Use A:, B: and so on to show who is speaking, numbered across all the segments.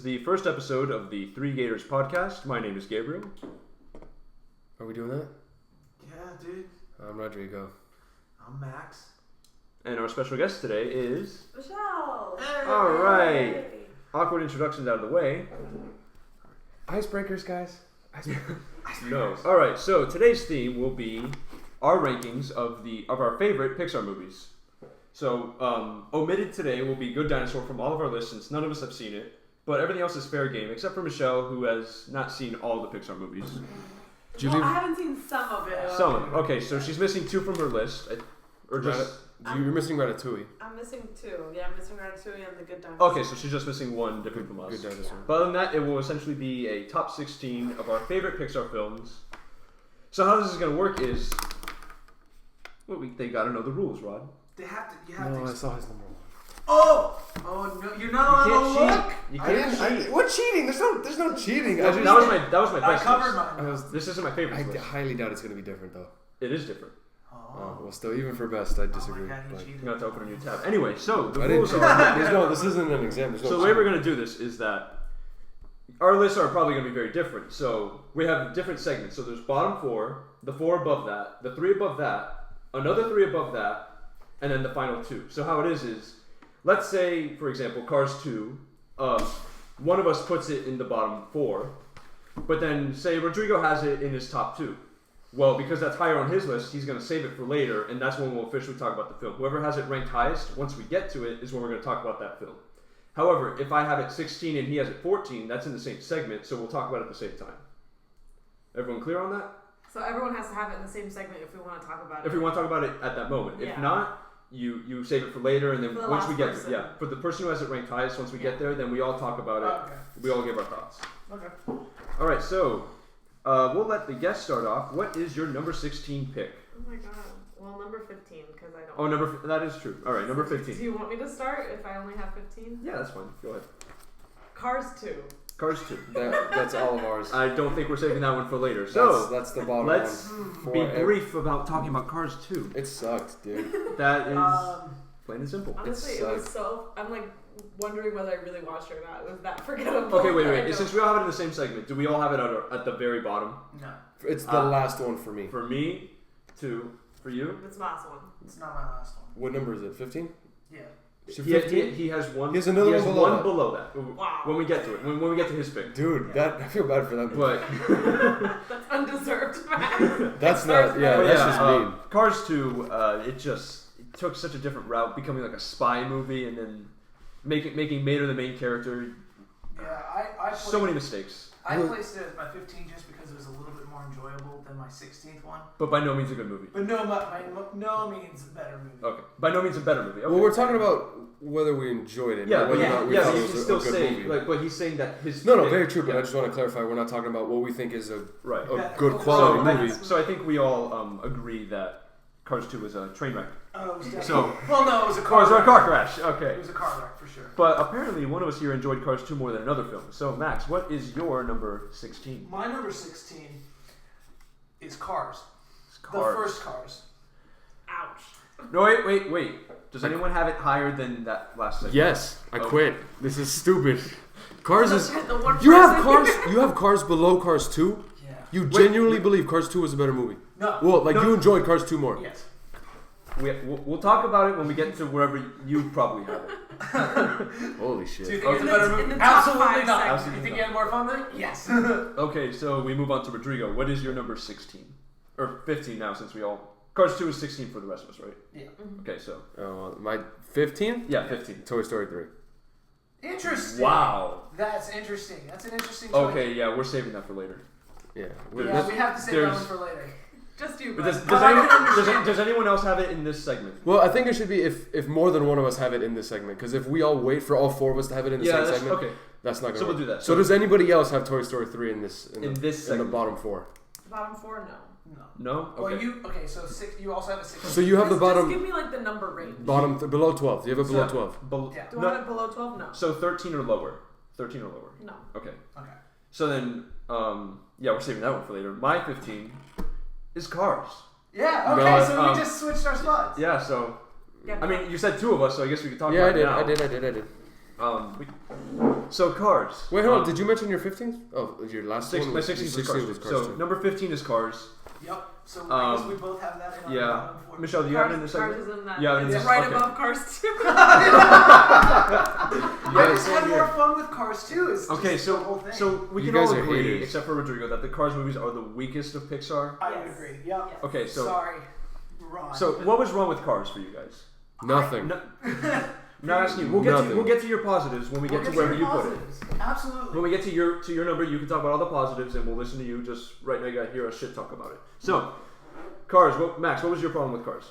A: is the first episode of the Three Gators Podcast. My name is Gabriel.
B: Are we doing that?
C: Yeah, dude.
B: I'm Rodrigo.
C: I'm Max.
A: And our special guest today is...
D: Michelle!
C: Hey.
A: Alright. Awkward introductions out of the way.
B: Icebreakers, guys.
A: No. Alright, so today's theme will be our rankings of our favorite Pixar movies. So, omitted today will be Good Dinosaur from all of our lists since none of us have seen it. But everything else is fair game, except for Michelle, who has not seen all the Pixar movies.
D: I haven't seen some of it.
A: Some. Okay, so she's missing 2 from her list. Or just...
B: You're missing Ratatouille.
D: I'm missing 2. Yeah, I'm missing Ratatouille and the Good Dinosaur.
A: Okay, so she's just missing 1 different from us.
B: Good Dinosaur.
A: But other than that, it will essentially be a top 16 of our favorite Pixar films. So how this is going to work is... Well, they got to know the rules, Rod.
C: They have to. You have
B: No,
C: to.
B: I saw his number 1.
C: Oh no! You're not allowed to look.
A: You can't cheat.
B: What cheating? There's no cheating.
A: That was my
C: I
A: best
C: covered
A: list.
C: mine.
A: This isn't my favorite
B: I
A: list.
B: highly doubt it's going to be different, though.
A: It is different.
B: Oh, well, still, even for best, I disagree.
C: Oh my God, he
B: But-
C: cheated.
A: You're going to have to open a new tab. Anyway, so the
B: I
A: rules
B: didn't.
A: are...
B: This isn't an exam. There's no
A: So the way we're
B: cheating.
A: going to do this is that our lists are probably going to be very different. So we have different segments. So there's bottom 4, the 4 above that, the 3 above that, another 3 above that, and then the final 2. So how it is let's say, for example, Cars 2, one of us puts it in the bottom 4, but then say Rodrigo has it in his top 2. Well, because that's higher on his list, he's going to save it for later, and that's when we'll officially talk about the film. Whoever has it ranked highest, once we get to it, is when we're going to talk about that film. However, if I have it 16 and he has it 14, that's in the same segment, so we'll talk about it at the same time. Everyone clear on that?
D: So everyone has to have it in the same segment if we want to talk about it.
A: If we want to talk about it at that moment. If
D: Yeah.
A: not, you save it for later, and then
D: For the
A: once we
D: last
A: get
D: person.
A: yeah, for the person who has it ranked highest, once we get there, then we all talk about it.
C: Okay.
A: We all give our thoughts.
C: Okay.
A: All right, so we'll let the guest start off. What is your number 16 pick?
D: Oh my god. Well, number 15, because I don't.
A: Oh, that is true. All right, number 15.
D: Do you want me to start if I only have 15?
A: Yeah, that's fine. Go ahead.
D: Cars 2.
A: Cars 2.
B: That's all of ours.
A: I don't think we're saving that one for later. So
B: that's the bottom
A: let's
B: one.
A: be brief about talking about Cars 2.
B: It sucked, dude.
A: That is plain and simple.
D: Honestly, it was so. I'm like wondering whether I really watched it or not. It was that forgettable.
A: Okay,
D: that I
A: wait.
D: don't-
A: Since we all have it in the same segment, do we all have it at the very bottom?
C: No,
B: It's the last one for me.
A: For me, 2. For you?
D: It's the last one.
C: it's not my last one.
B: What number is it? 15?
C: Yeah.
A: He has one.
B: He has another
A: he has
B: one below
A: one
B: that.
A: below that.
D: Wow.
A: When we get to it, when we get to his pick.
B: Dude, I feel bad for that.
A: But
D: That's undeserved, man.
B: That's not. Yeah,
A: but
B: that's
A: yeah,
B: just mean.
A: Cars 2. It took such a different route, becoming like a spy movie, and then making Mater the main character.
C: Yeah, I placed,
A: So many mistakes,
C: I placed it as my 15 just because it was a little bit more enjoyable than my 16th one.
A: but by no means a good movie.
C: But no means a better movie.
A: Okay, by no means a better movie. Okay.
B: Well, we're talking about whether we enjoyed it.
A: Yeah,
B: not
A: but
B: whether or not we
A: yeah,
B: thought
A: but
B: it
A: you
B: was
A: can
B: a
A: still
B: good
A: say
B: movie.
A: but he's saying that his
B: No,
A: pick-
B: very true. But
A: yeah.
B: I just want to clarify: we're not talking about what we think is a
A: Right.
B: good quality
A: So,
B: movie.
A: so I think we all agree that Cars 2 is a train wreck.
C: Oh, it was definitely.
A: So
C: Well, no, it was a car.
A: Cars are a
C: wreck.
A: car crash. Okay.
C: It was a car wreck for sure.
A: But apparently one of us here enjoyed Cars 2 more than another film. So Max, what is your number 16?
C: My number 16 is Cars.
A: It's Cars.
C: The first Cars.
D: Ouch.
A: No, wait. Does anyone have it higher than that last segment?
B: Yes, I
A: Okay.
B: quit. This is stupid. Cars is.
D: The one
B: You have
D: person-
B: cars. You have Cars below Cars 2.
C: Yeah.
B: You genuinely believe Cars 2 was a better movie.
C: No.
B: Well,
A: No.
B: you enjoyed Cars 2 more.
C: Yes.
A: We'll talk about it when we get to wherever you probably have it.
B: Holy
C: Do you
B: shit.
C: think
A: Okay.
C: it's a better
D: In
C: movie?
D: the top
C: Absolutely
D: five
C: not.
D: segments.
C: You think you had more fun with it? Yes.
A: Okay, so we move on to Rodrigo. What is your number 16? Or 15 now, since we all... Cars 2 is 16 for the rest of us, right?
C: Yeah.
A: Okay, so...
B: My 15th?
A: Yeah, 15.
B: Toy Story 3.
C: Interesting.
A: Wow.
C: That's interesting. That's an interesting choice.
A: Okay, yeah, we're saving that for later.
B: Yeah.
C: Yeah, we have to save that one for later.
D: Just you.
A: But
D: bud.
A: does anyone else have it in this segment?
B: Well, I think it should be if more than one of us have it in this segment. Because if we all wait for all 4 of us to have it in the same segment,
A: okay.
B: that's not going to
A: So
B: work.
A: we'll do that.
B: So does anybody else have Toy Story 3 in this?
A: In this
B: in the
A: segment.
B: bottom 4.
D: Bottom 4, no.
C: No.
A: No?
C: Well,
A: Okay.
C: so you also have a 16.
B: So you have the
D: Just
B: bottom
D: give me like the number range.
B: below 12. Do you have it below 12?
C: Yeah.
D: Do I
A: No,
D: have it below 12? No.
A: so 13 or lower. 13 or lower.
D: No.
A: Okay.
C: Okay.
A: So then, yeah, we're saving that one for later. My 15 is Cars.
C: Yeah, okay,
B: No,
C: so we just switched our spots.
A: Yeah, so...
D: Yeah,
A: I mean, you said 2 of us, so I guess we could talk
B: Yeah,
A: about it now.
B: I did.
A: So Cars.
B: Wait, hold on. Did you mention your 15th? Oh, your last one.
A: My 16th was Cars. So
B: too.
A: number 15 is Cars.
C: Yep. So I guess we both have that in our bottom four.
A: Michelle, do you have it in the
D: Cars
A: segment?
D: is in that.
A: Yeah,
D: It's right above Cars 2.
C: I just had more fun with Cars 2.
A: Okay,
C: the whole thing.
A: so we
B: You
A: can all
B: guys are
A: agree,
B: haters.
A: except for Rodrigo, that the Cars movies are the weakest of Pixar.
C: I would agree. Yep.
D: Yes.
A: Okay, so
C: Sorry, Ron.
A: so what was wrong with Cars for you guys?
B: Nothing.
A: No, I'm not asking you. We'll get to your positives when we get to wherever you put it.
C: Absolutely.
A: When we get to your number, you can talk about all the positives, and we'll listen to you. Just right now, you gotta hear us shit talk about it. So, Cars. Max, what was your problem with Cars?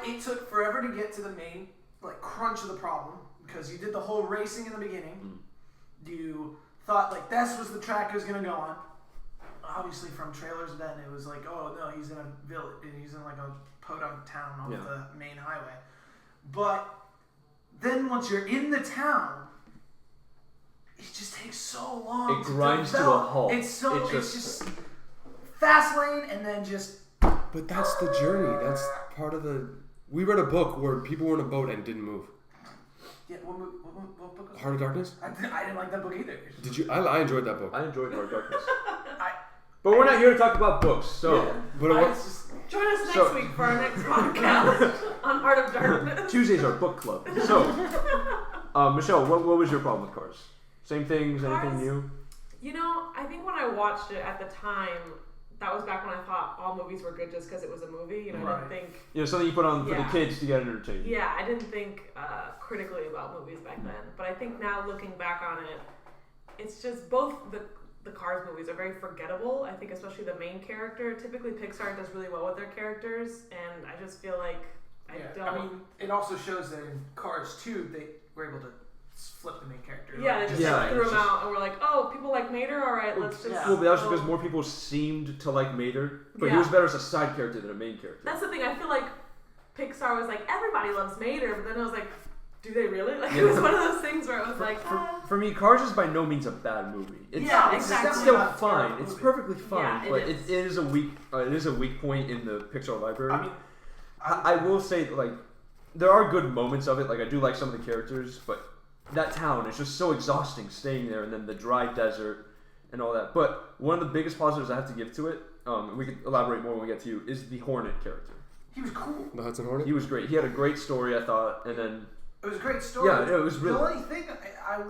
C: It took forever to get to the main crunch of the problem because you did the whole racing in the beginning. You thought this was the track it was gonna go on. Obviously, from trailers then it was like, oh no, he's in a village, he's in a podunk town off the main highway. But then once you're in the town, it just takes so long.
A: It grinds to a halt.
C: It's just fast lane and then just.
B: But that's the journey. That's part of the. We read a book where people were in a boat and didn't move.
C: Yeah, what book was
B: Heart of Darkness?
C: I didn't like that book either.
B: Did you? I enjoyed that book.
A: I enjoyed Heart of Darkness. But we're not here to talk about books, so.
C: Yeah.
B: But
D: Join us next week for our next podcast on Heart of Darkness.
A: Tuesdays are book club. So, Michelle, what was your problem with Cars? Same things, anything
D: Cars?
A: new?
D: I think when I watched it at the time, that was back when I thought all movies were good just because it was a movie. I didn't think.
A: Something you put on for the kids to get entertained.
D: Yeah, I didn't think critically about movies back then. But I think now looking back on it, it's just both the Cars movies are very forgettable. I think especially the main character. Typically Pixar does really well with their characters, and I just feel like I
C: it also shows that in Cars 2 they were able to flip the main character.
D: Yeah, they just threw him out and we're like, oh, people like Mater? Alright, let's just...
A: Well, but that was because more people seemed to like Mater, but he was better as a side character than a main character.
D: That's the thing, I feel like Pixar was like, everybody loves Mater, but then I was like, do they really? It was one of those things where it was
A: for me, Cars is by no means a bad movie.
D: It's
A: It's still fine. It's perfectly fine, but
D: is.
A: it is a weak point in the Pixar library. I will say, there are good moments of it. I do like some of the characters, but that town is just so exhausting staying there, and then the dry desert and all that. But one of the biggest positives I have to give to it, and we can elaborate more when we get to you, is the Hornet character.
C: He was cool.
B: The Hudson Hornet?
A: He was great. He had a great story, I thought, and then...
C: It was a great story.
A: Yeah, it was really...
C: The only thing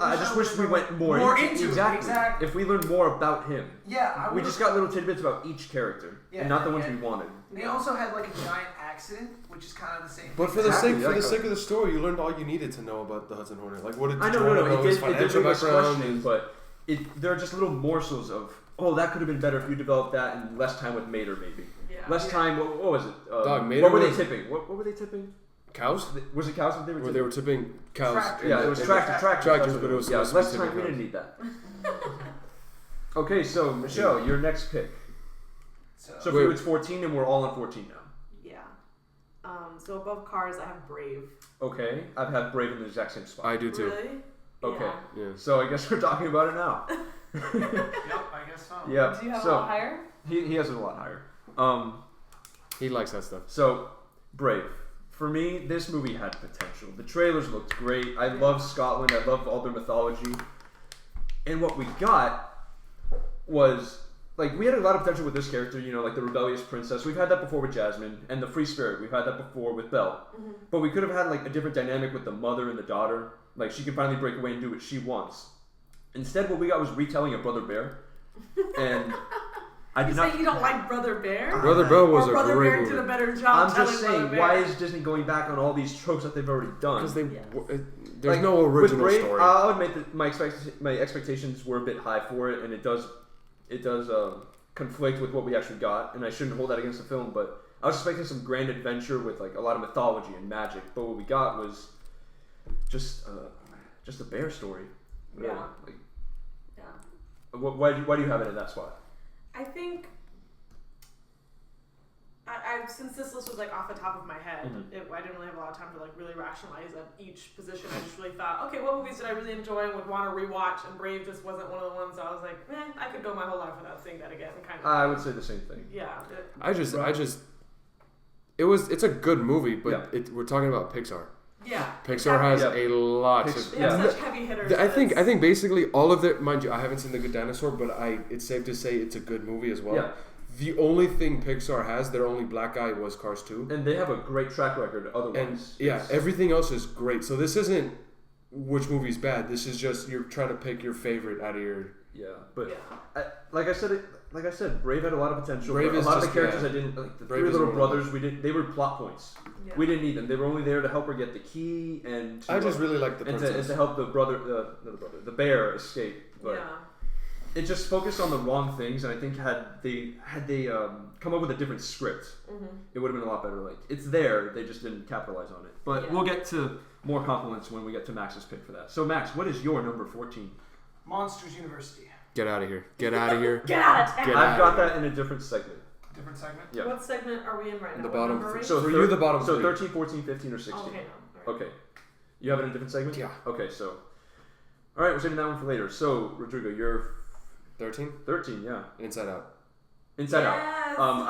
A: I just wish we went more into it. Exactly. If we learned more about him.
C: Yeah,
A: we just got little tidbits about each character, and not the ones we wanted.
C: They also had a giant accident, which is kind of the same.
B: But for the sake of the story, you learned all you needed to know about the Hudson Hornet. What did
A: I know, it did questioning, but there are just little morsels of that could have been better if you developed that in less time with Mater, maybe.
D: Yeah.
A: Less time. What was it?
B: Mater.
A: What were they tipping? What were they tipping?
B: Cows?
A: Was it cows that they were tipping?
B: They were tipping cows.
C: Tractors.
A: Yeah, it was tractors,
B: but it was
A: less time. We didn't need that. Okay, so Michelle, your next pick. So for you, it's 14, and we're all on 14 now.
D: Yeah. So above Cars, I have Brave.
A: Okay, I've had Brave in the exact same spot.
B: I do too.
D: Really?
A: Okay.
B: Yeah.
A: So I guess we're talking about it now.
C: Yep, I guess so.
A: Yep.
D: Do you have a lot higher?
A: He has it a lot higher.
B: He likes that stuff.
A: So, Brave. For me, this movie had potential. The trailers looked great. I love Scotland. I love all their mythology. And what we got was, we had a lot of potential with this character, the rebellious princess. We've had that before with Jasmine. And the free spirit. We've had that before with Belle. Mm-hmm. But we could have had, a different dynamic with the mother and the daughter. She can finally break away and do what she wants. Instead, what we got was retelling of Brother Bear. And...
D: You say you don't like Brother Bear?
B: Brother Bear was
D: Brother Bear did a better job.
A: I'm just saying, why is Disney going back on all these tropes that they've already done?
B: Because there's no original
A: Brave,
B: story.
A: I'll admit that my expectations were a bit high for it, and it does conflict with what we actually got, and I shouldn't hold that against the film. But I was expecting some grand adventure with a lot of mythology and magic, but what we got was just a bear story. Really.
D: Yeah.
A: Why do you have it in that spot?
D: I think since this list was off the top of my head, I didn't really have a lot of time to really rationalize each position. I just really thought, okay, what movies did I really enjoy and would want to rewatch? And Brave just wasn't one of the ones. So I was like, I could go my whole life without seeing that again.
A: I would say the same thing.
D: Yeah.
B: It's a good movie, but we're talking about Pixar.
D: Yeah.
B: Pixar has a lot.
D: They have such heavy hitters.
B: I think basically all of it. Mind you, I haven't seen The Good Dinosaur, but it's safe to say it's a good movie as well.
A: Yeah.
B: The only thing Pixar has, their only black guy was Cars 2.
A: And they have a great track record otherwise.
B: And everything else is great. So this isn't which movie's bad. This is just you're trying to pick your favorite out of your...
A: Yeah, but like I said, Brave had a lot of potential.
B: Brave
A: a lot of the
B: just,
A: characters I didn't like. The
B: Brave
A: three little brothers, they were plot points.
D: Yeah.
A: We didn't need them. They were only there to help her get the key and to,
B: I just really like the princess.
A: and to help the bear escape. But it just focused on the wrong things, and I think had they come up with a different script, it would have been a lot better. Like it's there, they just didn't capitalize on it. But we'll get to more compliments when we get to Max's pick for that. So Max, what is your number 14?
C: Monsters University.
B: Get out of here. Get out of here.
D: Get out of town.
A: I've got that in a different segment.
C: Different segment?
A: Yeah.
D: What segment are we in right now?
B: The bottom.
A: So
B: for you, the bottom.
A: So
B: 3.
A: 13, 14, 15, or 16.
D: Okay, no.
A: Okay. You have it in a different segment?
B: Yeah.
A: Okay, so. All right, we're saving that one for later. So, Rodrigo, you're
B: 13.
A: 13, yeah.
B: Inside Out.
A: Inside
D: Yes.
A: Out.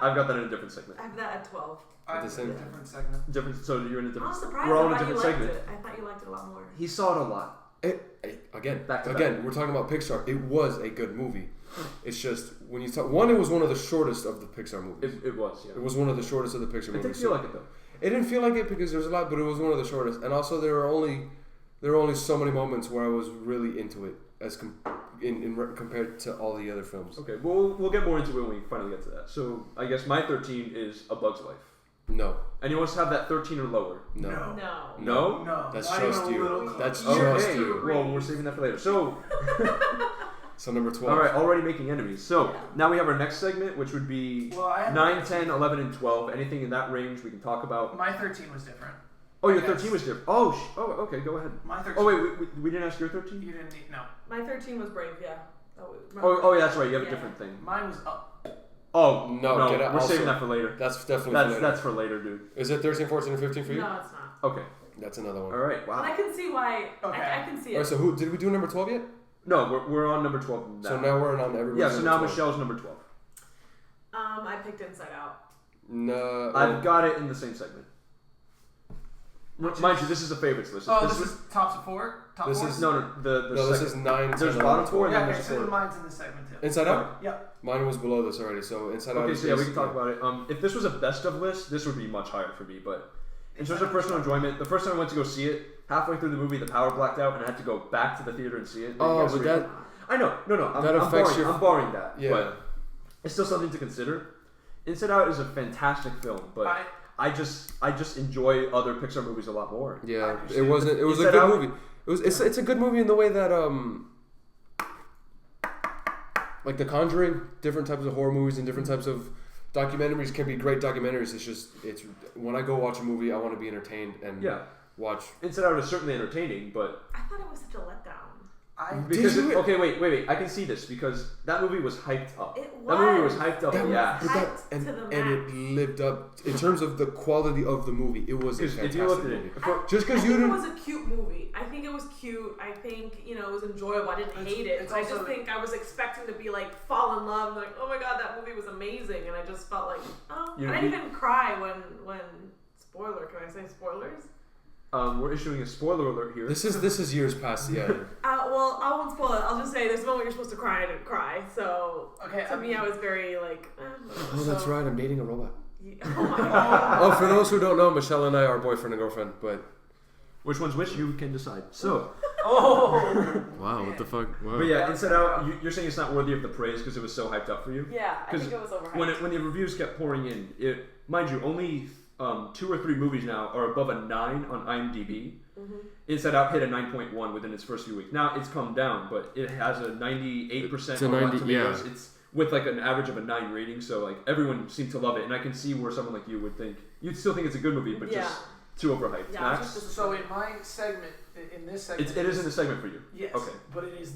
A: I've got that in a different segment.
D: I have that at 12.
C: I have
B: the same-
C: a different segment.
A: Different. So you're in a
D: I'm
A: different.
D: surprised.
A: We're all in
D: I
A: a
D: thought you
A: different
D: liked
A: segment.
D: it. I thought you liked it a lot more.
A: He saw it a lot.
B: Again,
A: Back to
B: again,
A: back.
B: we're talking about Pixar. It was a good movie. It's just when you talk. One, it was one of the shortest of the Pixar movies.
A: It was, yeah.
B: It was one of the shortest of the Pixar
A: It
B: movies.
A: didn't feel like it though.
B: It didn't feel like it because there's a lot, but it was one of the shortest. And also, there were only so many moments where I was really into it as compared to all the other films.
A: Okay, well, we'll get more into it when we finally get to that. So I guess my 13 is A Bug's Life.
B: No.
A: Anyone else have that 13 or lower?
B: No.
D: No.
A: No?
C: No.
B: That's
C: not
B: just
C: even a
B: you.
C: little close.
B: That's
A: Okay,
B: just you.
A: well, we're saving that for later. So,
B: So number 12.
A: all right, already making enemies. So
D: Yeah.
A: now we have our next segment, which would be
C: Well, I had
A: 9, 10, 11, and 12. Anything in that range we can talk about.
C: My 13 was different.
A: Oh, your
C: Yes.
A: 13 was different. Oh, okay, go ahead.
C: My 13.
A: Oh, wait, we didn't ask your 13?
C: You didn't need. No.
D: My 13 was Brave, yeah.
A: Oh, yeah, that's right. You have a
D: Yeah.
A: different thing.
C: Mine was Up.
A: Oh,
B: No, get out.
A: We're
B: Also-
A: saving that for later.
B: That's definitely for later.
A: That's for later, dude.
B: Is it 13, 14, and 15 for you?
D: No, it's not.
A: Okay.
B: That's another one.
A: All right.
D: But I
A: Wow.
D: can see why.
C: Okay.
D: I can see
B: All
D: it.
B: right, so who did we do number 12 yet?
A: No, we're on number 12 now.
B: So now we're on everybody.
A: Yeah. So now Michelle's number 12.
D: I picked Inside Out.
B: No.
A: I've got it in the same segment. Mind you, this is a favorites list.
C: Oh, this is tops of 4? Top
B: This
C: 4?
B: is-
A: no. The
B: no, this
A: second.
B: is 9.
A: There's
B: 10,
A: bottom
B: 11,
A: four and
C: Yeah,
A: then
C: okay,
A: there's
C: so
A: 4.
C: mine's in this segment too.
B: Inside Out?
C: Yep.
B: Mine was below this already, so Inside Out
A: Okay,
B: is
A: so yeah, we can talk about it. If this was a best of list, this would be much higher for me. But in terms of personal enjoyment, the first time I went to go see it, halfway through the movie, the power blacked out, and I had to go back to the theater and see it.
B: Oh,
A: Yes,
B: but
A: we-
B: that...
A: I know. No.
B: That affects
A: I'm barring that.
B: Yeah.
A: But it's still something to consider. Inside Out is a fantastic film, but I just enjoy other Pixar movies a lot more.
B: Yeah,
C: I
B: it wasn't... It was a
A: Inside
B: good
A: Out-
B: movie. It's a good movie in the way that... Like The Conjuring, different types of horror movies and different types of documentaries can be great documentaries. It's when I go watch a movie, I want to be entertained and watch.
A: Inside Out is certainly entertaining, but
D: I thought it was such a letdown.
A: because
B: Did you-
A: okay, wait, I can see this because that movie was hyped up.
D: It
A: That movie was
D: was.
A: hyped up,
B: That-
A: yeah.
B: but that,
D: Hyped
B: and,
D: to the
B: and it
D: max.
B: lived up in terms of the quality of the movie. It was a
A: Because
B: fantastic
A: if you looked at
B: movie.
A: it,
B: Just because
D: I
B: you
D: think it
B: didn't.
D: was a cute movie. I think it was cute. I think, it was enjoyable. I didn't hate it.
C: it's
D: I
C: also-
D: just think I was expecting to be like fall in love, like, oh my god, that movie was amazing, and I just felt like, oh,
A: You-
D: I didn't even cry when spoiler. Can I say spoilers?
A: We're issuing a spoiler alert here.
B: This is years past. Yeah.
D: Well, I won't spoil it. I'll just say there's a moment you're supposed to cry, and I didn't cry. So
C: Okay,
D: to me, I was very like.
B: Oh, that's
D: so-
B: right. I'm dating a robot.
D: Oh my god.
B: Oh, for those who don't know, Michelle and I are boyfriend and girlfriend. But
A: Which one's which? You can decide. So,
C: Oh!
B: wow, what the fuck? Wow.
A: but yeah, Inside Out, you're saying it's not worthy of the praise because it was so hyped up for you.
D: Yeah, I
A: 'Cause
D: think it was overhyped.
A: When the reviews kept pouring in, mind you, only 2 or 3 movies now are above a 9 on IMDb.
D: Mm-hmm.
A: Inside Out hit a 9.1 within its first few weeks. Now it's come down, but it has a 98% on Rotten Tomatoes. It's with like an average of a 9 rating, so like everyone seemed to love it, and I can see where someone like you would think you'd still think it's a good movie, but just too overhyped.
D: Yeah,
A: Max,
D: just
C: So in my segment, in this segment,
A: it is in the segment for you.
C: Yes.
A: Okay.
C: But it is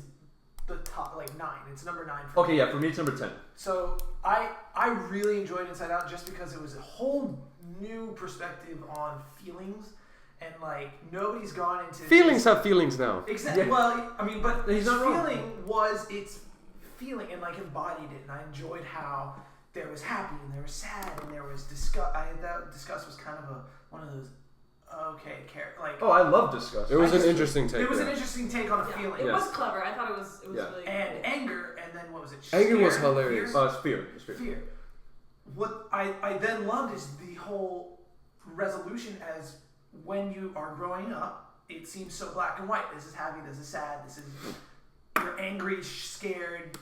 C: the top, like 9. It's number 9. For
A: Okay,
C: me.
A: yeah, for me it's number 10.
C: So I really enjoyed Inside Out just because it was a whole new perspective on feelings, and like nobody's gone into
B: feelings have feelings now.
C: Exactly.
A: Yeah.
C: Well, I mean, but
A: He's
C: his
A: not wrong.
C: feeling was its feeling and like embodied it, and I enjoyed how there was happy and there was sad and there was disgust. That disgust was kind of one of those okay, like.
A: Oh, I love disgust.
B: It was an interesting take.
C: It was an interesting take on a feeling.
D: It was clever. I thought it was really
C: And
D: cool.
C: anger, and then what was it?
B: Anger was hilarious.
A: It's fear.
C: Fear. What I then loved is the whole resolution as when you are growing up, it seems so black and white. This is happy, this is sad, this is you're angry, scared,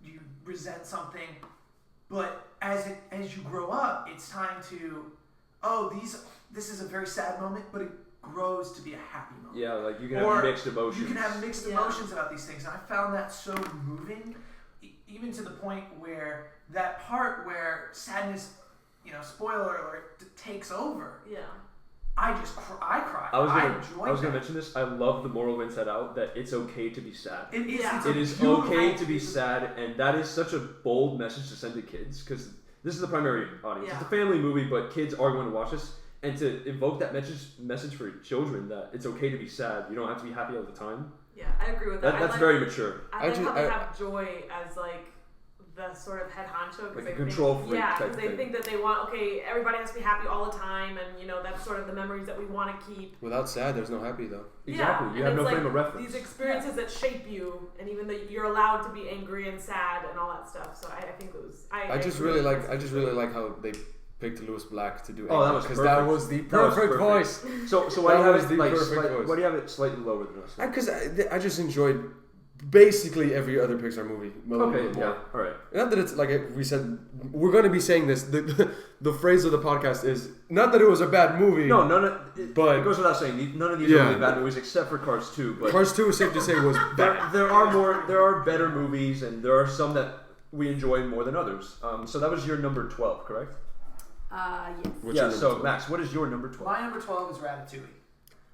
C: you resent something. But as you grow up, it's time to this is a very sad moment, but it grows to be a happy moment.
A: Yeah, like you can have mixed emotions.
C: You can have mixed emotions about these things. And I found that so moving, even to the point where that part where sadness, spoiler alert, takes over.
D: Yeah.
C: I cried.
A: I was gonna mention this. I love the moral of Inside Out that it's okay to be sad.
C: It is
A: okay to be sad, and that is such a bold message to send to kids because this is the primary audience.
D: Yeah.
A: It's a family movie, but kids are going to watch this, and to evoke that message for children that it's okay to be sad. You don't have to be happy all the time.
D: Yeah, I agree with that.
A: That's very mature.
D: I like how they have joy as like the sort of head honcho because
A: like a control freak type
D: because they
A: thing.
D: think that they want everybody has to be happy all the time, and that's sort of the memories that we want to keep.
B: Without sad, there's no happy though.
A: Exactly, you have no frame of reference.
D: These experiences that shape you, and even that you're allowed to be angry and sad and all that stuff. So I think it was. I just really
B: like how they picked Lewis Black to do.
A: Oh, that was
B: because that was the perfect voice.
A: So why do you have it why do you have it slightly lower than us?
B: Because I just enjoyed basically every other Pixar movie.
A: Okay, yeah, all right.
B: Not that it's like we said, we're going to be saying this. The phrase of the podcast is not that it was a bad movie.
A: No,
B: but
A: it goes without saying. None of these are really bad movies except for Cars 2. But
B: Cars 2 is safe to say was bad.
A: There are better movies, and there are some that we enjoy more than others. So that was your number 12, correct?
D: Yes.
A: So Max, what is your number 12?
C: My number 12 is Ratatouille.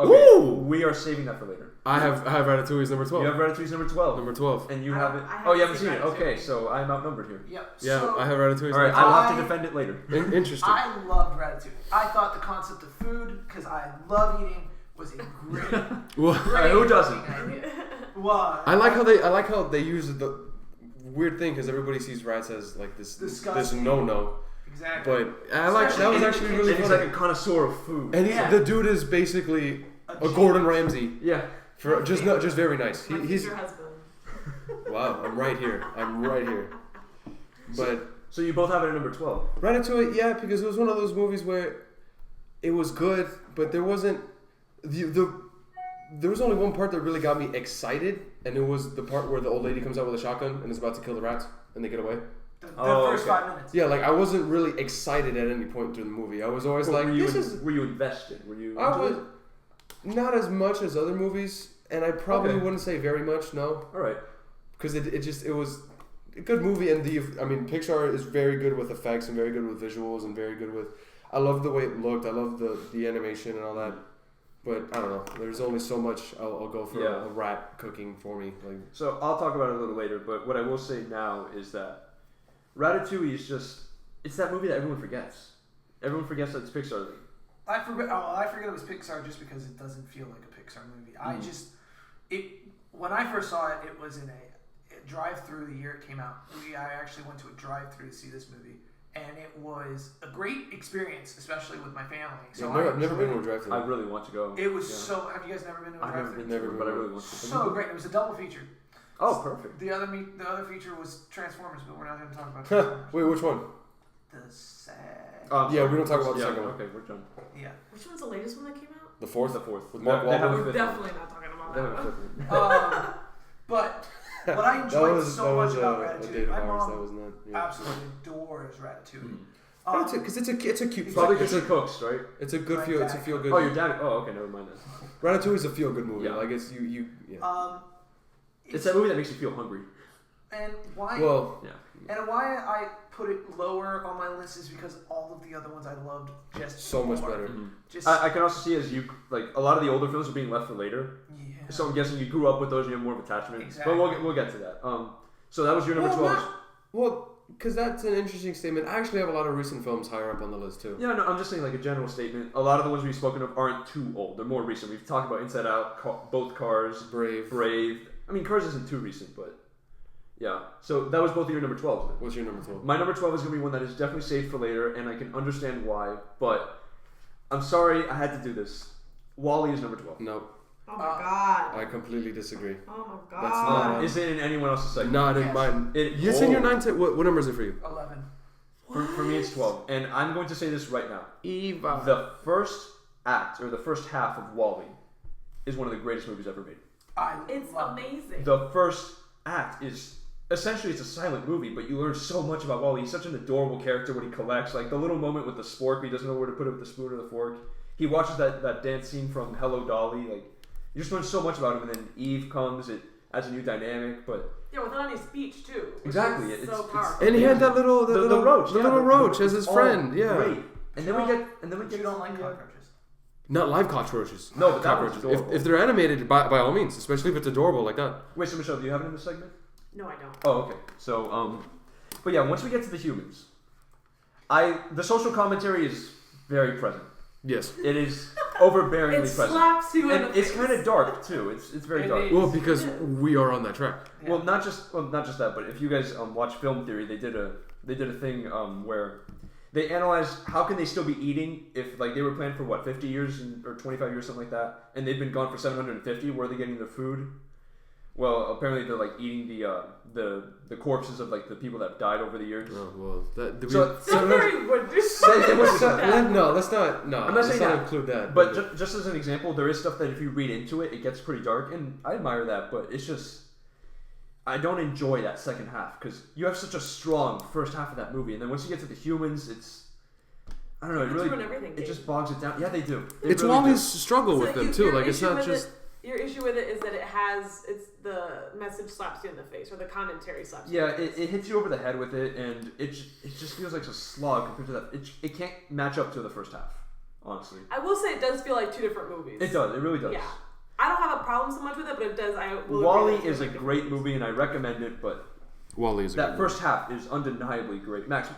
A: Okay,
B: Ooh!
A: we are saving that for later.
B: I have Ratatouille's number 12.
A: You have Ratatouille's number 12.
B: Number 12.
A: And you have it. Oh, you haven't seen it. Okay, so I'm outnumbered here.
C: Yep.
B: Yeah,
C: so,
B: I have Ratatouille's.
A: All right, I will have to defend it later.
B: Interesting.
C: I loved Ratatouille. I thought the concept of food, because I love eating, was a great.
A: Who doesn't?
C: Well,
B: I like how they use the weird thing because everybody sees rats as like this no.
C: Exactly.
B: But that was actually really
A: He's
B: funny.
A: like a connoisseur of food.
B: And the dude is basically a Gordon Ramsay.
A: Yeah.
B: Just very nice. He's
D: your husband.
B: Wow, I'm right here. But
A: So you both have it at number 12.
B: Ratatouille, yeah, because it was one of those movies where it was good, but there wasn't there was only one part that really got me excited, and it was the part where the old lady comes out with a shotgun and is about to kill the rats, and they get away.
C: The first 5 minutes.
B: Yeah, like I wasn't really excited at any point during the movie. I was always were
A: you invested? Were you?
B: I was not as much as other movies, and I probably wouldn't say very much. No.
A: All right.
B: Because it was a good movie, and Pixar is very good with effects and very good with visuals and very good with. I love the way it looked. I love the animation and all that. But I don't know. There's only so much I'll go for a rat cooking for me.
A: So I'll talk about it a little later. But what I will say now is that Ratatouille is it's that movie that everyone forgets. Everyone forgets that it's Pixar.
C: I forget it was Pixar just because it doesn't feel like a Pixar movie. When I first saw it, it was in a drive-through the year it came out. I actually went to a drive-through to see this movie, and it was a great experience, especially with my family. So
B: I've never been to a drive-through.
A: I really want to go.
C: It was so. Have you guys never been to a drive-through?
A: Never been, but I really want to.
C: So great! It was a double feature.
A: Oh, perfect.
C: The other feature was Transformers, but we're not going to talk about Transformers.
B: Wait, which one?
C: The sad.
B: Yeah, we don't talk about the second one.
A: Okay, we're done.
C: Yeah.
D: Which one's the latest one that came out?
B: The fourth.
A: With
B: Mark Wahlberg.
D: We're definitely not talking about that one.
C: But what I enjoyed so much about Ratatouille, my mom absolutely adores Ratatouille.
B: Because it's a cute.
A: Probably because it cooks, right?
B: It's a good feel. It's a feel good.
A: Oh, your dad. Oh, okay, never mind that.
B: Ratatouille is a feel good movie.
A: Yeah.
B: Like it's you. Yeah.
A: It's that movie that makes you feel hungry.
C: And why?
B: Well,
C: yeah. And why I put it lower on my list is because all of the other ones I loved just
B: so much better.
C: Mm-hmm.
A: I can also see as you a lot of the older films are being left for later.
C: Yeah.
A: So I'm guessing you grew up with those, you have more of attachment.
C: Exactly.
A: But we'll get to that. So that was your number 12.
B: Well, because that's an interesting statement. I actually have a lot of recent films higher up on the list too.
A: Yeah, no, I'm just saying like a general statement. A lot of the ones we've spoken of aren't too old. They're more recent. We've talked about Inside Out, both Cars, Brave. I mean, Cars isn't too recent, but yeah. So that was both of your number 12s. Then.
B: What's your number 12?
A: My number 12 is going to be one that is definitely saved for later, and I can understand why. But I'm sorry I had to do this. Wall-E is number 12.
B: Nope.
D: Oh my god.
B: I completely disagree.
D: Oh my god.
B: That's not.
A: Is it in anyone else's segment?
B: Not in
C: Yes.
B: mine.
A: It-
B: You said you're 9 to. What number is it for you?
C: 11.
A: For me, it's 12. And I'm going to say this right now.
B: Eva.
A: The first act, or the first half of Wall-E, is one of the greatest movies ever made.
D: It's
C: love it.
D: amazing.
A: The first act is... Essentially, it's a silent movie, but you learn so much about Wall-E. He's such an adorable character when he collects. Like, the little moment with the spork, where he doesn't know where to put it with the spoon or the fork. He watches that dance scene from Hello, Dolly. Like, you just learn so much about him. And then Eve comes, it adds a new dynamic, but...
D: Yeah, without any speech, too. Which
A: Exactly,
D: Is
A: it's-
D: so
A: it's-
D: powerful.
B: And he had that little,
A: The roach.
B: the
A: yeah,
B: little roach as his
A: it's all
B: friend. Yeah.
A: Great. And then we get...
C: You don't like cockroaches.
B: Not live cockroaches.
A: No, but that one's
B: cockroaches.
A: adorable.
B: If they're animated, by all means, especially if it's adorable like that.
A: Wait, so Michelle, do you have it in the segment?
D: No, I don't.
A: Oh, okay. So, but yeah, once we get to the humans, the social commentary is very present.
B: Yes.
A: It is overbearingly
D: It
A: present,
D: slaps you in
A: and
D: the
A: it's
D: face.
A: kind of dark too. It's very
C: It
A: dark.
C: is.
B: Well, because we are on that track.
C: Yeah.
A: Well, not just that, but if you guys watch Film Theory, they did a thing where they analyzed how can they still be eating if like they were planned for what 50 years or 25 years, something like that, and they've been gone for 750. Where are they getting their food? Well, apparently they're like eating the corpses of like the people that died over the years.
B: Oh well,
A: So
D: Very would do
A: it was
D: that.
B: no, let's not. No,
A: I'm not
B: let's
A: saying
B: not
A: that.
B: include that.
A: But just as an example, there is stuff that if you read into it, it gets pretty dark, and I admire that. But it's just I don't enjoy that second half because you have such a strong first half of that movie, and then once you get to the humans, it's I don't know. It
D: They
A: really
D: ruin everything,
A: it
D: Gabe.
A: just bogs it down. Yeah, they do. They
B: it's
A: really
B: Wally's
A: do.
B: struggle with
D: So
B: them
D: you-
B: too.
D: your
B: Like it's
D: issue
B: not
D: with
B: just.
D: Your issue with it is that it's the message slaps you in the face, or the commentary slaps you
A: Yeah,
D: in the face.
A: it hits you over the head with it, and it just feels like a slog compared to that. It can't match up to the first half, honestly.
D: I will say it does feel like two different movies.
A: It does. It really does.
D: Yeah. I don't have a problem so much with it, but it does. I will
A: Wall-E
D: agree that it
A: is a
D: feels like
A: great
D: different
A: movie, and I recommend it, but
B: Wally is a
A: that
B: good
A: first half is undeniably great. Max,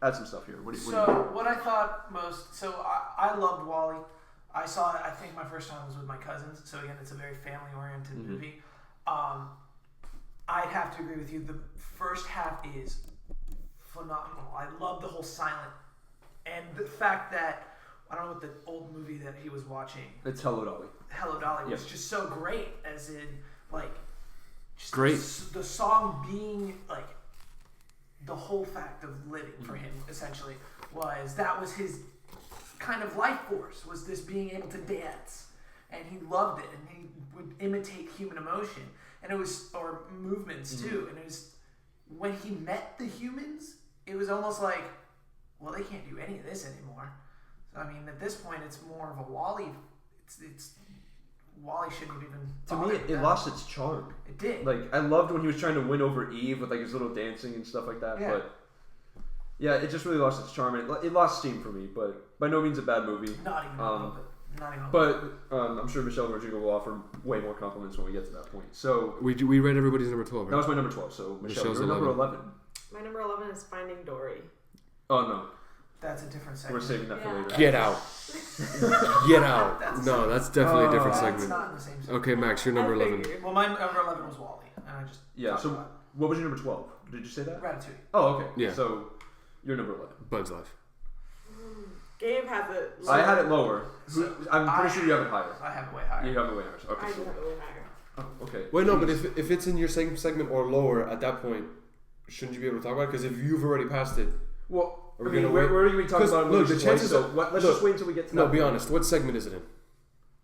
A: add some stuff here. What do you
C: What I thought most, I loved Wall-E. I saw it, I think my first time was with my cousins, so again, it's a very family-oriented
A: Mm-hmm.
C: movie. I'd have to agree with you, the first half is phenomenal. I love the whole silent, and the fact that, I don't know what the old movie that he was watching,
A: It's Hello Dolly.
C: Hello Dolly, was
A: Yes.
C: just so great, as in, like, just
B: Great.
C: the song being, like, the whole fact of living for him, essentially, was his kind of life force, was this being able to dance. And he loved it, and he would imitate human emotion, and it was, or movements too, and it was, when he met the humans, it was almost like, well, they can't do any of this anymore. So, I mean, at this point, it's more of a Wall-E, it's Wall-E shouldn't have even
A: To me,
C: bothered
A: it
C: them.
A: lost its charm.
C: It did.
A: Like I loved when he was trying to win over Eve with like his little dancing and stuff like that.
C: Yeah.
A: But yeah, it just really lost its charm. It lost steam for me, but by no means a bad movie.
C: Not even a little bit. Not even a
A: But I'm sure Michelle and Rodrigo will offer way more compliments when we get to that point. So
B: We read everybody's number 12,
A: that
B: right?
A: was my number 12. So Michelle,
B: Michelle's
A: you're number 11.
D: My number 11 is Finding Dory.
A: Oh no,
C: That's a different segment.
A: we're saving that for
D: Yeah.
A: later.
B: Get out. Get out.
C: That's-
B: No, that's definitely a different
A: Oh.
C: That's
B: segment.
C: not in the same segment.
B: Okay, Max, you're number
D: I
B: 11.
D: figured.
C: Well, my number 11 was Wall-E, and I just
A: Yeah.
C: talked
A: So
C: about
A: what was your number 12? Did you say that?
C: Ratatouille.
A: Oh, okay.
B: Yeah.
A: So you're number 11.
B: Bug's Life.
D: Gabe has it.
A: I had it lower.
C: So
A: I'm
C: I-
A: pretty sure you have it higher.
C: I have it way higher.
A: You have it way higher. Okay.
D: I do
A: cool.
D: have it way higher.
A: Oh, okay.
B: Wait, no, but if it's in your same segment or lower, at that point, shouldn't you be able to talk about it? Because if you've already passed it,
A: Well,
B: Are
A: I
B: we
A: mean,
B: gonna
A: we're
B: wait?
A: going to be talking
B: 'Cause,
A: about
B: look,
A: movies
B: the
A: twice,
B: chances
A: so
B: of-
A: let's
B: look,
A: just wait until we get to
B: no,
A: that
B: be
A: point.
B: honest. What segment is it in?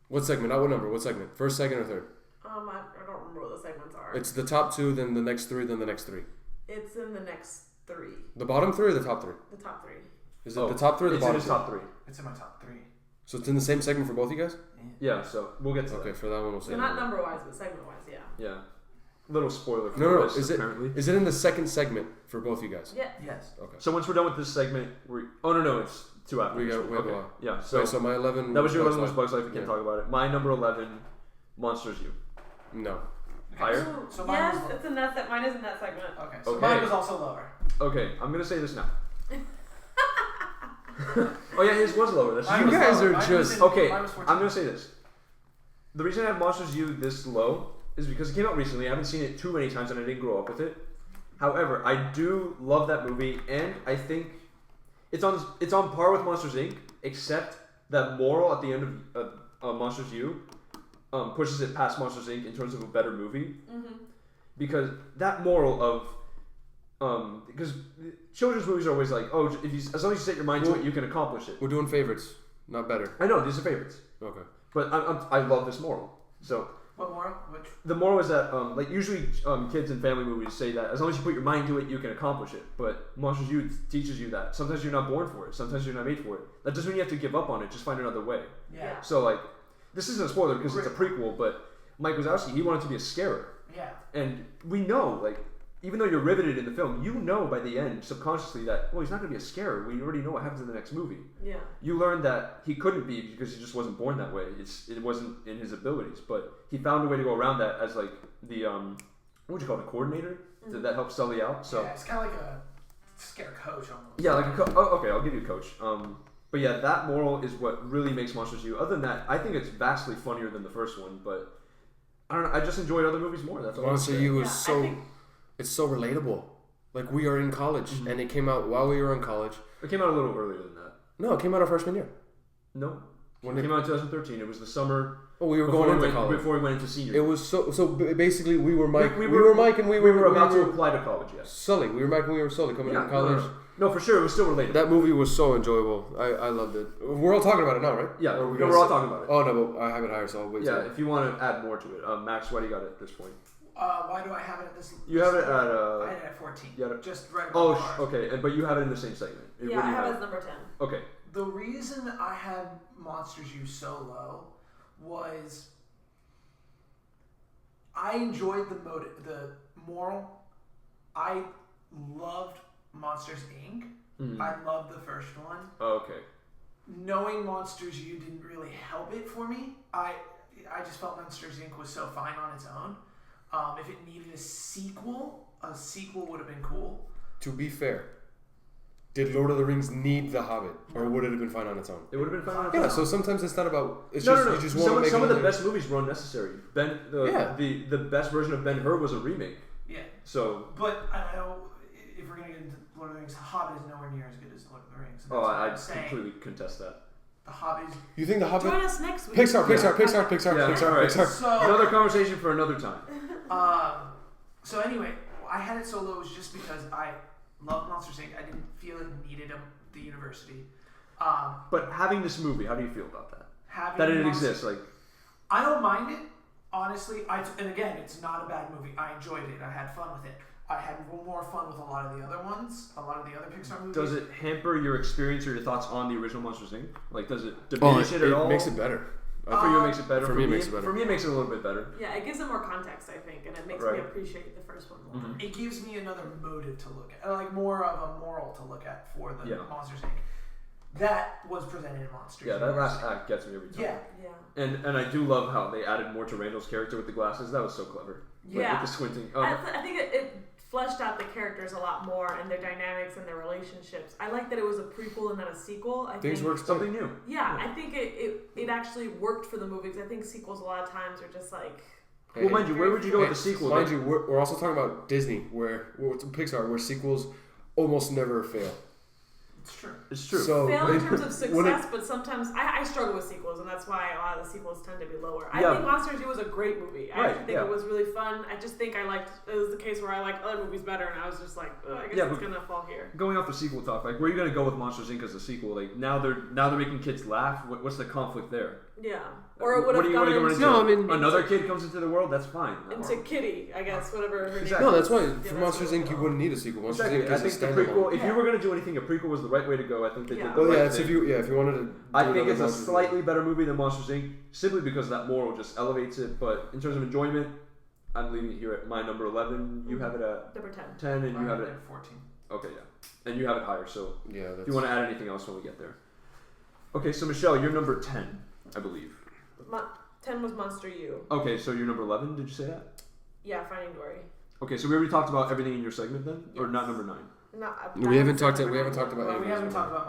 B: What segment? Not what number. What segment? First, second, or third?
D: I don't remember what the segments are.
B: It's the top two, then the next three, then the next three.
D: It's in the next three.
B: The bottom three or the top three?
D: The top three.
B: Is it
A: Oh,
B: the top three or the
A: It's in
B: bottom
A: his
B: three?
A: top 3.
C: It's in my top 3.
B: So it's in the same segment for both you guys?
A: Yeah, so we'll get to
B: Okay,
A: that.
B: for that one we'll say.
D: So not number wise, but segment wise, yeah.
A: Yeah. Little spoiler for
B: No, no, no.
A: this,
B: Is it
A: apparently.
B: is it in the second segment for both you guys?
D: Yeah.
C: Yes.
B: Okay.
A: So once we're done with this segment, no, it's 2 after.
B: We
A: this
B: got-
A: one.
B: we have a
A: Okay.
B: lot.
A: Yeah, so,
B: So my 11.
A: that was your
B: Bugs
A: 11 was
B: Life.
A: Bugs Life. We can't
B: Yeah.
A: talk about it. My number 11, Monsters U.
B: No.
A: Higher?
D: Ooh,
C: So mine
D: yes,
C: was-
D: it's in that. Mine is in that segment.
C: Okay. So
A: Okay.
C: mine was also lower.
A: Okay, I'm gonna say this now. Oh yeah, his was lower. That's
C: Mine
B: You
C: was
A: true.
B: guys
C: lower.
B: are
C: Mine was
B: just-
C: in-
A: Okay,
C: mine was 14.
A: I'm gonna say this. The reason I have Monsters U this low is because it came out recently. I haven't seen it too many times, and I didn't grow up with it. However, I do love that movie, and I think it's on par with Monsters Inc. Except that moral at the end of Monsters U pushes it past Monsters Inc. in terms of a better movie.
D: Mm-hmm.
A: Because that moral of because children's movies are always like, oh, if you, as long as you set your mind to it, you can accomplish it.
B: We're doing favorites, not better.
A: I know these are favorites.
B: Okay.
A: But I love this moral. So
C: What moral? Which?
A: the moral is that like usually kids in family movies say that as long as you put your mind to it, you can accomplish it. But Monsters U teaches you that sometimes you're not born for it, sometimes you're not made for it. That doesn't mean you have to give up on it. Just find another way.
C: Yeah.
A: So like, this isn't a spoiler because it's a prequel, but Mike Wazowski, he wanted to be a scarer.
C: Yeah.
A: And we know, like, even though you're riveted in the film, you know by the end subconsciously that, well, he's not going to be a scarer. We already know what happens in the next movie.
D: Yeah.
A: You learn that he couldn't be because he just wasn't born that way. It wasn't in his abilities, but he found a way to go around that as like the what would you call it, a coordinator that helps Sully out. So
C: yeah, it's kind of like a scare coach almost.
A: yeah, like okay, I'll give you a coach. But yeah, that moral is what really makes Monsters U. Other than that, I think it's vastly funnier than the first one, but I don't know. I just enjoyed other movies more. That's all.
B: Monster U is it's so relatable. Like we are in college, and it came out while we were in college.
A: It came out a little earlier than that.
B: No, it came out our freshman year.
A: No, it came out in 2013. It was the summer.
B: Oh, we were going into college
A: before we went into senior.
B: It was so basically we were Mike.
A: We
B: were Mike, and we were
A: about to apply to college. Yes.
B: Sully. We were Mike, and we were Sully coming into college.
A: No, for sure, it was still related.
B: That movie was so enjoyable. I loved it. We're all talking about it now, right?
A: Yeah, we're all talking about it.
B: Oh no, but I have it higher, so I'll wait.
A: Yeah, if you want to add more to it, Max, what do you got at this point?
C: Why do I have it at this?
A: You have it at.
C: I had it at 14.
A: Yeah.
C: Just right above the bars.
A: Okay, but you have it in the same segment.
D: Yeah, I have it as number 10.
A: Okay.
C: The reason I had Monsters U so low was I enjoyed the moral. I loved Monsters Inc. I loved the first one.
A: Oh, okay.
C: Knowing Monsters U didn't really help it for me. I just felt Monsters Inc. was so fine on its own. If it needed a sequel would have been cool.
B: To be fair, did Lord of the Rings need The Hobbit, or would it have been fine on its own?
A: It would have been fine on its own.
B: Yeah, so sometimes it's not about. It's
A: no.
B: You just want to make
A: some of the best movies were unnecessary. The best version of Ben-Hur was a remake.
C: Yeah.
A: So.
C: But I know if we're gonna get into Lord of the Rings, The Hobbit is nowhere near as good as Lord of the Rings.
A: I completely contest that.
C: The Hobbit.
B: You think The Hobbit?
D: Join us next week.
B: Pixar.
A: Yeah,
B: Pixar.
C: So,
A: another conversation for another time.
C: So anyway, I had it so low was just because I loved Monsters Inc. I didn't feel it needed the university.
A: But having this movie, how do you feel about that?
C: That
A: it exists, like.
C: I don't mind it, honestly. And again, it's not a bad movie. I enjoyed it. I had fun with it. I had more fun with a lot of the other ones, a lot of the other Pixar movies.
A: Does it hamper your experience or your thoughts on the original Monsters Inc.? Like, does it diminish it at all?
B: It makes it better.
A: For you, it makes it better.
B: For me, it makes it better.
A: For me, it makes it a little bit better.
D: Yeah, it gives it more context, I think, and it makes me appreciate the first one more.
C: It gives me another motive to look at, like more of a moral to look at for the Monsters Inc. That was presented in Monsters.
A: Yeah, that last act gets me every time.
C: Yeah.
A: And I do love how they added more to Randall's character with the glasses. That was so clever.
D: Yeah.
A: With the squinting.
D: I think it fleshed out the characters a lot more and their dynamics and their relationships. I like that it was a prequel and not a sequel.
B: Things work
A: something new.
D: Yeah, I think it actually worked for the movie because I think sequels a lot of times are just like.
A: Well, mind you, where would you go with the sequel?
B: Mind you, we're also talking about Disney, where Pixar, where sequels almost never fail.
C: It's true.
B: So
D: fail in terms of success, but sometimes I struggle with sequels, and that's why a lot of the sequels tend to be lower. I think Monsters U was a great movie. I actually think it was really fun. I just think it was the case where I liked other movies better, and I was just like, I guess it's gonna fall here.
A: Going off the sequel talk, like, where are you gonna go with Monsters Inc. as a sequel? Like, now they're making kids laugh. What's the conflict there?
D: Yeah. Or it would have gone into...
B: No, I mean...
A: Another kid comes into the world, that's fine.
D: Into Kitty, I guess, whatever her name is.
B: No, that's why. For Monsters Inc., you wouldn't need a sequel. Monsters Inc.
A: I think the prequel, if you were going to do anything, a prequel was the right way to go. I think they did the right thing.
B: If you wanted to...
A: I think it's a slightly better movie than Monsters Inc., simply because that moral just elevates it. But in terms of enjoyment, I'm leaving it here at my number 11. You have it at...
D: Number 10.
A: 10, and you have it
C: at 14.
A: Okay, yeah. And you have it higher, so...
B: Yeah,
A: if you want to add anything else when we get there. Okay, so Michelle, you're number 10, I believe.
D: 10 was Monster U.
A: Okay, so you're number 11, did you say that?
D: Yeah, Finding Dory.
A: Okay, so we already talked about everything in your segment then? Yes. Or not number 9?
D: No,
B: we haven't talked about
C: we haven't talked about my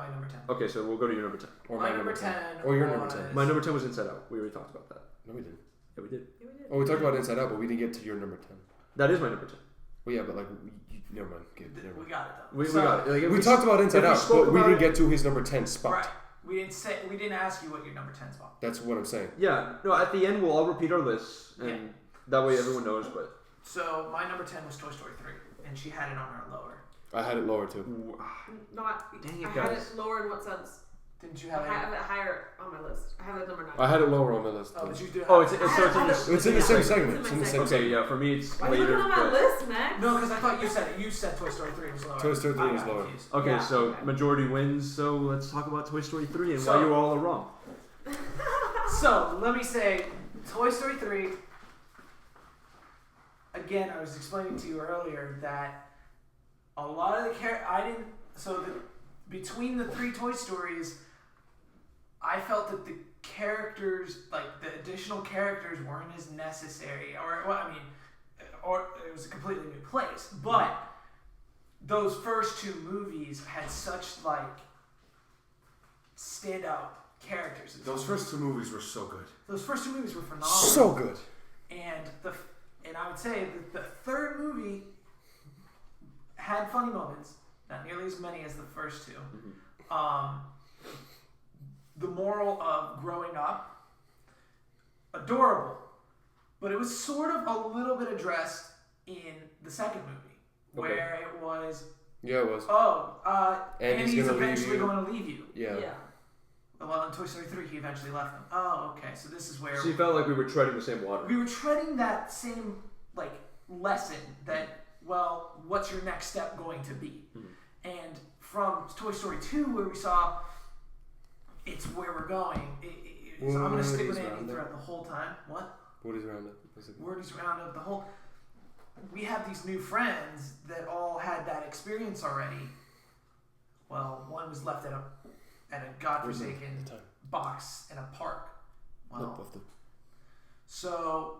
C: number 10.
A: Okay, so we'll go to your number 10.
C: Or my number 10.
B: Or your number 10.
A: My number 10 was Inside Out. We already talked about that.
B: No, we didn't.
A: Yeah, we did.
B: Oh, we talked about Inside Out, but we didn't get to your number 10.
A: That is my number 10.
B: Well, yeah, but like, never mind.
C: We got it though.
A: We got it.
B: Like, we talked about Inside Out, but we didn't get to his number 10 spot.
C: Right. We didn't ask you what your number 10 spot.
B: That's what I'm saying.
A: Yeah. No, at the end we'll all repeat our lists, and that way everyone knows. But
C: so my number 10 was Toy Story 3, and she had it on her lower.
B: I had it lower too.
A: Dang it,
D: I had it lower in what sense?
C: Didn't you have it?
D: I have it higher on my list. I have it number 9.
B: I had it lower on my list.
C: Oh, but you do.
A: it's in
B: the same segment.
D: It's in the same
A: Okay, yeah. For me, it's
D: Why are you
A: later.
D: looking on my list, Max?
C: No, because I thought you said it. You said Toy Story 3 was lower.
B: Toy Story 3 was lower.
C: Confused.
A: Okay,
D: Yeah,
A: so
D: okay.
A: majority wins. So let's talk about Toy Story 3 and
C: So-
A: why you all are wrong.
C: So let me say, Toy Story 3. Again, I was explaining to you earlier that a lot of the between the 3 Toy Stories, I felt that the characters, like the additional characters, weren't as necessary, or it was a completely new place. But those first 2 movies had such like standout characters.
B: Those first 2 movies were so good.
C: Those first 2 movies were phenomenal.
B: So good.
C: And I would say that the third movie had funny moments, not nearly as many as the first 2. The moral of growing up, adorable, but it was sort of a little bit addressed in the second movie, where it was,
B: Yeah, it was.
C: Andy's
B: gonna
C: eventually
B: leave you.
C: going to leave you.
B: Yeah.
C: Well, in Toy Story 3, he eventually left them. Oh, okay, so this is where
A: So you felt like we were treading the same water.
C: we were treading that same like lesson that, well, what's your next step going to be? And from Toy Story 2, where we saw it's where we're going, so I'm going to stick with Andy throughout the whole time. What?
B: Woody's Roundup.
C: Woody's Roundup, the whole... We have these new friends that all had that experience already. Well, one was left at a godforsaken box in a park. Well, so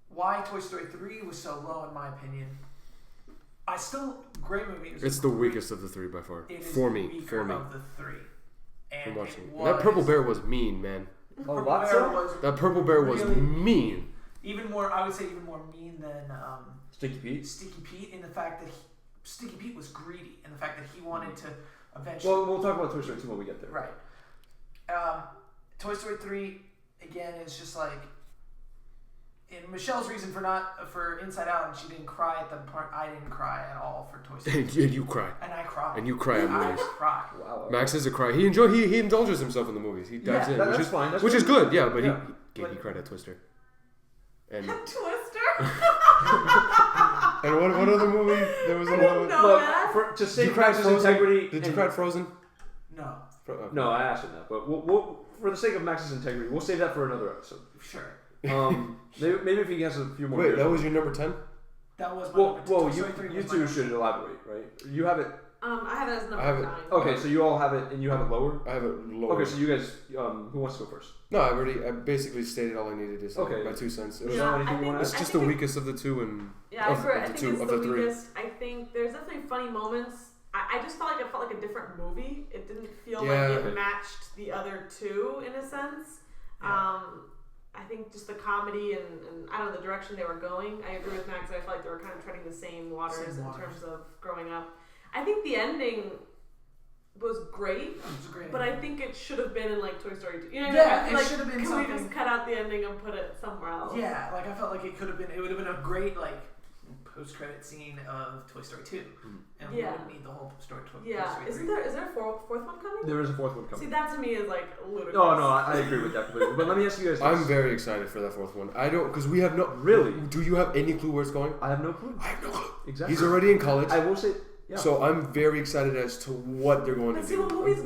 C: why Toy Story 3 was so low in my opinion? Great movie.
B: It's the weakest of the 3 by far. For me.
C: Of the 3. And
B: From watching.
C: it
B: And that purple bear was mean, man. That purple bear was
C: really
B: mean.
C: Even more, I would say, even more mean than
A: Stinky Pete.
C: Sticky Pete, in the fact that Sticky Pete was greedy, and the fact that he wanted to eventually.
A: Well, we'll talk about Toy Story 2 when we get there.
C: Right. Toy Story 3 again is just like. And Michelle's reason for Inside Out, and she didn't cry at the part. I didn't cry at all for Toy Story.
B: And you cry.
C: And I cried.
B: And you cry at movies.
C: I cried.
A: Wow.
B: Max is a cry. He indulges himself in the movies. He dives in,
A: that's fine. That's
B: which is good. Yeah, but he cried at Twister. And
D: Twister?
B: and what other movie? There was another.
A: To save Max's integrity.
B: Did you cry at Frozen?
C: No.
A: No, I asked him that, but we'll for the sake of Max's integrity, we'll save that for another episode.
C: Sure.
A: Maybe if he has a few more.
B: Wait,
A: years.
B: that was your number 10?
C: That was my number 10.
A: Well,
C: Toy Story 3
A: you
C: was my
A: two
C: number
A: should
C: 10.
A: elaborate, right? You have it.
D: I have it as number
B: I have it.
D: 9.
A: Okay, so you all have it, and you have it lower.
B: I have it lower.
A: Okay, so you guys, who wants to go first?
B: No, I basically stated all I needed to say.
A: Okay.
B: My 2 cents. It
A: Is
B: was,
A: there anything you want to
B: it's
A: add?
B: just the weakest of the 2 and
D: Yeah, I think it's
B: of
D: the
B: the 3.
D: weakest. I think there's definitely funny moments. I just felt like a different movie. It didn't feel like it matched the other 2 in a sense.
C: Yeah.
D: I think just the comedy and I don't know, the direction they were going. I agree with Max. I feel like they were kind of treading the same waters in terms of growing up. I think the ending was great, but I think it should have been in like Toy Story 2. You know what I mean?
C: It should have been
D: can
C: something.
D: we just cut out the ending and put it somewhere else?
C: Yeah, like I felt like it would have been a great like post-credit scene of Toy Story 2, and we wouldn't need the whole story. Toy Story 3.
D: Is there a fourth one coming?
A: There is a 4th one coming.
D: See, that to me is like ludicrous.
A: No, I agree with that completely. But let me ask you guys.
B: I'm very excited for that 4th one. I don't, because we have no.
A: Really?
B: Do you have any clue where it's going?
A: I have no clue.
B: I have no clue.
A: Exactly.
B: He's already in college.
A: I will say. Yeah.
B: So I'm very excited as to what they're going to do.
D: But see, movies,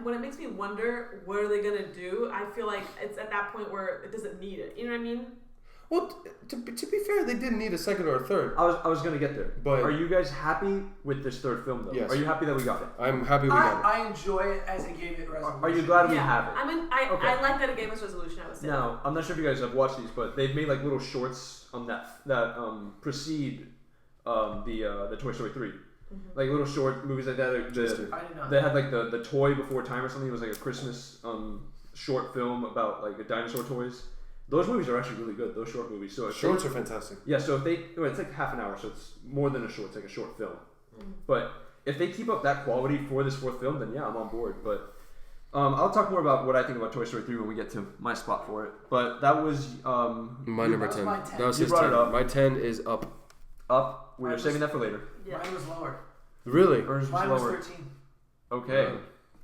D: when it makes me wonder what are they gonna do, I feel like it's at that point where it doesn't need it. You know what I mean?
B: Well, to be fair, they didn't need a 2nd or a 3rd.
A: I was gonna get there.
B: But
A: are you guys happy with this 3rd film though?
B: Yes.
A: Are you happy that we got it?
B: I'm happy we got it.
C: I enjoy it as it gave it resolution.
A: Are you glad we have it?
D: I like that it gave us resolution. I was saying.
A: Now, I'm not sure if you guys have watched these, but they've made like little shorts on that precede the Toy Story 3. Like little short movies like that.
C: I didn't know.
A: They had like the Toy Before Time or something. It was like a Christmas short film about like dinosaur toys. Those movies are actually really good. Those short movies. So
B: Shorts are fantastic.
A: Yeah. So it's like half an hour, so it's more than a short. It's like a short film. But if they keep up that quality for this 4th film, then yeah, I'm on board. But I'll talk more about what I think about Toy Story 3 when we get to my spot for it. But that was
B: my number
C: that was
B: 10.
C: my 10.
B: That was
A: You
B: his
A: brought
B: 10.
A: it up.
B: My 10 is Up.
A: Up. We
C: Mine
A: were
C: was-
A: saving that for later.
D: Yeah.
C: Mine was lower.
B: Really?
A: Ours was
C: Mine was
A: lower.
C: 13.
A: Okay.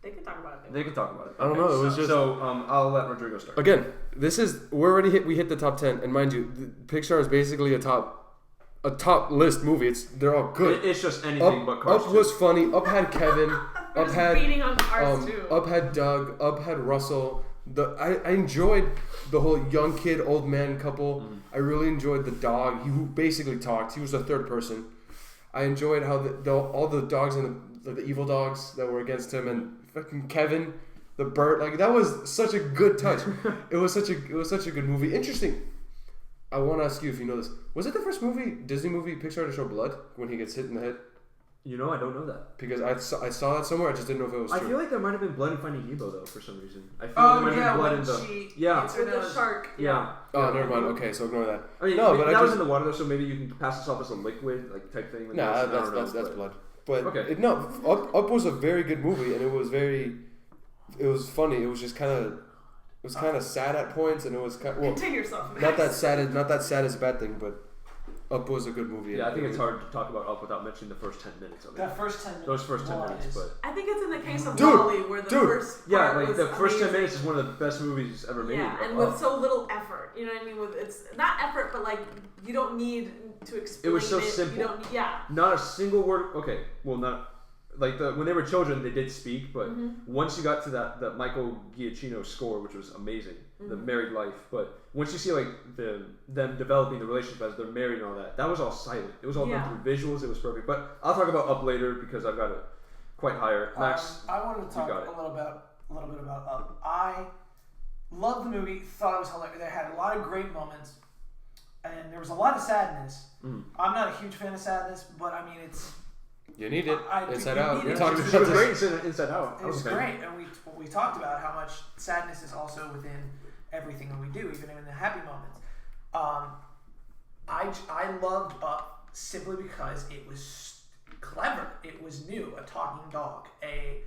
D: They can talk about it.
A: They can talk about it.
B: I don't know. It was just
A: So I'll let Rodrigo start.
B: again. This is we hit the top 10, and mind you, Pixar is basically a top list movie. They're all good.
A: It's just anything but Cars.
B: Up was funny. Up had Kevin.
D: They're
B: Up
D: just
B: had
D: beating on cars too.
B: Up had Doug. Up had Russell. I enjoyed the whole young kid, old man couple. I really enjoyed the dog. He who basically talked. He was a third person. I enjoyed how all the dogs and the evil dogs that were against him, and fucking Kevin, the bird. Like that was such a good touch. It was such a good movie. Interesting. I want to ask you if you know this. Was it the first Disney movie Pixar to show blood when he gets hit in the head?
A: You know, I don't know that.
B: Because I saw that somewhere. I just didn't know if it was
A: I
B: true.
A: feel like there might have been blood in Finding Nemo though, for some reason. I feel
C: Oh,
A: like there might
C: yeah,
A: have been blood
C: when
A: in the
C: she
A: yeah.
C: hits her
D: With the
C: nose.
D: shark.
A: Yeah.
B: Oh, never mind. Okay, so ignore that.
A: I mean,
B: No,
A: maybe
B: but I
A: that was
B: just-
A: in the water though, so maybe you can pass this off as a liquid like type thing. Like
B: Nah,
A: I don't know,
B: that's
A: but-
B: blood. But
A: Okay.
B: Up was a very good movie, and it was funny. It was just kind of sad at points, and it was kind
D: Contain yourself.
B: not that sad is a bad thing, but Up was a good movie.
A: Yeah, I think it's hard to talk about Up without mentioning the first 10 minutes of it.
C: That first 10 minutes.
A: Those first 10 minutes,
C: was-
A: but
D: I think it's in the case of
B: Dude,
D: Wall-E where the
B: dude,
D: first
A: yeah,
D: part
A: like
D: was
A: the first 10
D: amazing.
A: minutes is one of the best movies ever made.
D: Yeah, and
A: of
D: with
A: Up.
D: so little effort. You know what I mean? With it's not effort, but like you don't need to explain
A: It was so
D: You
A: simple.
D: don't. Yeah.
A: Not a single word. Okay, well, not like when they were children, they did speak, but once you got to that Michael Giacchino score, which was amazing, the married life. But once you see like them developing the relationship as they're married and all that, that was all silent. It was all done through visuals. It was perfect. But I'll talk about Up later because I've got it quite higher. Max,
C: I wanted to talk
A: got it.
C: a little bit about Up. I loved the movie. Thought it was hilarious. They had a lot of great moments, and there was a lot of sadness. I'm not a huge fan of sadness, but I mean it's.
B: You need it.
C: I-
B: Inside
C: you
B: Out.
C: need
B: We
C: it.
B: talked
C: It
A: it
B: about
A: was
B: this.
A: great Inside Out.
C: It was great, and we talked about how much sadness is also within everything that we do, even in the happy moments. I loved Up simply because it was clever. It was new. A talking dog, a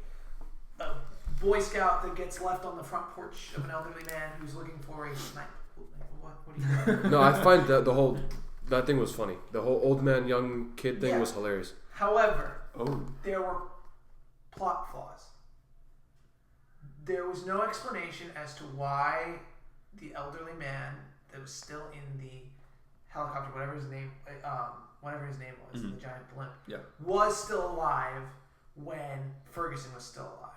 C: Boy Scout that gets left on the front porch of an elderly man who's looking for a snipe. What are you doing?
B: No, I find that thing was funny. The whole old man, young kid thing
C: Yeah.
B: was hilarious.
C: However,
A: Oh,
C: there were plot flaws. There was no explanation as to why the elderly man that was still in the helicopter, whatever his name was, the giant blimp, was still alive when Ferguson was still alive.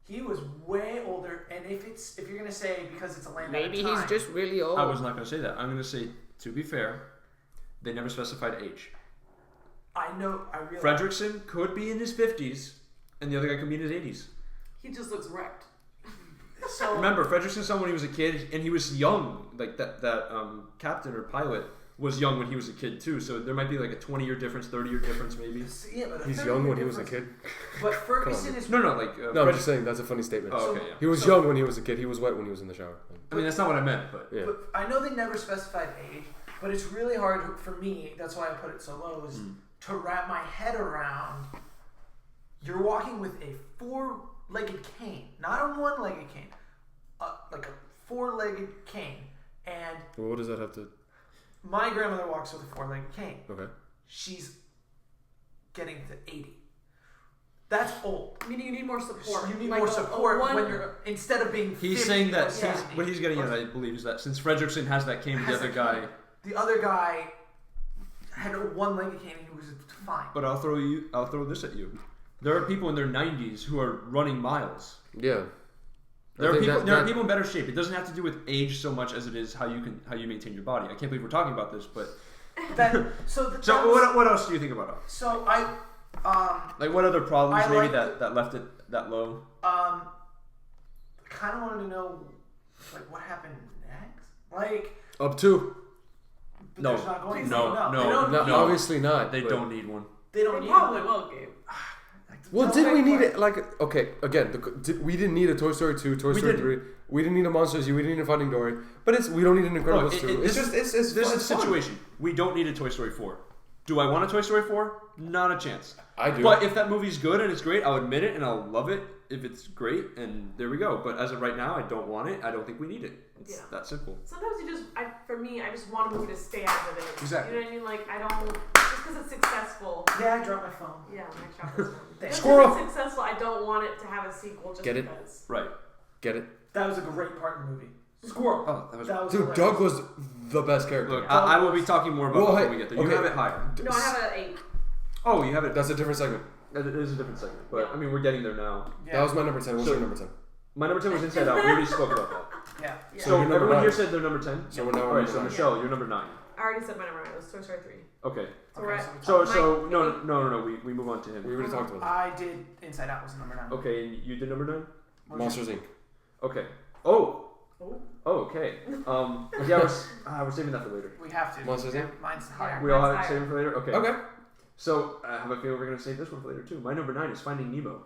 C: He was way older, and if you're gonna say because it's a land out of time,
B: really old.
A: I was not going to say that. I'm going to say, to be fair, they never specified age.
C: I realize
A: Fredrickson could be in his 50s, and the other guy could be in his 80s.
D: He just looks wrecked.
C: So
A: Remember, Fredrickson saw when he was a kid, and he was young. Like that captain or pilot was young when he was a kid too. So there might be like a 20-year difference, 30-year difference, maybe.
C: yeah, but
B: He's young when he was a kid.
C: But Ferguson is
A: No, like
B: No, I'm just saying that's a funny statement.
A: Oh, okay, yeah.
B: He was young when he was a kid. He was wet when he was in the shower.
A: I mean, that's not what I meant, but
B: Yeah.
C: But I know they never specified age, but it's really hard for me. That's why I put it so low. Is to wrap my head around. You're walking with a four-legged cane, not a one-legged cane, like a four-legged cane. And
B: Well, what does that have to?
C: my grandmother walks with a four-legged cane.
B: Okay.
C: She's getting to 80. That's old.
D: Meaning you need more support.
C: You need
D: Like
C: more
D: a
C: support
D: one-
C: when you're instead of being.
A: he's
C: 50
A: saying that
C: or 60.
A: what he's getting at, I believe, is that since Fredrickson has that cane, the other guy.
C: The other guy had a one-legged cane and he was fine.
A: But I'll throw this at you. There are people in their 90s who are running miles.
B: Yeah.
A: There
B: I
A: are
B: think
A: people.
B: that-
A: There are
B: that-
A: people in better shape. It doesn't have to do with age so much as it is how you maintain your body. I can't believe we're talking about this, but so what else do you think about it?
C: So I
A: Like what other problems
C: I
A: maybe
C: like
A: that left it that low?
C: kind of wanted to know like what happened next. Like
B: Up to.
C: but
A: No.
C: there's not going to
A: No,
C: be.
A: no,
C: they don't
B: No,
C: need-
B: obviously not.
A: They
B: but-
A: don't need one.
C: They don't
D: They
C: need
D: probably
C: one.
D: will, Gabe.
B: Well,
C: No,
B: did we
C: like-
B: need it? Like, okay, again, we didn't need a Toy Story 2, Toy Story
A: didn't.
B: 3. We didn't need a Monsters U. We didn't need a Finding Dory. But we don't need an Incredibles 2. It's
A: this
B: just, it's
A: is a
B: fun.
A: situation. We don't need a Toy Story 4. Do I want a Toy Story 4? Not a chance.
B: I do.
A: But if that movie's good and it's great, I'll admit it and I'll love it if it's great, and there we go. But as of right now, I don't want it. I don't think we need it. It's that simple.
D: Sometimes for me, I just want a movie to stay as it is.
A: Exactly.
D: You know what I mean? Like, I don't, just because it's successful.
C: Yeah, I dropped my phone.
D: Yeah, Max dropped his phone. Just
B: Squirrel.
D: because it's successful, I don't want it to have a sequel just
B: Get it?
D: because.
A: Right.
B: Get it?
C: That was a great part in the movie. Squirrel.
A: Oh, that was...
C: That was
B: Dude, Doug was the best character.
A: Look, I will be talking more about it when we get there. You
B: okay.
A: have it higher.
D: No, I have an 8.
A: Oh, you have it.
B: That's a different segment.
A: It is a different segment, but I mean, we're getting there now.
C: Yeah.
B: That was my number 10. What's your number 10?
A: My number 10 was Inside Out. We already spoke about that.
C: Yeah.
A: So
B: you're number
A: everyone
B: 9.
A: here said they're number 10.
B: So we're now
A: All right.
B: on
A: So
B: number 9.
A: Michelle, you're number 9.
D: I already said my number 9. It was Toy Story 3.
A: Okay.
D: So we're at,
A: So no. We move on to him.
B: We already talked about that.
C: I did Inside Out was number 9.
A: Okay, and you did number 9.
B: Monsters Inc.
A: Okay. Oh.
D: Oh.
A: Oh. Okay. Yeah, we're saving that for later.
C: We have to.
B: Monsters Inc.
C: Mine's higher.
A: We all have
D: Mine's
A: to save it for later. Okay.
B: Okay.
A: So I have a feeling we're gonna save this one for later too. My number 9 is Finding Nemo.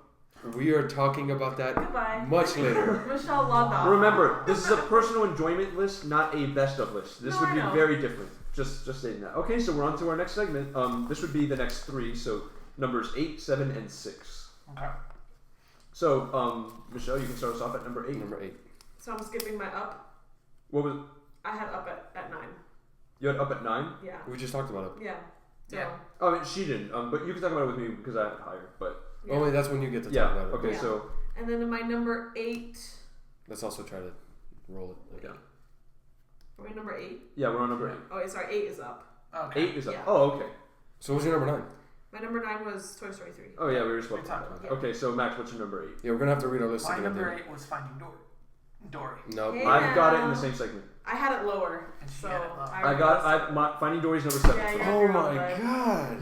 B: We are talking about that
D: Goodbye.
B: much later.
D: Michelle loved that.
A: Remember, this is a personal enjoyment list, not a best of list. This
D: No,
A: would
D: I
A: be
D: know.
A: very different. Just stating that. Okay, so we're on to our next segment. This would be the next 3. So numbers 8, 7, and 6.
C: Okay.
A: So Michelle, you can start us off at number 8.
B: Number 8.
D: So I'm skipping my up.
A: What was
D: I had up at 9.
A: you had up at 9?
D: Yeah.
B: We just talked about it.
D: Yeah. So,
C: Yeah.
A: Oh, I mean, she didn't. But you can talk about it with me because I have it higher. But
D: yeah.
B: Only that's when you get to talk
A: yeah.
B: about it.
A: Okay,
D: Yeah.
A: so
D: And then in my number 8.
B: Let's also try to roll it.
A: yeah,
D: Are we number 8?
A: yeah, we're on number 8.
D: Oh, wait, sorry. 8 is up.
C: Okay.
A: 8 is up.
D: Yeah.
A: Oh, okay.
B: So what's your number 9?
D: My number 9 was Toy Story 3.
A: Oh yeah, we were supposed
C: We
A: to talk
C: talked
A: about that. Okay, so Max, what's your number 8?
B: Yeah, we're gonna have to read our list
C: My
B: again.
C: number 8 was Finding Dory.
B: No.
D: Hey.
A: I've got it in the
D: Yeah.
A: same segment.
D: I had it lower.
C: And she
D: So
C: had it lower.
A: Finding Dory's number 7.
D: Yeah, yeah.
B: Oh
D: You're
B: my
D: right.
B: god.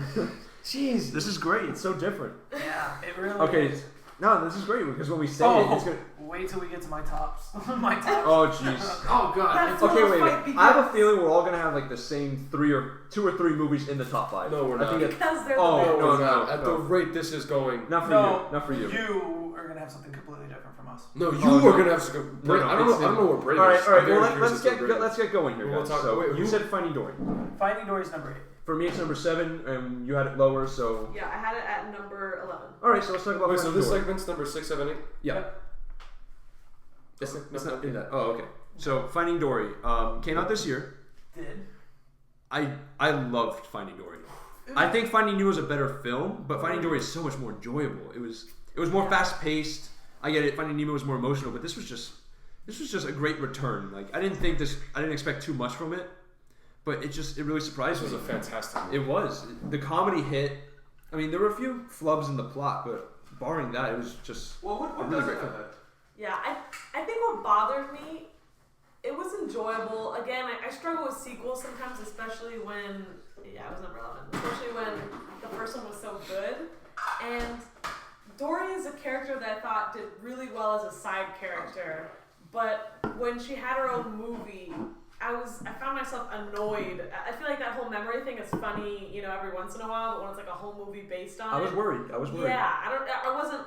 B: Jeez.
A: This is great. It's so different.
C: Yeah, it really
A: Okay,
C: is.
A: no, this is great because when we say
C: Oh,
A: it, it's gonna.
C: wait till we get to my tops. My tops.
A: Oh jeez.
C: Oh god.
D: That's
A: Okay,
D: the
A: wait.
D: fight
A: I have a
D: begins.
A: feeling we're all gonna have like the same 2 or 3 movies in the top 5.
B: No, we're
A: I think
B: not.
A: that,
D: Because they're
A: Oh,
D: the
B: No,
A: no,
B: we're
A: no,
B: not.
A: no.
B: At the rate this is going.
A: not for
C: No,
A: you. Not for you.
C: You are gonna have something completely different from us.
B: No, you
A: Oh, no.
B: are gonna have to go.
A: No, no,
B: I don't know where Brady
A: All right,
B: is.
A: all right.
B: I'm very
A: Well,
B: curious
A: let's
B: as to where Brady is.
A: get going here,
B: We'll
A: guys.
B: talk-
A: So
B: wait,
A: you
B: who-
A: said Finding Dory.
C: Finding Dory's number 8.
A: For me, it's number 7, and you had it lower. So
D: Yeah, I had it at number 11.
A: all right. So let's talk about
B: Wait, so
A: Finding
B: this
A: Dory.
B: segment's number 6, 7, 8?
A: Yeah. It's
B: Okay,
A: not
B: okay.
A: in that. Oh, okay. So Finding Dory came out this year.
C: Did.
A: I loved Finding Dory. I think Finding Nemo was a better film, but Finding Dory is so much more enjoyable. It was more fast paced. I get it. Finding Nemo was more emotional, but this was just a great return. Like I didn't expect too much from it, but it really surprised
B: This
A: me.
B: was a fantastic movie.
A: It was. The comedy hit. I mean, there were a few flubs in the plot, but barring that, it was just
B: Well, what
A: a really
B: does
A: great
B: it
A: film.
B: have that?
D: Yeah, I think what bothered me, it was enjoyable. Again, I struggle with sequels sometimes, especially when, it was number 11, especially when the first one was so good. And Dory is a character that I thought did really well as a side character, but when she had her own movie, I found myself annoyed. I feel like that whole memory thing is funny, every once in a while, but when it's like a whole movie based on
A: I was
D: it.
A: worried.
D: Yeah, I wasn't.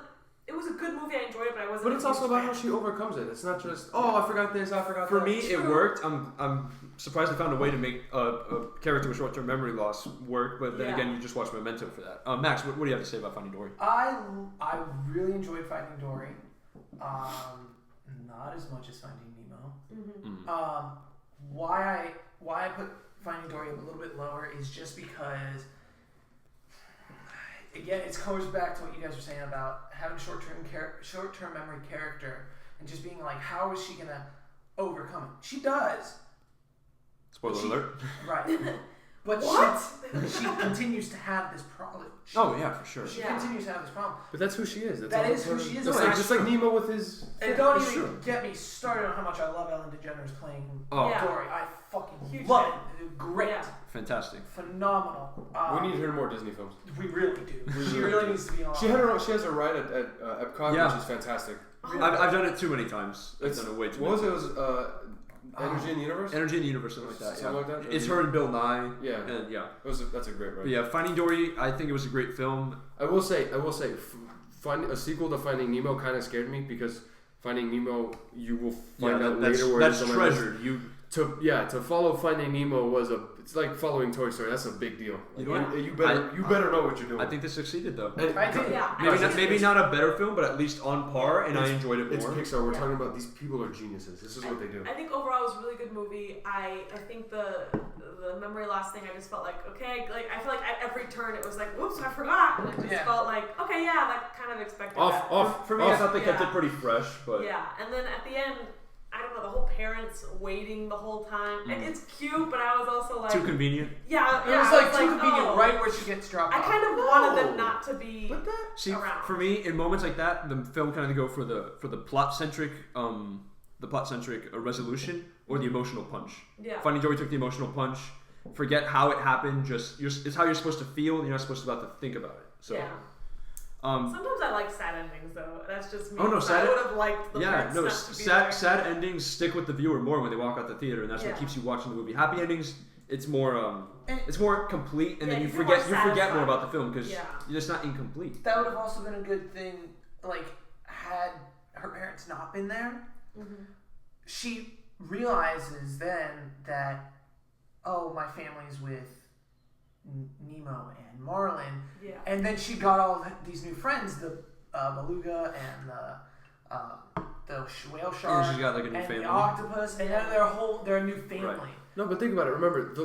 D: It was a good movie. I enjoyed it, but I wasn't.
B: But it's also about how she overcomes it. It's not just, I forgot this, I forgot
A: For
B: that.
A: me, it worked. I'm surprised they found a way to make a character with short-term memory loss work. But then
D: Yeah.
A: again, you just watch Memento for that. Max, what do you have to say about Finding Dory?
C: I really enjoyed Finding Dory. Not as much as Finding Nemo.
D: Mm-hmm.
C: Why I put Finding Dory a little bit lower is just because, again, it goes back to what you guys were saying about having a short-term memory character and just being like, how is she gonna overcome it? She does,
A: Spoiler
C: She-
A: alert.
C: right? But
D: What?
C: she continues to have this problem.
A: Oh yeah, for sure.
C: She
D: Yeah.
C: continues to have this problem.
B: But that's who she is. That's
C: That
B: all
C: is who
B: part of-
C: she is.
B: That's
C: Right.
B: like, just like Nemo with his...
C: And don't
A: It's
C: even
A: true.
C: get me started on how much I love Ellen DeGeneres playing
A: Oh,
D: Yeah.
C: Dory. I fucking
D: Huge
C: love
D: fan.
C: it. Great.
D: Yeah.
A: fantastic.
C: Phenomenal.
B: We need her in more Disney films.
C: We really do. She really needs to be on.
B: She has a ride at Epcot,
A: Yeah.
B: which is fantastic.
A: I've done it too many times. I've
B: It's,
A: done it way too
B: what was
A: many
B: it? It was Energy in the Universe?
A: Energy in the Universe, something like that.
B: Something
A: yeah.
B: like that?
A: It's her and Bill Nye.
B: Yeah.
A: And yeah.
B: That's a great ride.
A: But yeah, Finding Dory. I think it was a great film.
B: I will say, a sequel to Finding Nemo kind of scared me because Finding Nemo, you will find out
A: that's
B: later where
A: that's
B: it's on my list.
A: treasured. You
B: To follow Finding Nemo was it's like following Toy Story. That's a big deal.
A: You know what?
B: You better know what you're doing.
A: I think they succeeded though.
C: I think,
A: Maybe not a better film, but at least on par, and I enjoyed it
B: It's
A: more.
B: Pixar. We're talking about these people are geniuses. This is what they do.
D: I think overall it was a really good movie. I think the memory loss thing, I just felt like, okay, like I feel like at every turn it was like, whoops, I forgot, and it just felt like, okay, yeah, that kind of expected that.
A: For me, I thought they kept it pretty fresh, but
D: yeah, and then at the end, I don't know, the whole parents waiting the whole time. And it's cute, but I was also like...
A: Too convenient?
D: Yeah.
C: It was like too convenient right where she gets dropped off.
D: I kind of wanted them not to be around.
A: For me, in moments like that, the film kind of go for the plot-centric resolution or the emotional punch.
D: Yeah.
A: Finding Dory took the emotional punch. Forget how it happened, it's how you're supposed to feel, and you're not supposed to have to think about it. So...
D: Yeah. Sometimes I like sad endings though. That's just me.
A: Oh no, sad.
D: I would have liked the
A: sad endings stick with the viewer more when they walk out the theater, and that's what keeps you watching the movie. Happy endings, it's more complete, and then you forget more about the film because you're just not incomplete.
C: That would have also been a good thing, like had her parents not been there. Mm-hmm. She realizes then that my family's with Nemo and Marlin, and then she got all of these new friends, the beluga and the whale shark,
A: and she got like a new family,
C: the octopus, and now they're a new family.
A: Right.
B: No, but think about it. Remember,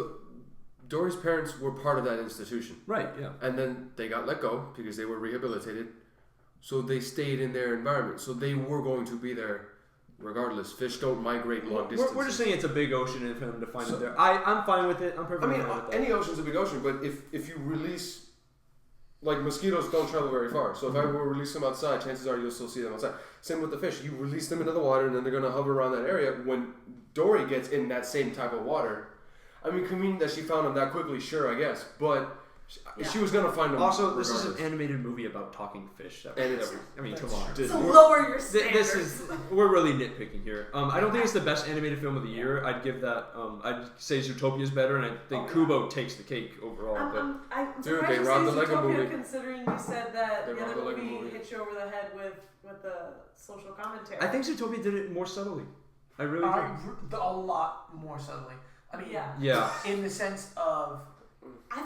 B: Dory's parents were part of that institution,
A: right? Yeah, and
B: then they got let go because they were rehabilitated, so they stayed in their environment. So they were going to be there. Regardless, fish don't migrate long distances.
A: We're just saying it's a big ocean, and for them to find it there, I'm fine with it. I'm perfectly fine with that.
B: Any ocean's a big ocean, but if you release, like mosquitoes don't travel very far. So if I were to release them outside, chances are you'll still see them outside. Same with the fish. You release them into the water, and then they're going to hover around that area. When Dory gets in that same type of water, I mean, convenient that she found them that quickly, sure, I guess, but. She was gonna find them.
A: Also, this is an animated movie about talking fish. I mean, come on.
D: So lower your standards.
A: We're really nitpicking here. I don't think it's the best animated film of the year. I'd give that. I'd say Zootopia is better, and I think Kubo takes the cake overall.
D: I'm surprised you say Zootopia, considering you said that the other movie hit you over the head with the social commentary.
A: I think Zootopia did it more subtly. I really do.
C: A lot more subtly. I mean,
A: yeah.
C: In the sense of.
D: I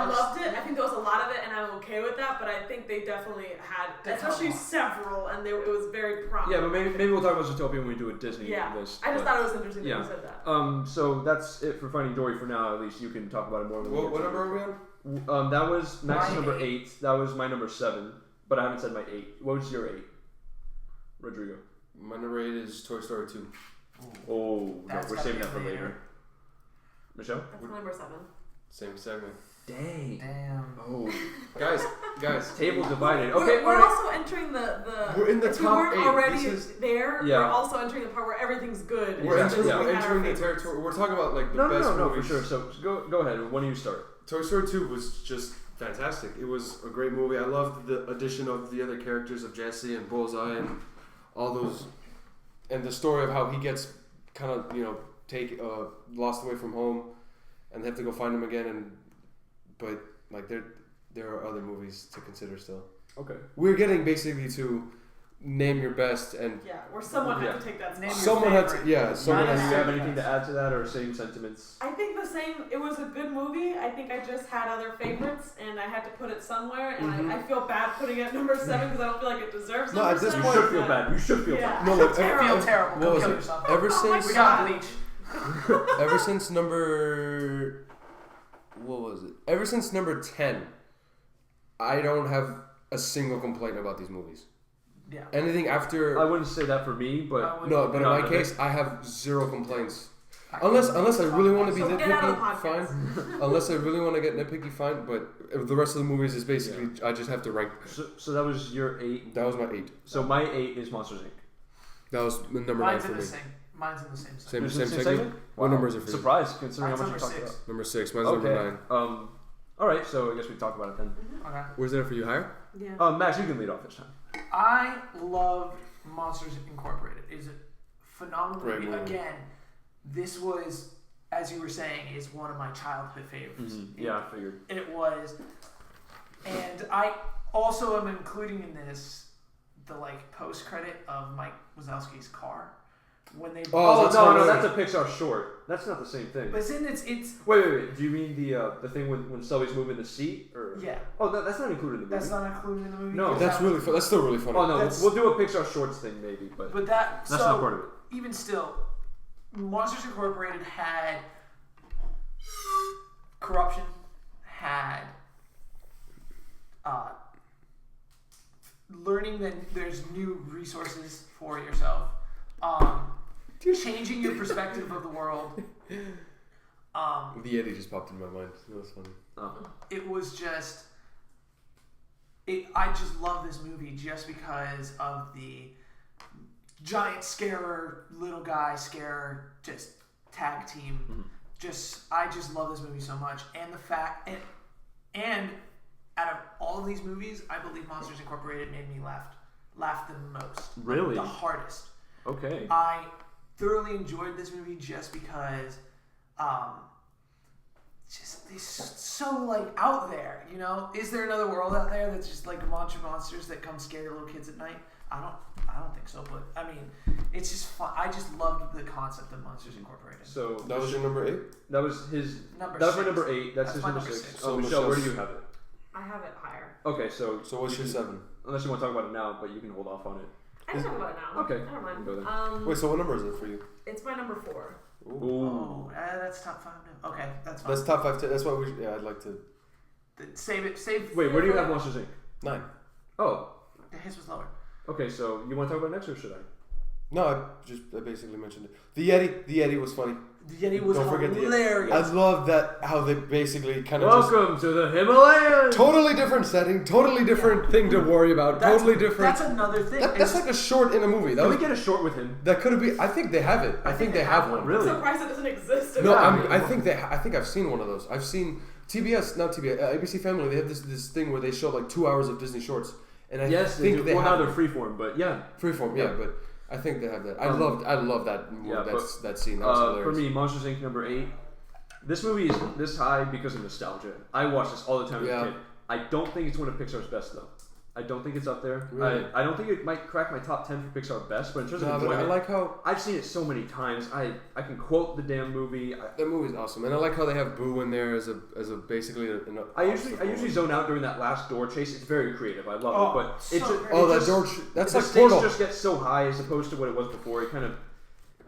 D: loved it. I think there was a lot of it, and I'm okay with that. But I think they definitely had, especially several, and it was very prominent.
A: Yeah, but maybe we'll talk about Zootopia when we do a Disney list.
D: I just thought it was interesting that you said that.
A: So that's it for Finding Dory for now. At least you can talk about it more.
B: What number are we on?
A: That was Max's number 8. That was my number 7. But I haven't said my 8. What was your 8, Rodrigo?
B: My number 8 is Toy Story 2.
A: Oh, no, we're saving that for later. Michelle?
D: That's my number 7.
B: Same segment.
C: Damn.
A: Oh,
B: guys,
A: table divided. Okay,
D: we're also entering the.
B: We're in the
D: if
B: top
D: we weren't
B: 8.
D: already there.
A: Yeah.
D: We're also entering the part where everything's good.
B: We're entering the territory. We're talking about like the best movies.
A: No, for sure. So go ahead. When do you start?
B: Toy Story 2 was just fantastic. It was a great movie. I loved the addition of the other characters of Jesse and Bullseye and all those, and the story of how he gets kind of lost away from home. And they have to go find him again, but like there are other movies to consider still.
A: Okay.
B: We're getting basically to name your best and
D: where someone had to take that.
B: Someone had to. Do you
A: have anything to add to that or same sentiments?
D: I think the same. It was a good movie. I think I just had other favorites, and I had to put it somewhere. And I feel bad putting it at number 7 because I don't feel like it deserves.
B: No, at this point,
A: you should feel bad. You should feel bad.
B: No,
C: feel terrible. Go kill yourself.
B: Ever since
C: we got Bleach.
B: Ever since number 10, I don't have a single complaint about these movies.
C: Yeah.
B: Anything after,
A: I wouldn't say that for me, but
B: in my case, I have 0 complaints. Unless I really want to be nitpicky, fine. Unless I really want to get nitpicky, fine. But the rest of the movies is basically I just have to rank.
A: So that was your 8.
B: That was my 8.
A: So my 8 is Monsters Inc.
B: That was number 9 for me.
C: Mine's in the same segment.
B: Same segment?
A: Wow.
B: What number is it for you?
A: Surprised, considering how much you talked
C: 6.
A: about.
B: Number 6. Mine's number 9.
A: Alright, so I guess we talk about it then.
C: Okay.
B: Where's that for you? Higher?
D: Yeah.
A: Max, you can lead off this time.
C: I love Monsters Incorporated. It's a phenomenal movie. Again, this was, as you were saying, is one of my childhood favorites.
A: Mm-hmm. Yeah, I figured.
C: It was. And I also am including in this the post-credit of Mike Wazowski's car. when they.
A: Oh
B: that's
A: no,
B: hilarious.
A: that's a Pixar short. That's not the same thing.
C: But it's
A: Wait. Do you mean the thing when Sully's moving the seat, or?
C: yeah.
A: Oh, that's not included in the movie.
C: That's not included in the movie.
A: No.
C: because
B: That's
C: that-
B: really fun. That's still really funny.
A: Oh no,
C: That's-
A: we'll do a Pixar shorts thing maybe, but
C: But that
A: that's not part of it.
C: Even still, Monsters Incorporated had corruption, had learning that there's new resources for yourself, changing your perspective of the world.
B: The Yeti just popped in my mind. That was funny.
C: It was just. I just love this movie just because of the giant scarer, little guy scarer, just tag team. I just love this movie so much, and the fact and out of all of these movies, I believe Monsters Incorporated made me laugh the most.
A: Really?
C: The hardest.
A: Okay.
C: I thoroughly enjoyed this movie just because it's so like out there, you know? Is there another world out there that's just like a bunch of monsters that come scare little kids at night? I don't think so, but I mean, it's just fun. I just loved the concept of Monsters Incorporated.
A: So
B: That was your number 8?
A: that was his.
C: Number
A: That was my
C: six.
A: number 8. That's his
C: my
A: number
C: number
A: 6.
C: six.
B: So
A: Michelle, where do
B: Michelle's-
A: you have it?
D: I have it higher.
A: Okay, so
B: So what's your 7?
A: unless you want to talk about it now, but you can hold off on it.
D: I can talk about it now.
A: Okay.
D: I don't mind.
A: Go then.
B: Wait, so what number is it for you?
D: It's my number 4.
B: Ooh.
A: Ooh.
C: That's top 5 now. Okay, that's fine.
B: That's top 5. That's why we. Yeah, I'd like to.
C: Save.
A: Wait, where do you have Monsters Inc?
B: 9.
A: Oh,
C: His was lower.
A: okay. So you want to talk about it next, or should I?
B: No, I basically mentioned it. The Yeti was funny.
C: The Yeti was
B: Don't forget the Yeti.
C: hilarious.
B: I love that how they basically kind of
A: Welcome to the Himalayas.
B: totally different setting, totally different thing to worry about, totally different.
C: That's another thing.
B: That's like a short in a movie. That
A: Can
B: was,
A: we get a short with him?
B: that could have been. I think they have it. I think they have one.
D: I'm
A: Really?
D: surprised it doesn't exist.
B: No,
A: Yeah.
B: I think I think I've seen one of those. I've seen TBS, not TBS, ABC Family. They have this thing where they show like 2 hours of Disney shorts, and I
A: Yes, they
B: think
A: do.
B: they
A: Well,
B: have
A: now they're freeform, but yeah.
B: freeform. Yeah, but I think they have that. I love that.
A: Yeah,
B: that scene. That was
A: For
B: hilarious.
A: me, Monsters Inc. number 8. This movie is this high because of nostalgia. I watched this all the time as a kid. I don't think it's one of Pixar's best though. I don't think it's up there.
B: Really?
A: I don't think it might crack my top 10 for Pixar best, but in terms of
B: No, but I
A: enjoyment,
B: like how
A: I've seen it so many times. I can quote the damn movie.
B: that movie's awesome, and I like how they have Boo in there as a basically an
A: I usually zone out during that last door chase. It's very creative. I love
C: Oh,
A: it, but
C: so
A: it just
C: great.
B: Oh,
A: it
B: that
A: just,
B: George. That's
A: the
B: like
A: stakes
B: Portal.
A: just get so high as opposed to what it was before. It kind of,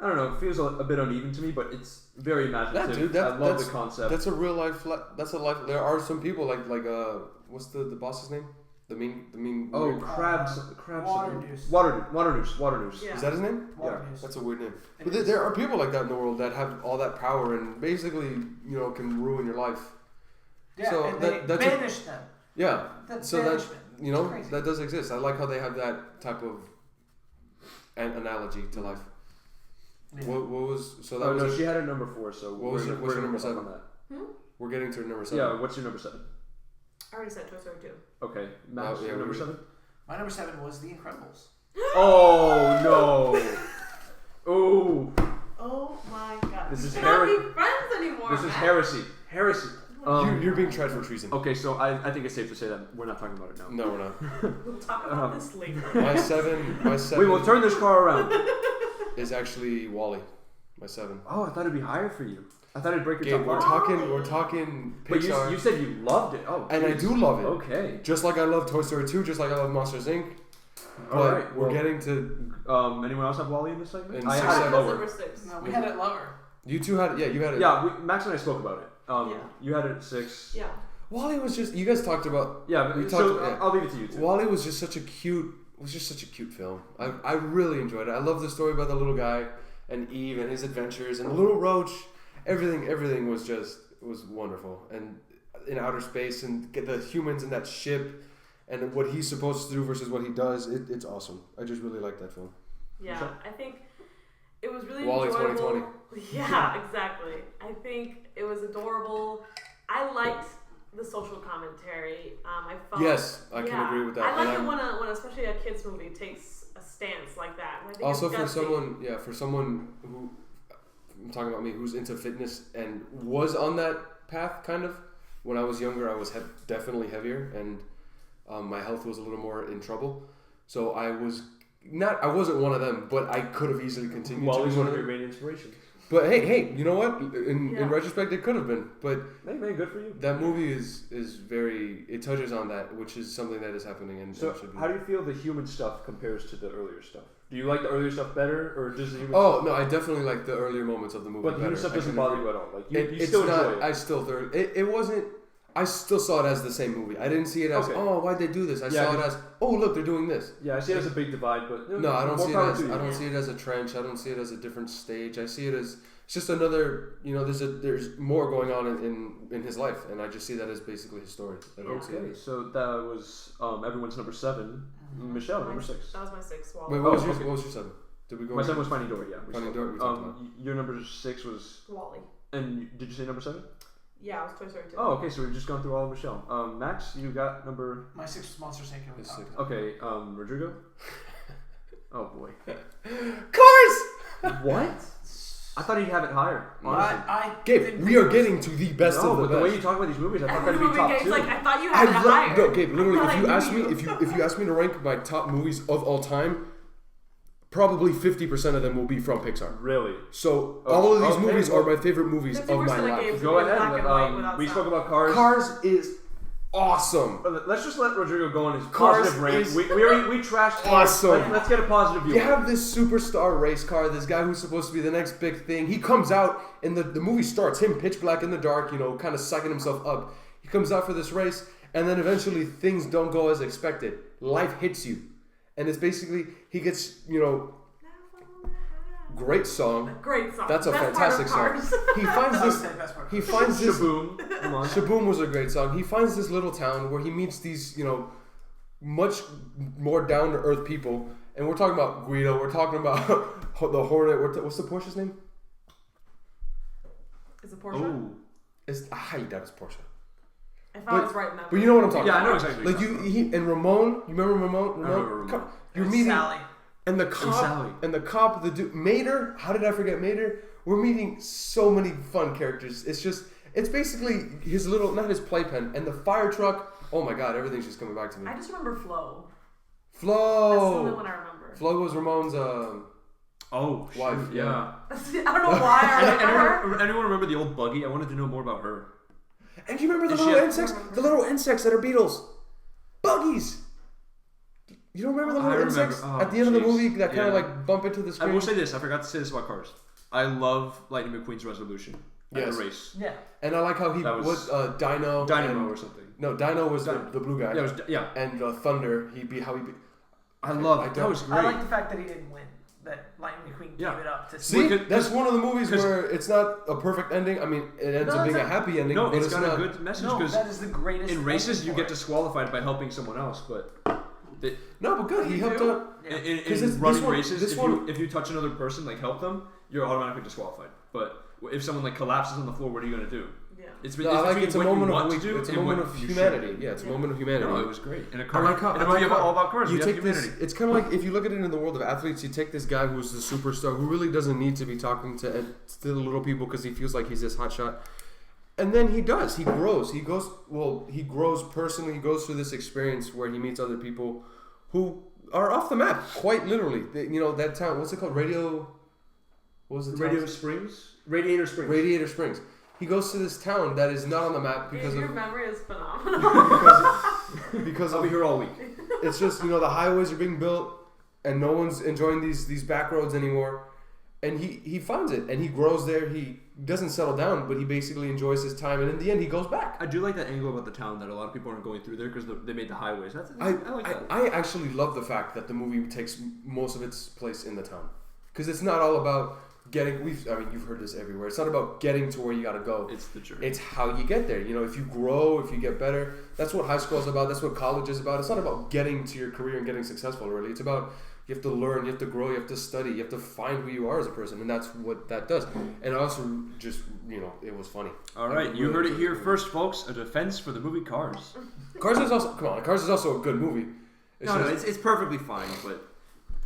A: I don't know, it feels a bit uneven to me, but it's very imaginative.
B: That dude,
A: I love the concept.
B: That's a real life. That's a life. There are some people like what's the boss's name? The mean.
A: Oh,
B: weird-
A: crabs.
C: Waternoose.
A: Waternoose.
D: Yeah.
B: Is that his name?
C: Waternoose.
B: That's a weird name.
C: It
B: But
C: is.
B: there are people like that in the world that have all that power and basically, can ruin your life.
C: Yeah,
B: So
C: and
B: that-
C: they
B: that's a-
C: banish them.
B: Yeah.
C: That's
B: So that
C: banishment. It's crazy.
B: that does exist. I like how they have that type of an analogy to life.
C: Yeah.
B: What was so that
A: Oh
B: was
A: no,
B: it?
A: she had a number 4, so
B: What was your- what's your number
A: hold on
B: 7?
A: that.
B: We're getting to number 7.
A: Yeah, what's your number 7?
D: I already said Toy Story 2.
A: Okay, Max,
B: yeah,
A: your number
B: we-
A: 7?
C: My number 7 was The Incredibles.
A: Oh no! Ooh,
D: Oh my god.
A: This is
D: We cannot
A: Harry-
D: be friends anymore.
A: this is
D: Matt.
A: heresy. Heresy.
B: You're being tried for treason.
A: Okay, so I think it's safe to say that we're not talking about it now.
B: No, we're not.
D: We'll talk about this later.
B: My 7
A: We will turn this car around.
B: is actually Wally. My 7.
A: Oh, I thought it'd be higher for you. I thought it'd break your
B: Gabe,
A: top
B: we're
A: 5.
B: talking
A: But
B: Pixar.
A: you said you loved it. Oh,
B: And I
A: geez.
B: do love it.
A: Okay.
B: Just like I love Toy Story 2, just like I love Monsters Inc. But
A: All right.
B: we're
A: well,
B: getting to
A: anyone else have Wally in this segment?
B: In
A: I
B: six,
A: had it
B: seven.
A: lower.
D: Number 6.
C: No, we had it lower.
B: you two had you had it.
A: Yeah, Max and I spoke about it.
D: Yeah.
A: You had it at 6.
D: Yeah.
B: Wally was just you guys talked about.
A: Yeah,
B: We
A: so
B: talked- yeah.
A: I'll leave it to you two.
B: Wally was just such a cute film. I really enjoyed it. I love the story about the little guy and Eve and his adventures and the little roach. Everything was wonderful. And in outer space and get the humans in that ship and what he's supposed to do versus what he does. It's awesome. I just really like that film.
D: Yeah,
A: So-
D: I think it was really
B: Wall-E
D: enjoyable.
B: 2020.
D: Yeah, exactly. I think it was adorable. I liked the social commentary. I felt
B: Yes, I can agree with that.
D: I like
B: And
D: it when especially a kids movie takes a stance like that. And I think
B: Also
D: it's
B: for
D: gutsy.
B: someone who I'm talking about me who's into fitness and was on that path kind of when I was younger. I was definitely heavier and my health was a little more in trouble. So I was I wasn't one of them, but I could have easily continued to
A: Well,
B: be
A: he's
B: one
A: one
B: of
A: of your
B: them.
A: main inspirations.
B: But hey, you know what? In retrospect, it could have been. But
A: Hey man, good for you.
B: that movie is very. It touches on that, which is something that is happening. And
A: So,
B: should be.
A: how do you feel the human stuff compares to the earlier stuff? Do you like the earlier stuff better, or does the human?
B: Oh no, I definitely like the earlier moments of the movie.
A: But the human
B: better.
A: stuff doesn't
B: I
A: bother
B: can-
A: you at all. Like you
B: it's
A: still
B: not.
A: enjoy it.
B: I still third. It wasn't. I still saw it as the same movie. I didn't see it as
A: Okay.
B: why'd they do this? I
A: Yeah,
B: saw it as look, they're doing this.
A: Yeah, I see it as a big divide, but
B: No, I don't
A: more
B: see it
A: power
B: as
A: to you.
B: I don't see it as a trench. I don't see it as a different stage. I see it as it's just another. There's more going on in his life, and I just see that as basically his story. I don't see
A: Okay,
B: it.
A: so that was everyone's number 7. Michelle, number 6.
D: That was my 6. Wall.
B: Wait,
A: Oh,
B: what was
A: okay.
B: your 7? Did we go?
A: My 7 was Finding Dory. Yeah,
B: Finding Dory, we talked about.
A: Your number 6 was,
D: Wally.
A: and did you say number 7?
D: Yeah, it was Toy Story 2.
A: Oh, okay, so we've just gone through all of Michelle. Max, you got number.
C: My 6 was Monsters Inc.
B: His
C: talked
B: six.
C: about.
A: Okay, Rodrigo. Oh boy.
B: Cars.
A: What? I thought he'd have it higher. Honestly.
C: I
B: Gabe,
C: didn't
B: we
C: think
B: are
C: it was-
B: getting to the best
A: no,
B: of the
A: but
B: best.
A: the way you talk about these movies, I thought that'd
D: Every
A: be top
D: movie
A: 2.
D: Gabe's like, I thought you had it higher.
B: No, Gabe. Literally,
D: I
B: if you
D: thought I
B: ask me,
D: knew
B: if you ask me to rank my top movies of all time, probably 50% of them will be from Pixar.
A: Really?
B: So
A: Oh,
B: all of these
A: okay,
B: movies
A: well,
B: are my favorite movies of
D: 50%
B: my
D: of
B: life.
D: Gabe's
A: Go
D: in
A: ahead.
D: black and white without
A: We
D: sound.
A: spoke about Cars.
B: Cars is awesome.
A: Let's just let Rodrigo go on his
B: Cars
A: positive rant.
B: is
A: We trashed Cars.
B: awesome.
A: Let's get a positive view.
B: You have this superstar race car, this guy who's supposed to be the next big thing. He comes out, and the movie starts, him pitch black in the dark, kind of psyching himself up. He comes out for this race, and then eventually things don't go as expected. Life hits you. And it's basically, he gets, great song.
D: Great song.
B: That's a
D: Best
B: fantastic
D: part of
B: song.
D: Cars.
B: He finds
C: I would
B: this.
C: say the best part.
B: He finds this.
A: Shaboom. Come on.
B: Shaboom was a great song. He finds this little town where he meets these, much more down to earth people. And we're talking about Guido. We're talking about the Hornet. What's the Porsche's name?
D: Is it Porsche?
A: Oh.
B: I highly doubt it's Porsche.
D: If I was right in that.
B: But you know what I'm talking
A: Yeah, I
B: about.
A: know exactly. what
B: Like
A: you're talking
B: he and Ramon. You remember Ramon?
A: remember Ramon.
B: Come- You're
C: And
B: meeting
C: Sally.
B: and the
A: Sally.
B: cop and the cop. The dude Mater. How did I forget Mater? We're meeting so many fun characters. It's basically his little, not his playpen, and the fire truck. Oh my god, everything's just coming back to me.
D: I just remember Flo.
B: Flo.
D: That's the only one I remember.
B: Flo was Ramon's
A: Oh, shoot,
B: wife.
A: yeah.
D: I don't know why I remember her.
A: Anyone remember the old buggy? I wanted to know more about her.
B: And do you remember the
A: Did she
B: little
A: have-
B: insects? The little insects that are beetles. Buggies. You don't remember the
A: I
B: little
A: remember.
B: insects
A: Oh,
B: at the end of the
A: jeez.
B: movie that kind of
A: Yeah.
B: like bump into the
A: I
B: screen?
A: will say this. I forgot to say this about Cars. I love Lightning McQueen's resolution at
B: Yes.
A: the race.
C: Yeah.
B: And I like how he
A: That was-
B: Dino.
A: Dynamo
B: and-
A: or something.
B: No, Dino was
A: Dino.
B: the blue guy.
A: Yeah, yeah.
B: And Thunder, that
A: I love
B: I
A: it. That
B: don't-
A: was
C: I
A: great.
C: like the fact that he didn't win. That Lightning McQueen
A: Yeah.
C: gave it up to
B: See,
A: Because-
B: that's one of the movies
A: 'cause-
B: where it's not a perfect ending. I mean, it ends
C: No,
B: up being
C: it's
B: a
C: a-
B: happy ending,
A: No,
B: but
A: it's
B: it's
A: got
B: not.
A: a good message
C: No,
A: because
C: that is the greatest.
A: in races
C: ending
A: you
C: for
A: get
C: it.
A: disqualified by helping someone else, but
B: No, but good. He
C: You
B: helped
C: do?
B: out.
C: Yeah.
A: in
B: 'Cause this
A: running
B: one-
A: races,
B: this
A: if
B: one-
A: you touch another person, like help them, you're automatically disqualified. But if someone like collapses on the floor, what are you gonna do?
D: Yeah.
A: It's
B: No, I like
A: between
B: it's a
A: what you
B: moment
A: want
B: of
A: to do
B: it's a
A: and
B: moment
A: what
B: of
A: you
B: humanity.
A: should do.
B: Yeah, it's a moment of humanity.
A: No, it was great. And a
B: I
A: car.
B: like how
A: and a movie all about cars.
B: You
A: We have
B: take this.
A: humanity.
B: It's kind of like if you look at it in the world of athletes, you take this guy who's the superstar who really doesn't need to be talking to the little people because he feels like he's this hot shot, and then he does. He grows. He grows personally. He goes through this experience where he meets other people who are off the map, quite literally. That town. What's it called? What was the town?
A: Radiator Springs.
B: Radiator Springs. He goes to this town that is not on the map because
D: Your
B: of
D: memory is phenomenal.
B: because
A: I'll
B: of
A: be here all week.
B: it's just the highways are being built and no one's enjoying these back roads anymore, and he finds it and he grows there. He doesn't settle down, but he basically enjoys his time, and in the end he goes back.
A: I do like that angle about the town that a lot of people aren't going through there because they made the highways. I like that.
B: I actually love the fact that the movie takes most of its place in the town because it's not all about getting. You've heard this everywhere. It's not about getting to where you got to go.
A: It's the journey.
B: It's how you get there. If you grow, if you get better, that's what high school is about. That's what college is about. It's not about getting to your career and getting successful, really. It's about you have to learn, you have to grow, you have to study, you have to find who you are as a person, and that's what that does. And also, just, it was funny.
A: All right, you heard it here first, folks. A defense for the movie Cars.
B: Cars is also a good movie.
A: It's perfectly fine, but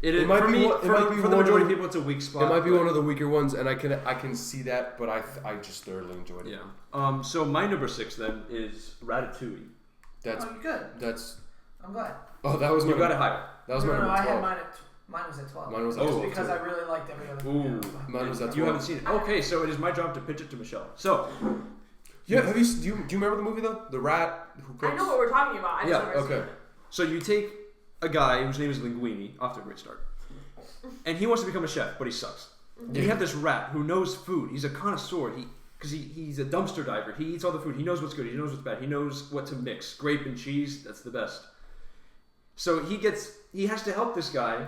B: It might
A: for
B: be
A: me,
B: one- it
A: for,
B: might be
A: for
B: one
A: the
B: of
A: majority
B: the-
A: of people, it's a weak spot.
B: It might be
A: but-
B: one of the weaker ones, and I can see that, but I just thoroughly enjoyed it.
A: Yeah. So my number 6 then is Ratatouille.
B: That's
C: Oh, you good.
B: that's.
C: I'm glad.
B: Oh, that was
A: You
B: my.
A: got it higher.
B: That was my
C: No,
B: number
C: I had
B: 12.
C: mine at Mine was at 12.
B: Mine was at
C: Just
B: 12
C: because
B: too.
C: I really liked every other
A: Ooh.
C: movie.
B: Mine was at
A: You
B: 12.
A: haven't seen it. Okay, so it is my job to pitch it to Michelle. So,
B: Yeah, do you remember the movie though? The rat who cooks?
D: I know what we're talking about. I just
A: Yeah,
D: never seen
B: okay.
D: it.
A: so you take a guy whose name is Linguini, off to a great start, and he wants to become a chef, but he sucks. And you have this rat who knows food. He's a connoisseur. He's a dumpster diver. He eats all the food. He knows what's good. He knows what's bad. He knows what to mix. Grape and cheese, that's the best. So he has to help this guy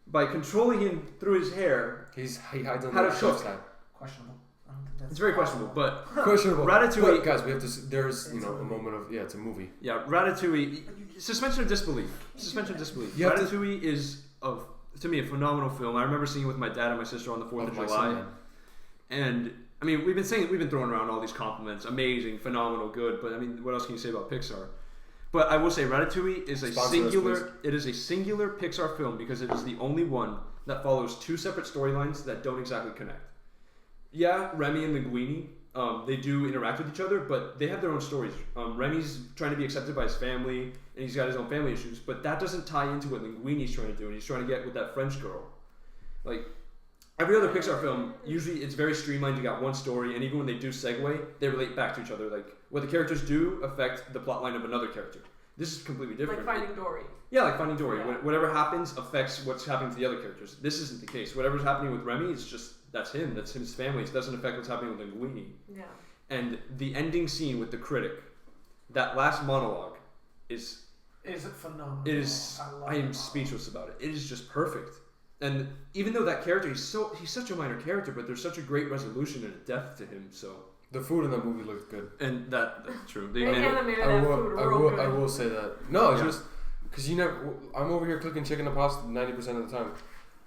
A: by controlling him through his hair.
B: He hides under
A: How to
B: the chef's
A: cook.
B: hat.
C: Questionable. I don't think that's
A: It's very questionable, but
B: Questionable.
A: Ratatouille-
B: But, guys, we have to. There's
C: It's a
B: a moment of it's a movie.
A: yeah, Ratatouille. Suspension of disbelief. Suspension of disbelief.
B: You have to-
A: Ratatouille is to me a phenomenal film. I remember seeing it with my dad and my sister on the 4th of
B: my
A: July.
B: son.
A: And I mean, we've been throwing around all these compliments, amazing, phenomenal, good. But I mean, what else can you say about Pixar? But I will say, Ratatouille is a
B: Sponsor us,
A: singular.
B: please.
A: It is a singular Pixar film because it is the only one that follows two separate storylines that don't exactly connect. Yeah, Remy and Linguini, they do interact with each other, but they have their own stories. Remy's trying to be accepted by his family, and he's got his own family issues, but that doesn't tie into what Linguini's trying to do, and he's trying to get with that French girl. Like, every other Pixar film, usually it's very streamlined. You got one story, and even when they do segue, they relate back to each other. Like, what the characters do affect the plot line of another character. This is completely different.
D: Like Finding Dory.
A: Yeah, like Finding Dory.
D: Yeah.
A: Whatever happens affects what's happening to the other characters. This isn't the case. Whatever's happening with Remy, it's just, that's him. That's his family. It doesn't affect what's happening with Linguini.
D: Yeah.
A: And the ending scene with the critic, that last monologue, is
C: phenomenal.
A: it is. I am speechless about it. It is just perfect. And even though that character, he's such a minor character, but there's such a great resolution and a depth to him. So,
B: The food in that movie looked good.
A: and that's true. They
D: They
A: made it.
D: animated that food real good.
B: I will say that. No, it's
A: Yeah.
B: just because I'm over here cooking chicken and pasta 90% of the time,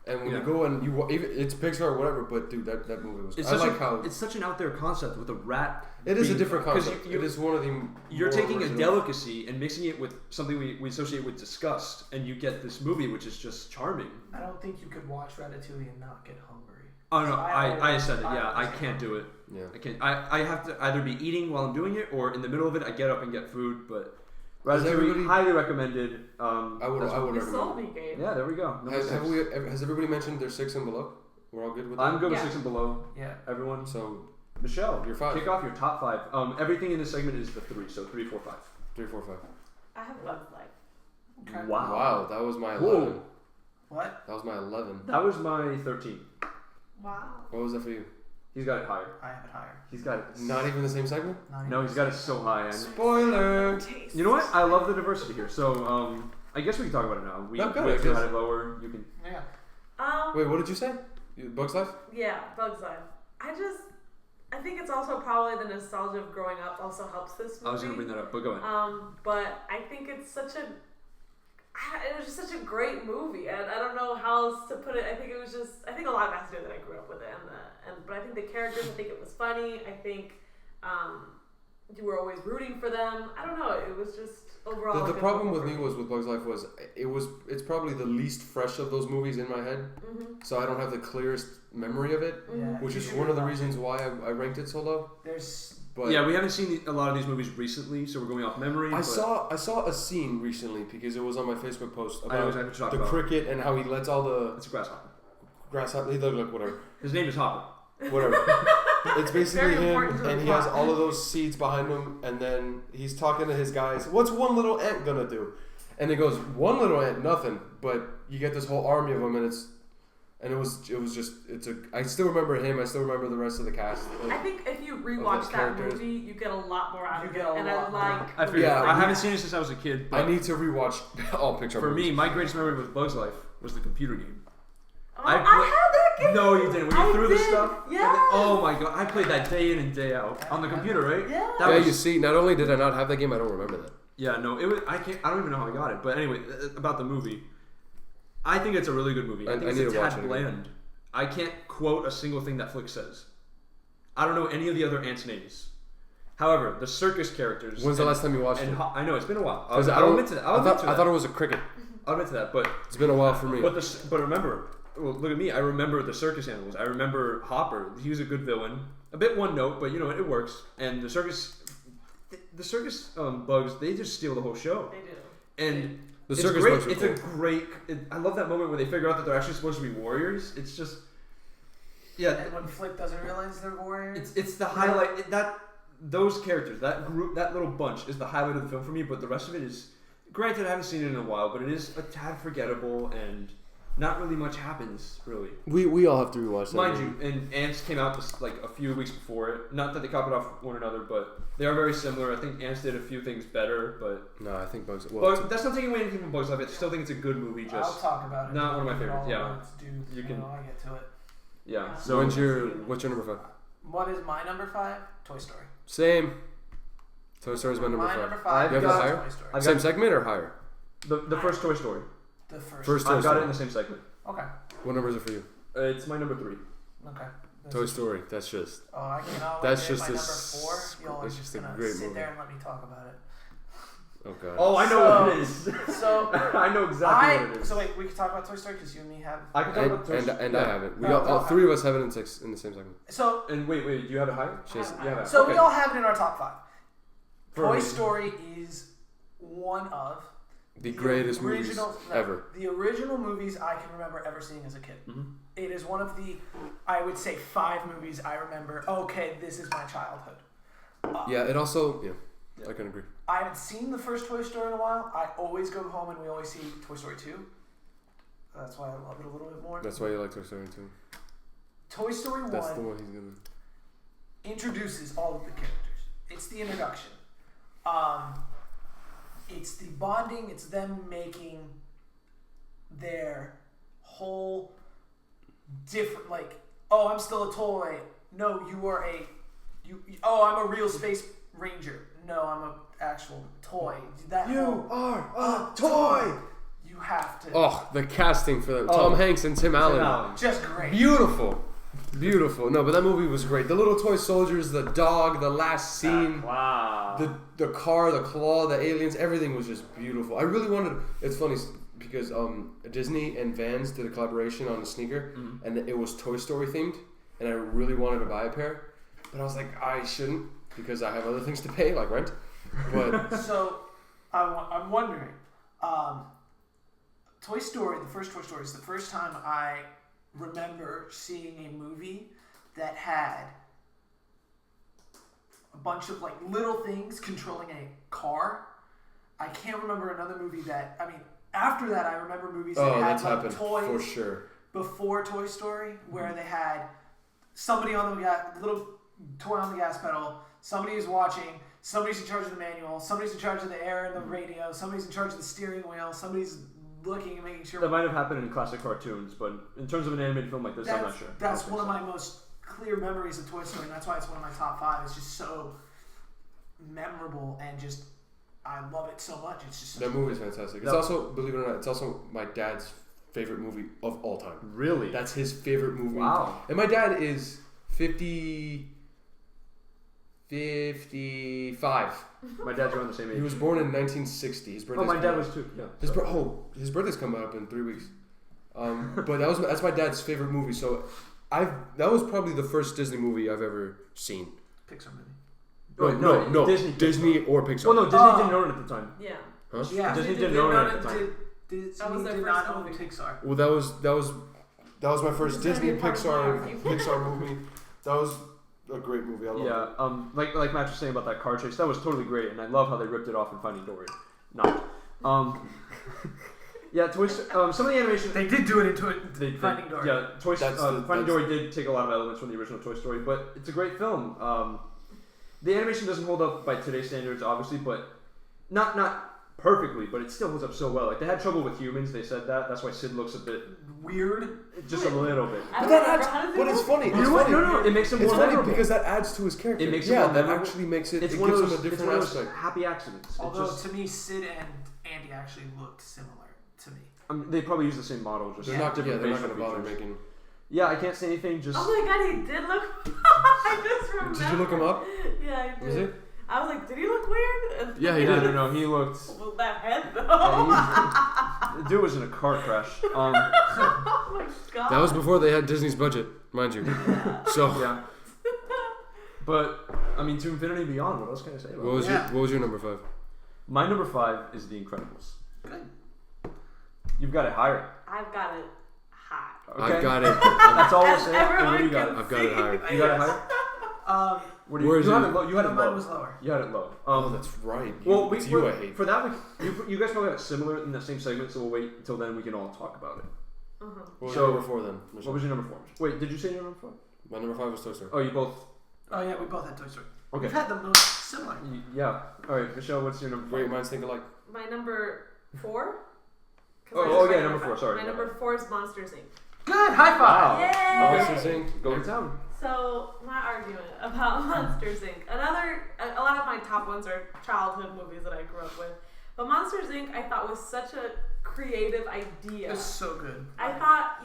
B: and when
A: Yeah.
B: you go and it's Pixar or whatever, but dude, that movie was.
A: It's
B: I
A: such
B: like how
A: it's such an out there concept with a rat.
B: it is a
A: being-
B: different
A: 'cause
B: concept.
A: you-
B: It is one of the.
A: You're
B: more
A: taking a
B: original-
A: delicacy and mixing it with something we associate with disgust, and you get this movie which is just charming.
C: I don't think you could watch Ratatouille and not get hungry.
A: Oh no,
C: So
A: I said it. Yeah, I
C: always-
A: can't do it.
B: Yeah.
A: I can't. I have to either be eating while I'm doing it, or in the middle of it, I get up and get food. But
B: Has everybody-
A: Ratatouille, highly recommended.
B: I would
D: You sold
B: recommend.
D: me, Gabe.
A: Yeah, there we go. Number
B: Has,
A: 6.
B: has everybody mentioned their 6 and below? We're all good with that.
A: I'm good with
D: Yeah.
A: 6 and below.
C: Yeah.
A: Everyone.
B: So
A: Michelle,
B: You're 5.
A: Kick off your top 5. Everything in this segment is the 3. So 3, 4, 5.
B: 3, 4, 5.
D: I have Bugs Life.
C: Okay.
B: Wow, that was my
A: Whoa.
B: 11.
C: What?
B: That was my 11.
A: That was my 13.
D: Wow.
B: What was that for you?
A: He's got it higher.
C: I have it higher.
A: He's got it.
B: Not even the same segment.
C: Not
A: No,
C: even
A: he's got it so high.
B: Spoiler.
D: Taste.
A: You know what? I love the diversity here. So, I guess we can talk about it now. We
B: No, go
A: went
B: ahead,
A: had it lower. You can.
C: Yeah.
B: Wait, what did you say? Bugs Life?
D: Yeah, Bugs Life. I think it's also probably the nostalgia of growing up also helps this movie.
A: I was gonna bring that up, but go ahead.
D: But I think it's it was just such a great movie, and I don't know how else to put it. I think a lot of it has to do with that I grew up with it, but I think the characters, I think it was funny. I think you were always rooting for them. I don't know. It was just overall.
B: The
D: a good
B: problem
D: movie
B: with
D: for
B: me was with Bugs Life was it's probably the least fresh of those movies in my head, so I don't have the clearest memory of it,
C: Yeah.
B: which
C: You
B: is
C: should
B: one of the
C: rewatch
B: reasons why I ranked it so low.
C: There's.
B: But
A: Yeah, we haven't seen a lot of these movies recently, so we're going off memory.
B: I
A: but
B: saw a scene recently because it was on my Facebook post
A: I know
B: about
A: exactly what you're
B: the
A: talking about.
B: cricket and how he lets all the
A: It's a grasshopper.
B: grasshopper. He look whatever,
A: His name is Hopper.
B: whatever. It's basically
D: Very
B: him,
D: important to the
B: and he has
D: plot.
B: all of those seeds behind him, and then he's talking to his guys. What's one little ant gonna do? And he goes, one little ant, nothing. But you get this whole army of them, and I still remember him. I still remember the rest of the cast.
D: I think if you rewatch
B: those
D: that
B: characters.
D: movie, you get a lot more out
C: You
D: of
C: get
D: it.
C: a
D: And
C: lot
D: I
C: more.
D: like.
A: I figured.
B: Yeah,
A: I haven't seen it since I was a kid. But
B: I need to rewatch all Pixar
A: for
B: movies.
A: me, my greatest memory with Bugs Life was the computer game.
D: Oh,
A: I
D: I
A: put-
D: had that game.
A: No, you didn't. When you
D: I
A: threw the
D: did.
A: stuff. and
D: Yes.
A: then- oh my god, I played that day in and day out on the computer, right?
D: Yeah.
A: That
B: Yeah,
A: was,
B: you see, not only did I not have that game, I don't remember that.
A: Yeah, no, it was. I don't even know how I got it. But anyway, about the movie, I think it's a really good movie. I think
B: I
A: it's
B: need
A: a
B: to watch
A: tad
B: it again.
A: bland. I can't quote a single thing that Flick says. I don't know any of the other ants' names. However, the circus characters.
B: When's the last time you watched it?
A: I know it's been a while.
B: 'Cause
A: I'll admit to that.
B: I thought it was a cricket.
A: I'll admit to that. But
B: It's been a while for me.
A: but remember, well, look at me. I remember the circus animals. I remember Hopper. He was a good villain. A bit one note, but you know it works. And the circus bugs, they just steal the whole show.
D: They do.
A: And
B: The
A: it's
B: circus
A: great.
B: monks are
A: It's
B: cool.
A: a great. I love that moment where they figure out that they're actually supposed to be warriors. It's just. Yeah.
C: And when Flick doesn't realize they're warriors.
A: It's the highlight. Those characters, that group, that little bunch is the highlight of the film for me. But the rest of it is, granted, I haven't seen it in a while, but it is a tad forgettable and not really much happens really.
B: We all have to rewatch that.
A: Mind you, and Ants came out like a few weeks before it. Not that they copied off one another, but they are very similar. I think Ants did a few things better, but
B: No, I think Bugs.
A: but that's not taking away anything from Bugs Life. I still think it's a good movie.
C: I'll
A: Just
C: talk about it.
A: not one of my favorites.
C: All
A: Yeah,
C: it's due,
A: You can-
C: I get to it.
A: yeah.
B: So
A: So
B: what's your number 5?
C: What is my number 5? Toy Story.
B: Same. Toy Story's my number 5.
C: Number 5
A: You have
C: is
A: it
B: higher?
C: Toy Story.
A: I've
B: Same
A: got
B: segment or higher?
A: the first Toy Story.
C: The
B: First Toy
A: I've got
B: Story.
A: it in the same segment.
C: Okay.
B: What number is it for you?
A: It's my number 3.
C: Okay.
B: Toy Story. That's just.
C: Oh, I can.
B: That's
C: my
B: just
C: number
B: a
C: 4. Y'all are
B: that's
C: just
B: just a
C: gonna
B: great
C: sit
B: movie.
C: there and let me talk about it.
B: Oh god.
A: Oh, I know
C: So-
A: what it is.
C: So
A: I know exactly what it is.
C: So wait, we can talk about Toy Story because you and me have.
A: I can talk about Toy
B: And
A: Story.
B: I have it. We
C: Oh,
B: all
C: okay.
B: 3 of us have it in the same segment.
C: So
A: And wait, do you have it higher?
B: She has-
A: Yeah.
C: so
A: okay.
C: we all have it in our top 5.
A: For a
C: Toy
A: reason.
C: Story is one of
B: The greatest movies
C: original,
B: ever.
C: The original movies I can remember ever seeing as a kid.
A: Mhm.
C: It is one of the, I would say, 5 movies I remember. Okay, this is my childhood.
B: Yeah, it also. Yeah, I can agree.
C: I haven't seen the first Toy Story in a while. I always go home and we always see Toy Story 2. That's why I love it a little bit more.
B: That's why you like Toy Story 2.
C: Toy Story
B: That's the
C: 1
B: one he's gonna.
C: introduces all of the characters. It's the introduction. It's the bonding. It's them making their whole different. Like, oh, I'm still a toy. No, you are a. Oh, I'm a real space ranger. No, I'm a actual toy. That whole,
A: are a toy.
C: You have to.
B: Oh, the casting for that.
A: Oh.
B: Tom Hanks and Tim Allen.
C: Just great.
B: Beautiful. Beautiful. No, but that movie was great. The little toy soldiers, the dog, the last scene,
A: Wow.
B: the car, the claw, the aliens, everything was just beautiful. I really wanted. It's funny because Disney and Vans did a collaboration on a sneaker, and it was Toy Story themed, and I really wanted to buy a pair, but I was like, I shouldn't because I have other things to pay like rent. But
C: So, I'm wondering, Toy Story, the first Toy Story, is the first time I remember seeing a movie that had a bunch of like little things controlling a car. I can't remember another movie that. I mean, after that, I remember movies that had
B: that's
C: like
B: happened
C: toys
B: for sure.
C: before Toy Story, where they had somebody on the little toy on the gas pedal. Somebody's watching. Somebody's in charge of the manual. Somebody's in charge of the air and the radio. Somebody's in charge of the steering wheel. Somebody's looking and making sure.
A: That might have happened in classic cartoons, but in terms of an animated film like this, I'm not sure.
C: That's one of my most clear memories of Toy Story, and that's why it's one of my top 5. It's just so memorable and just I love it so much. It's just
B: That movie is fantastic. It's also, believe it or not, it's also my dad's favorite movie of all time.
A: Really?
B: That's his favorite movie.
A: Wow.
B: And my dad is 55.
A: My dad's around the same age.
B: He was born in 1960. His birthday's
A: my dad
B: coming
A: was
B: up.
A: too. Yeah.
B: His birthday's coming up in 3 weeks. But that's my dad's favorite movie. So that was probably the first Disney movie I've ever seen.
C: Pixar movie.
B: No,
A: Disney.
B: Disney or Pixar.
A: Well, no, Disney didn't own it at the time.
D: Yeah.
B: Huh?
C: Yeah,
A: Disney didn't own it at the time.
D: That was their
C: did
D: first
C: not own
D: movie.
C: Pixar.
B: Well, that was my first
D: It's gonna
B: Disney
D: be a part of
B: Pixar movie. That was a great movie. I love it.
A: Like Matt was saying about that car chase, that was totally great, and I love how they ripped it off in Finding Dory. Not. Yeah, some of the animation
C: They did do it into Finding Dory.
A: Yeah, Finding
B: that's-
A: Dory did take a lot of elements from the original Toy Story, but it's a great film. The animation doesn't hold up by today's standards, obviously, but not perfectly, but it still holds up so well. Like they had trouble with humans, they said that. That's why Sid looks a bit,
C: Weird.
A: just a little bit.
D: I
B: But
D: don't
B: that
D: remember
B: adds.
D: how does it
B: But it's
D: look?
B: funny.
A: You
B: It's
A: know what?
B: funny.
A: No, it makes him
B: It's
A: more
B: funny
A: memorable.
B: because that adds to his character.
A: It makes him
B: yeah,
A: more
B: that
A: memorable.
B: actually makes it.
A: It's
B: It
A: one of
B: gives
A: those,
B: him a
A: it's
B: different
A: one of those
B: aspect.
A: happy accidents.
C: Although to me, Sid and Andy actually looked similar to me.
A: They probably use the same model, just
B: They're not. Yeah,
A: different
B: they're not
A: facial
B: going to bother
A: features.
B: making.
A: Yeah, I can't say anything. Just
D: Oh my god, he did look. I just remember.
B: Did you look him up?
D: Yeah, I did.
B: Was it?
D: I was like, did he look weird?
B: Yeah, he
A: I
B: did.
A: don't know. He looked.
D: With that head though.
A: The dude was in a car crash.
D: Oh my god.
B: That was before they had Disney's budget, mind you. So,
A: Yeah. But I mean, to infinity and beyond. What else can I say about
B: what
A: it?
B: was
C: Yeah.
B: your number 5?
A: My number 5 is The Incredibles.
C: Good.
A: You've got it higher.
D: I've got it high.
A: Okay.
B: I've got it.
A: That's all we'll
D: As
A: say. And what do you got?
D: everyone
B: I've got it higher.
A: You got it higher? What do you,
B: Where is
A: you
B: it?
A: had it low. You had it
C: Mine
A: low.
C: was lower.
A: You had it low.
B: Oh, that's right.
A: Well,
B: It's you I hate.
A: for that, you guys probably have it similar in the same segment, so we'll wait until then. We can all talk about it.
B: What was
A: So-
B: your number 4 then?
A: What was your number 4? Wait, did you say your number 4?
B: My number 5 was Toy Story.
A: Oh, you both.
C: Oh yeah, we both had Toy Story.
A: Okay.
C: We've had the most similar.
A: Yeah. All right, Michelle, what's your number 5?
B: Great minds think alike.
D: My number 4?
A: Oh, yeah, number 4. Sorry.
D: My number 4 is Monsters, Inc.
C: Good, high five.
D: Yay!
B: Monsters Inc.
A: Go to town.
D: So, my argument about Monsters, Inc. A lot of my top ones are childhood movies that I grew up with. But Monsters, Inc. I thought was such a creative idea.
C: It's so good.
D: I thought,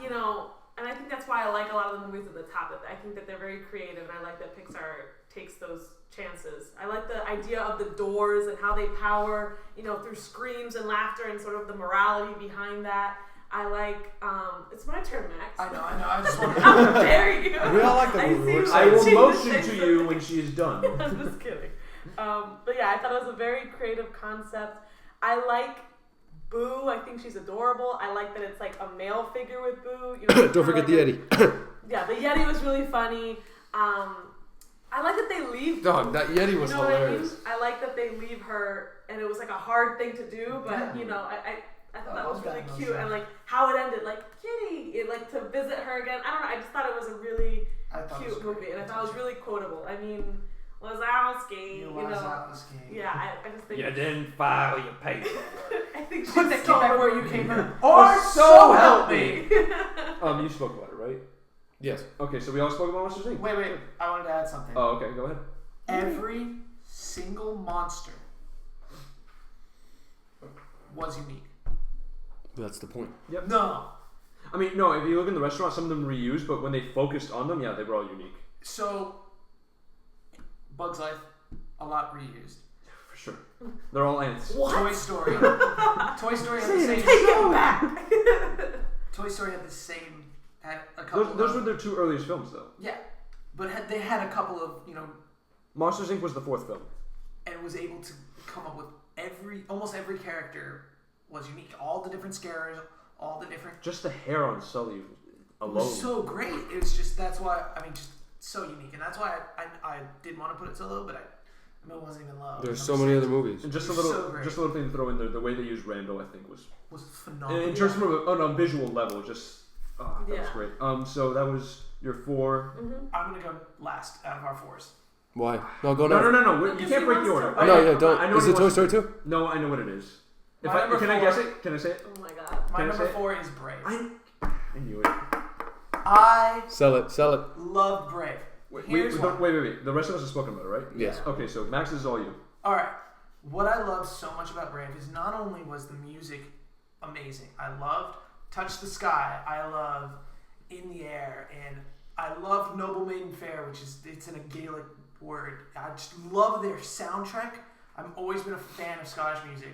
D: and I think that's why I like a lot of the movies at the top. I think that they're very creative, and I like that Pixar takes those chances. I like the idea of the doors and how they power, through screams and laughter and sort of the morality behind that. I like, it's my turn, Max.
C: I know. I just want to.
D: How dare you?
B: We all like the movie. We're
A: I will
B: excited.
A: motion to you when she is done.
D: I'm just kidding. But yeah, I thought it was a very creative concept. I like Boo. I think she's adorable. I like that it's like a male figure with Boo.
B: Don't forget the Yeti.
D: Yeah, the Yeti was really funny. I like that they leave.
B: Dog, that Yeti was
D: You know what I mean?
B: hilarious.
D: I like that they leave her, and it was like a hard thing to do, but I thought that was really cute, and like how it ended, like Kitty, like to visit her again. I don't know. I just thought it was a really cute movie, and I thought it was really quotable. I mean, Wazowski,
C: Wazowski.
D: Yeah, I just think.
A: You didn't file your paper.
D: I think she's
C: Put that kid
D: so
C: back where you came from.
A: Or
C: Or
A: so help me.
C: me.
A: You spoke about it, right?
B: Yes.
A: Okay, so we all spoke about Monsters Inc.
C: Wait. I wanted to add something.
A: Oh, okay, go ahead.
C: Every single monster was unique.
B: That's the point.
A: Yep.
C: No.
A: I mean, no, if you look in the restaurant, some of them reused, but when they focused on them, yeah, they were all unique.
C: So, Bug's Life, a lot reused.
A: For sure. They're all ants.
D: What?
C: Toy Story. Toy Story had the same.
D: Take it back.
C: Toy Story had the same. Had a couple.
A: Those were their 2 earliest films, though.
C: Yeah, but they had a couple of
A: Monsters Inc. was the 4th film.
C: and was able to come up with almost every character was unique. All the different scares, all the different.
A: Just the hair on Sully
C: It
A: alone.
C: was so great. It was just that's why just so unique, and that's why I didn't want to put it so low, but it wasn't even low.
B: There's so many other movies.
A: And just a
C: It was
A: little,
C: so great.
A: just a little thing to throw in there. The way they used Randall, I think, was
C: phenomenal.
A: in terms of on a visual level, just that was
D: Yeah.
A: great. So that was your 4.
C: I'm gonna go last out of our 4s.
B: Why? No, go now.
A: No. You
D: Because
A: can't
D: he
A: break the
D: wants
A: order.
D: to-
B: No,
A: I
B: yeah, don't.
A: know
B: Is
A: he
B: it Toy
A: wants-
B: Story 2?
A: No, I know what it is.
C: My number
A: Can I
C: 4
A: guess it? Can I say it?
D: Oh my god.
C: My
A: Can I
C: number
A: say it?
C: 4 is Brave.
A: I knew it.
C: I
B: Sell it.
C: love Brave.
A: Wait.
C: Here's why.
A: Wait. The rest of us have spoken about it, right?
B: Yes.
A: Okay, so Max, this is all you.
C: All right. What I loved so much about Brave is not only was the music amazing. I loved Touch the Sky. I love In the Air, and I love Noble Maiden Fair, it's in a Gaelic word. I just love their soundtrack. I've always been a fan of Scottish music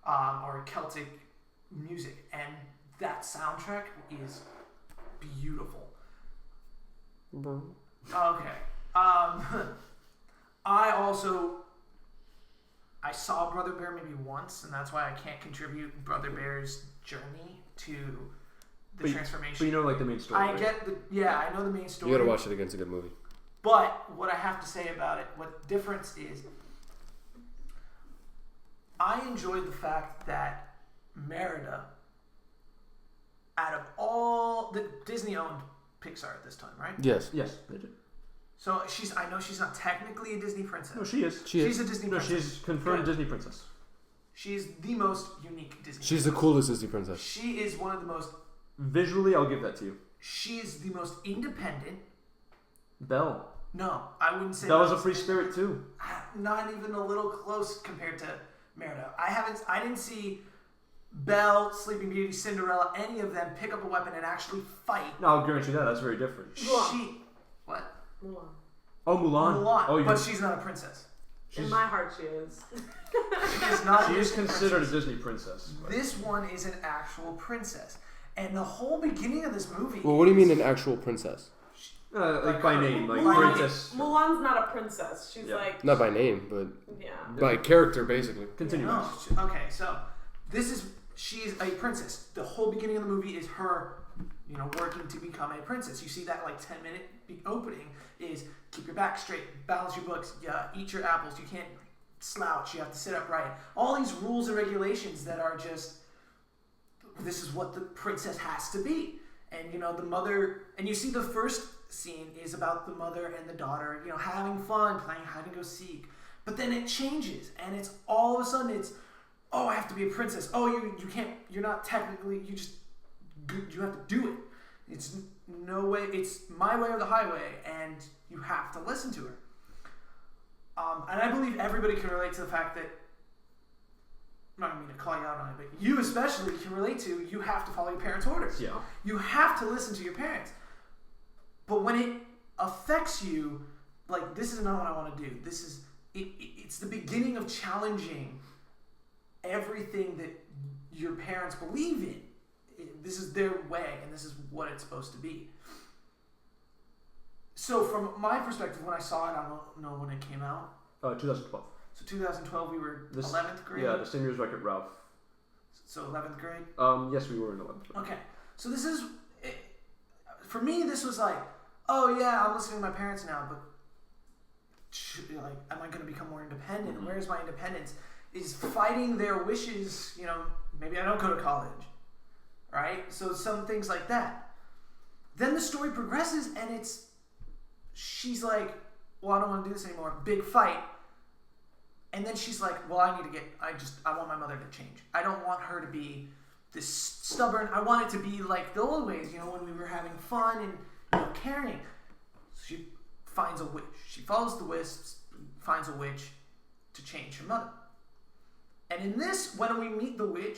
C: or Celtic music, and that soundtrack is beautiful. Okay. I saw Brother Bear maybe once, and that's why I can't contribute Brother Bear's journey to the transformation.
A: But you know, like the main story.
C: I
A: right?
C: I know the main story.
B: You gotta watch it again. It's a good movie.
C: But what I have to say about it, what the difference is, I enjoyed the fact that Merida, out of all the Disney owned Pixar at this time, right?
B: Yes.
A: Yes. They did.
C: So I know she's not technically a Disney princess.
A: No, she is.
C: She's a Disney
A: No,
C: princess.
A: she's confirmed
C: Good.
A: Disney princess.
C: She's the most unique Disney.
B: She's the coolest Disney princess.
C: She is one of the most.
A: Visually, I'll give that to you.
C: She is the most independent.
A: Belle.
C: No, I wouldn't say.
A: Belle's a
C: most-
A: free spirit too.
C: Not even a little close compared to Merida. I didn't see Belle, Sleeping Beauty, Cinderella, any of them pick up a weapon and actually fight.
A: No, I'll guarantee that. That's very different.
C: What?
D: Mulan.
A: Oh, Mulan.
C: Mulan.
A: Oh,
C: But she's not a princess.
D: In my heart, she is.
C: She is not.
A: She
C: a
A: is
C: Disney
A: considered
C: princess.
A: a Disney princess. but-
C: This one is an actual princess, and the whole beginning of this movie.
B: Well, what do you mean an actual princess?
A: Like by name, like
C: Mulan.
A: princess.
D: Mulan's not a princess. She's
A: Yeah.
D: like.
B: Not by name, but
D: Yeah.
B: by character, basically.
A: Continue.
C: No, okay, so this is she's a princess. The whole beginning of the movie is her, working to become a princess. You see that 10-minute opening is keep your back straight, balance your books, eat your apples. You can't slouch. You have to sit upright. All these rules and regulations that are just, this is what the princess has to be. And the mother, and you see the first scene is about the mother and the daughter, having fun, playing hide and go seek. But then it changes, and it's all of a sudden it's, oh, I have to be a princess. Oh, you can't. You're not technically. You have to do it. It's no way. It's my way or the highway, and you have to listen to her. And I believe everybody can relate to the fact that. I'm not going to call you out on it, but you especially can relate to. You have to follow your parents' orders.
A: Yeah.
C: You have to listen to your parents. But when it affects you, this is not what I want to do. This is it's the beginning of challenging everything that your parents believe in. This is their way, and this is what it's supposed to be. So from my perspective, when I saw it, I don't know when it came out.
A: 2012.
C: So 2012, we were 11th grade?
A: Yeah, the same year as Wreck-It Ralph.
C: So 11th grade?
A: Yes, we were in 11th grade.
C: Okay. So this is, for me, this was oh yeah, I'm listening to my parents now, but am I going to become more independent?
A: Mm-hmm.
C: Where's my independence? Is fighting their wishes, maybe I don't go to college, right? So some things like that. Then the story progresses, and she's like, well, I don't want to do this anymore. Big fight. And then she's like, well, I want my mother to change. I don't want her to be this stubborn. I want it to be like the old ways, when we were having fun and caring. So she finds a witch. She follows the wisps, finds a witch to change her mother. And in this, when we meet the witch,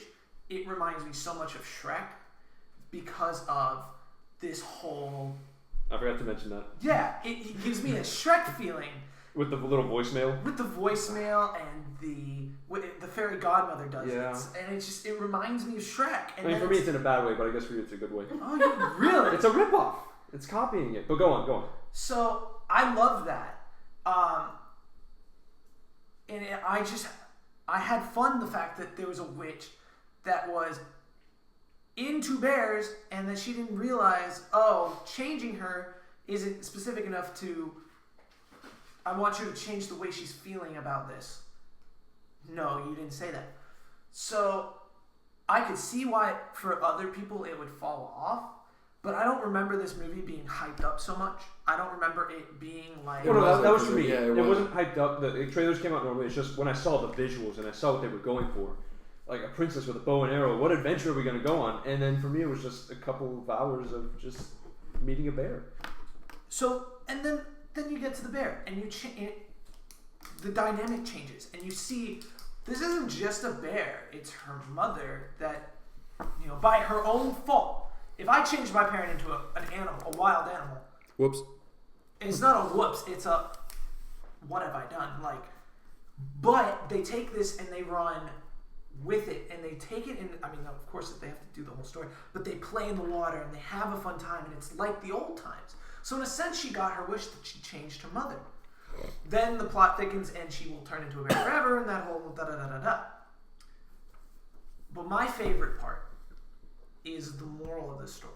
C: it reminds me so much of Shrek because of this whole...
A: I forgot to mention that.
C: Yeah, it gives me a Shrek feeling.
A: With the little voicemail?
C: With the voicemail and the fairy godmother does it. And it reminds me of Shrek. And
A: for me it's in a bad way, but I guess for you it's a good way.
C: Oh, you really?
A: It's a ripoff. It's copying it. But go on.
C: So, I love that. And I had fun the fact that there was a witch that was into bears and that she didn't realize, changing her isn't specific enough to, I want you to change the way she's feeling about this. No, you didn't say that. So I could see why for other people it would fall off, but I don't remember this movie being hyped up so much. I don't remember it being like...
A: Well, no, that was for me.
B: Yeah,
A: it wasn't hyped up. The trailers came out normally. It's just when I saw the visuals and I saw what they were going for. Like a princess with a bow and arrow. What adventure are we going to go on? And then for me it was just a couple of hours of just meeting a bear.
C: So, and then you get to the bear and the dynamic changes and you see this isn't just a bear, it's her mother that, by her own fault. If I change my parent into an animal, a wild animal,
B: whoops.
C: It's not a whoops, it's a what have I done? But they take this and they run with it and they take it in, of course they have to do the whole story, but they play in the water and they have a fun time and it's like the old times. So in a sense, she got her wish that she changed her mother. Then the plot thickens and she will turn into a bear forever and that whole da-da-da-da-da. But my favorite part is the moral of the story.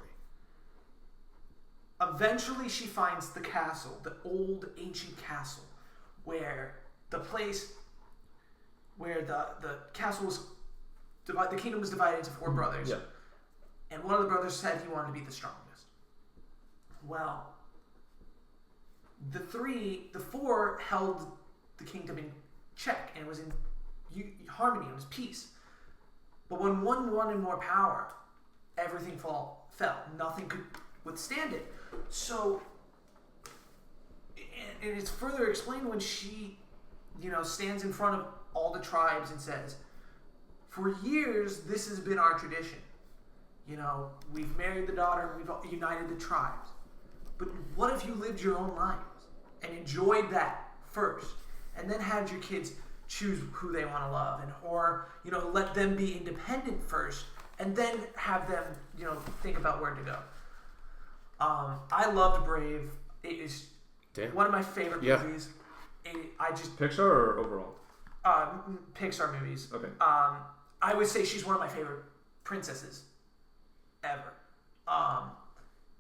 C: Eventually she finds the castle, the old ancient castle, where the place where the castle was divided, the kingdom was divided into 4 brothers.
A: Yeah.
C: And one of the brothers said he wanted to be the strongest. Well, the 4 held the kingdom in check, and it was in harmony, it was peace. But when one wanted more power, everything fell. Nothing could withstand it. So, and it's further explained when she, stands in front of all the tribes and says, for years, this has been our tradition. We've married the daughter, we've united the tribes. But what if you lived your own lives and enjoyed that first, and then had your kids choose who they want to love, or let them be independent first, and then have them think about where to go. I loved Brave. It is one of my favorite movies.
A: Pixar or overall?
C: Pixar movies.
A: Okay.
C: I would say she's one of my favorite princesses ever.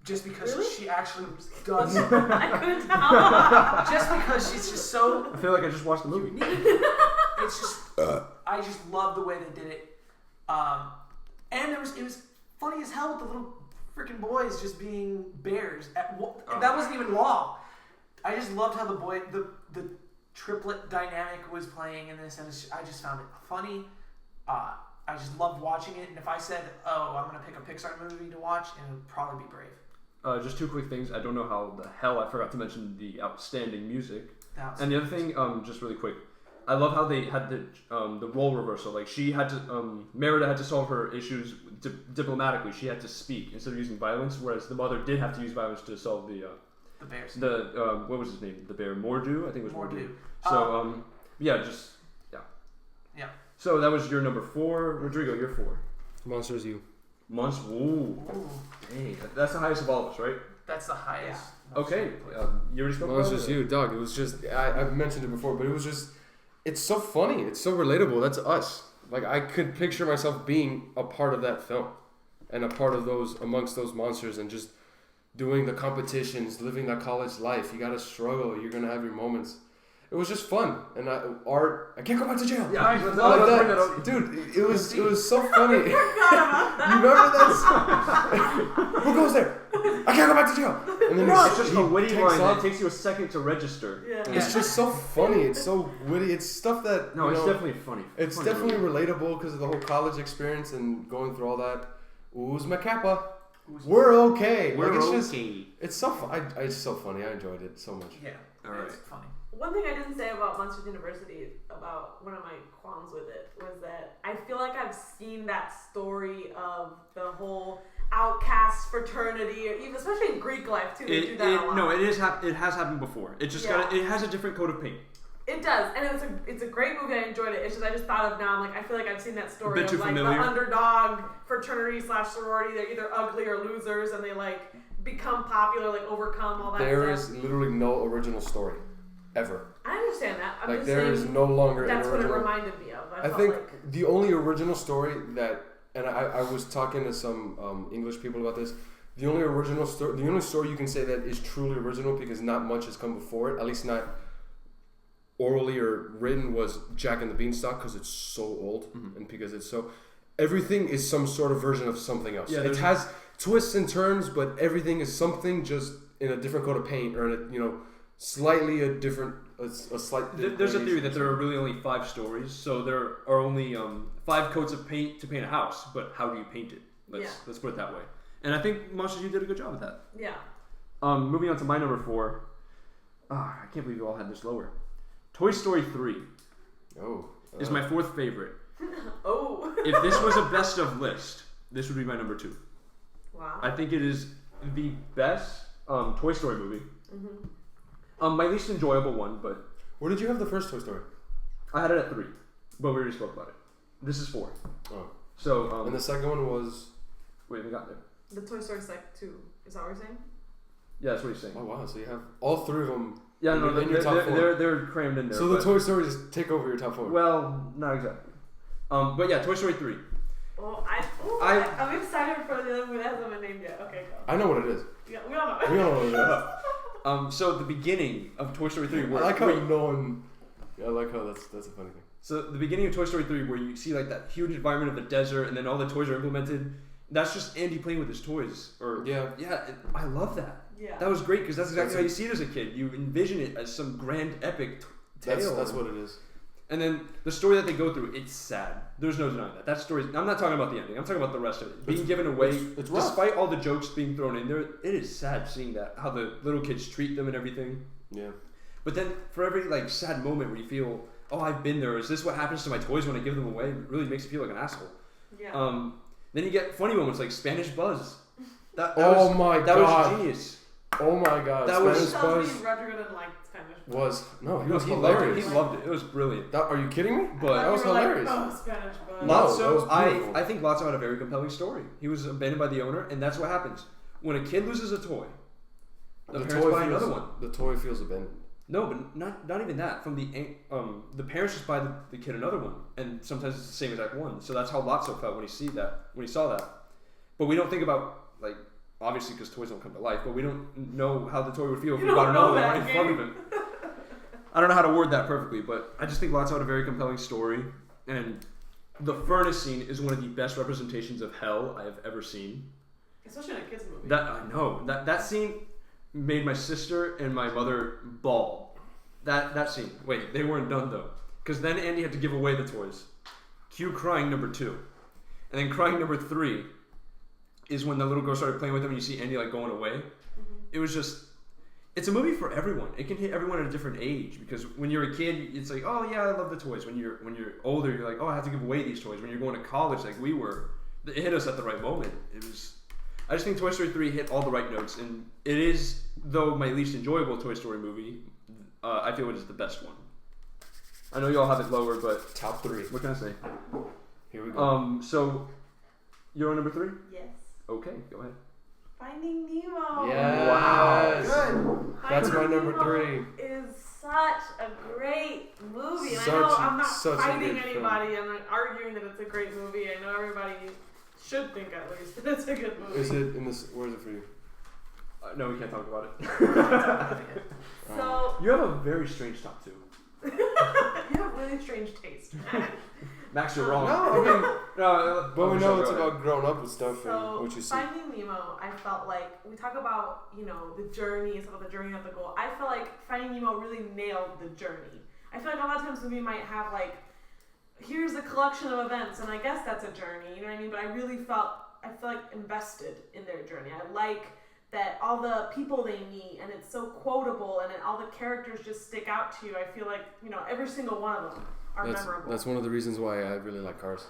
C: Just because
D: Really?
C: she actually does.
D: I couldn't tell.
C: Just because she's just so.
A: I feel like I just watched the movie.
C: It's just. I just love the way they did it. And it was funny as hell with the little freaking boys just being bears. That wasn't even long. I just loved how the triplet dynamic was playing in this, and I just found it funny. I just loved watching it, and if I said, "Oh, I'm gonna pick a Pixar movie to watch," it would probably be Brave.
A: Just two quick things. I don't know how the hell I forgot to mention the outstanding music. And the other thing, just really quick, I love how they had the role reversal. Like she had to, Merida had to solve her issues diplomatically. She had to speak instead of using violence, whereas the mother did have to use violence to solve the
C: bears.
A: What was his name? The bear Mordu, I think it was Mordu.
C: Mordu.
A: So yeah. So that was your number 4, Rodrigo. Your 4.
B: Monsters U.
A: Ooh. Dang, that's the highest of all of us, right?
C: That's the highest.
A: Okay, you already spoke about
B: Monsters U, dog. It was just I've mentioned it before, but it was just it's so funny. It's so relatable. That's us. Like I could picture myself being a part of that film, and a part of amongst those monsters, and just doing the competitions, living that college life. You gotta struggle. You're gonna have your moments. It was just fun, and art. I can't go back to jail.
A: Yeah,
B: dude. It was so funny.
D: I forgot about that.
B: You remember that? Who goes there? I can't go back to jail. And then
A: it's just a witty line
B: off.
A: that takes you a second to register.
D: Yeah.
B: It's just so funny. It's so witty. It's stuff that
A: No, it's definitely funny.
B: It's
A: funny
B: definitely relatable because of the whole college experience and going through all that. Who's my kappa? We're okay.
A: We're
B: it's
A: okay.
B: It's so fun. It's so funny. I enjoyed it so much.
C: Yeah,
A: Alright.
C: it's funny.
D: One thing I didn't say about Monsters University, about one of my qualms with it, was that I feel like I've seen that story of the whole outcast fraternity, or even especially in Greek life too. They do that a lot.
A: No, it has happened before. It just it has a different coat of paint.
D: It does, and it's a great movie. I enjoyed it. It's just I just thought of now. I'm like, I feel like I've seen that story
A: Bit
D: of
A: too
D: like
A: familiar.
D: the underdog fraternity / sorority. They're either ugly or losers, and they like become popular, like overcome all that.
B: There is
D: stuff.
B: literally no original story, ever.
D: I understand that. I'm
B: Like
D: just
B: there
D: saying
B: is no longer
D: that's
B: an
D: what it
B: original.
D: reminded me of.
B: I
D: felt
B: think
D: like
B: the only original story that, and I was talking to some English people about this. The only original story, the only story you can say that is truly original because not much has come before it, at least not orally or written, was Jack and the Beanstalk because it's so old and because it's so everything is some sort of version of something else.
A: Yeah,
B: it has twists and turns, but everything is something just in a different coat of paint or in a slightly a different a slight.
A: There's a theory that there are really only 5 stories, so there are only 5 coats of paint to paint a house. But how do you paint it? Let's put it that way. And I think Monsters, you did a good job with that.
D: yeah.
A: Moving on to my number 4. I can't believe you all had this lower. Toy Story 3 is my 4th favorite.
D: Oh.
A: If this was a best of list, this would be my number 2.
D: Wow.
A: I think it is the best Toy Story movie. My least enjoyable one, but
B: Where did you have the first Toy Story?
A: I had it at 3, but we already spoke about it. This is 4.
B: Oh.
A: So
B: And the second one was.
A: wait, we got there.
D: The Toy Story 2. Is that what you're saying?
A: Yeah, that's what he's saying.
B: Oh wow! So you have all 3 of them.
A: Yeah, no,
B: in your top 4.
A: they're crammed in there.
B: So the Toy Stories take over your top 4.
A: Well, not exactly. But yeah, Toy Story 3.
D: Well, I'm excited for the other movie that hasn't been named yet. Okay, go.
B: I know what it is.
D: Yeah, we all know.
B: We all know what it is.
A: So at the beginning of Toy Story 3,
B: I
A: where
B: like how no one. I like how that's a funny thing.
A: So the beginning of Toy Story 3, where you see like that huge environment of the desert, and then all the toys are implemented. That's just Andy playing with his toys. I love that.
D: Yeah.
A: That was great because that's exactly how you see it as a kid. You envision it as some grand epic tale.
B: That's what it is.
A: And then the story that they go through, it's sad. There's no denying that. That story. I'm not talking about the ending. I'm talking about the rest of it. Being given away,
B: it's rough.
A: Despite all the jokes being thrown in there, it is sad seeing that how the little kids treat them and everything.
B: Yeah.
A: But then for every like sad moment where you feel, oh, I've been there. Is this what happens to my toys when I give them away? It really makes you feel like an asshole.
D: Yeah.
A: Then you get funny moments like Spanish Buzz. That
B: God.
A: was genius.
B: Oh my God.
A: That
B: Spanish
A: was-
B: Buzz
D: Rodrigo didn't like Spanish Buzz.
B: was no. He was
A: He loved it.
B: hilarious.
A: He loved it. It was brilliant.
B: Are you kidding me?
A: But
B: that was
D: You were
B: hilarious.
D: Like, oh, Spanish Buzz.
B: No, that was
A: Lotso,
B: beautiful.
A: I think Lotso had a very compelling story. He was abandoned by the owner, and that's what happens when a kid loses a toy. The parents buy another one.
B: The toy feels abandoned.
A: No, but not even that. From the parents just buy the kid another one, and sometimes it's the same exact one. So that's how Lotso felt when he saw that. But we don't think about, like, obviously because toys don't come to life, but we don't know how the toy would feel if we bought another one right in front of him. I don't know how to word that perfectly, but I just think Lotso had a very compelling story, and the furnace scene is one of the best representations of hell I have ever seen.
D: Especially in a kids movie.
A: I know that scene made my sister and my mother bawl. That scene. Wait, they weren't done though, because then Andy had to give away the toys. Cue crying number 2, and then crying number 3 is when the little girl started playing with him, and you see Andy like going away. Mm-hmm. It was just. It's a movie for everyone. It can hit everyone at a different age, because when you're a kid, it's like, oh yeah, I love the toys. When you're older, you're like, oh, I have to give away these toys. When you're going to college, like we were, it hit us at the right moment. I just think Toy Story 3 hit all the right notes, and it is, though my least enjoyable Toy Story movie, I feel it is the best one. I know you all have it lower, but
B: top 3.
A: What can I say?
B: Here we go.
A: So you're on number 3?
D: Yes.
A: Okay, go ahead.
D: Finding Nemo.
B: Yes.
A: Wow.
C: Good.
B: That's my number
D: Nemo
B: 3.
D: Is such a great movie. And I
B: Such
D: know
B: a-
D: I'm not
B: such a
D: fighting
B: good
D: anybody. I'm not arguing that it's a great movie. I know everybody should think at least that it's a good movie.
B: Is it in this? Where is it for you?
A: No, we can't talk about it.
D: So
A: You have a very strange top 2.
D: you have really strange taste.
A: Max, you're wrong.
B: No, I mean,
A: No,
B: but we know it's
A: go ahead.
B: about growing up with stuff
D: So
B: and what you see.
D: Finding Nemo, I felt like we talk about the journey, it's about the journey, not the goal. I feel like Finding Nemo really nailed the journey. I feel like a lot of times we might have like, here's a collection of events, and I guess that's a journey. You know what I mean? But I feel like invested in their journey. I like that all the people they meet, and it's so quotable, and then all the characters just stick out to you. I feel like every single one of them are memorable.
B: That's one of the reasons why I really like Cars.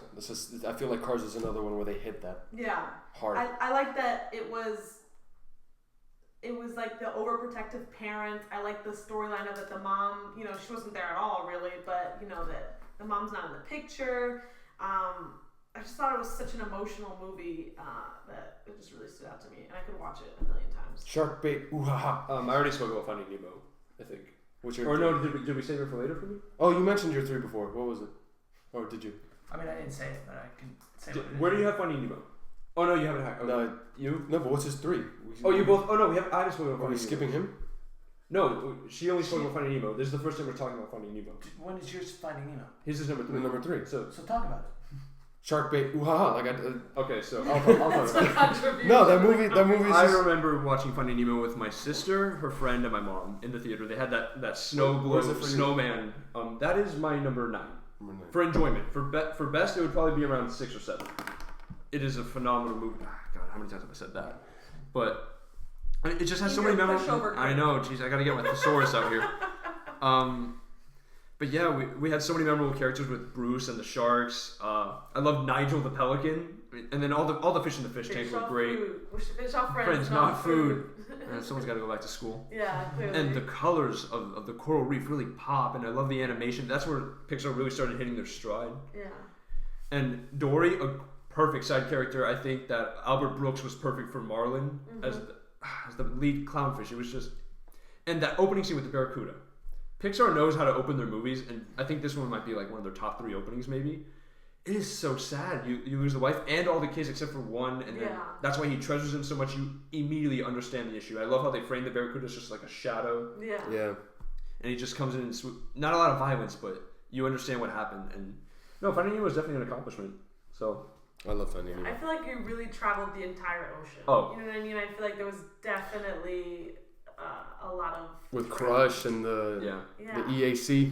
B: I feel like Cars is another one where they hit that hard.
D: I like that it was like the overprotective parent. I like the storyline of that the mom, she wasn't there at all really, but that the mom's not in the picture. I just thought it was such an emotional movie that it just really stood out to me, and I could watch it a million times.
B: Shark bait, ooh ha ha.
A: I already spoke about Finding Nemo, I think.
B: What's your?
A: Or no, did we save it for later for me?
B: Oh, you mentioned your 3 before. What was it? Or did you?
C: I mean, I didn't say it, but I can say what it is.
A: Where do you have Finding Nemo? Oh no, you haven't had. Oh,
B: No,
A: you?
B: No, but what's his 3?
A: You both. Oh no, I haven't spoken about
B: Are we
A: Finding
B: skipping
A: Nemo.
B: him?
A: No, she only spoke about Finding Nemo. This is the first time we're talking about Finding Nemo.
C: When is yours Finding Nemo?
A: His is number 3.
B: Number 3.
A: So
C: talk about it.
B: Shark bait, ooh ha ha.
A: okay, so I'll talk about it.
B: No, that movie is
A: I
B: just,
A: remember watching Finding Nemo with my sister, her friend, and my mom in the theater. They had that snow
B: Where's it
A: globe
B: for you?
A: snowman. That is my number 9. For enjoyment. For best, it would probably be around 6 or 7. It is a phenomenal movie. God, how many times have I said that? But it just has so many memories. I know, jeez, I gotta get my thesaurus out here. But yeah, we had so many memorable characters with Bruce and the sharks. I love Nigel the pelican, and then all the fish in the fish tank were great.
D: Fish off friends,
A: not food. Someone's got to go back to school.
D: Yeah, clearly.
A: And the colors of the coral reef really pop, and I love the animation. That's where Pixar really started hitting their stride.
D: Yeah.
A: And Dory, a perfect side character. I think that Albert Brooks was perfect for Marlin as the lead clownfish. It was just, and that opening scene with the Barracuda. Pixar knows how to open their movies, and I think this one might be like one of their top 3 openings maybe. It is so sad. You lose the wife and all the kids except for one, and then that's why he treasures him so much. You immediately understand the issue. I love how they frame the Barracuda as just like a shadow.
D: Yeah.
B: Yeah.
A: And he just comes in and not a lot of violence, but you understand what happened. And no, Finding Nemo was definitely an accomplishment. So
B: I love Finding Nemo.
D: I feel like you really traveled the entire ocean.
A: Oh.
D: You know what I mean? I feel like there was definitely a lot of
B: with Crush and the EAC.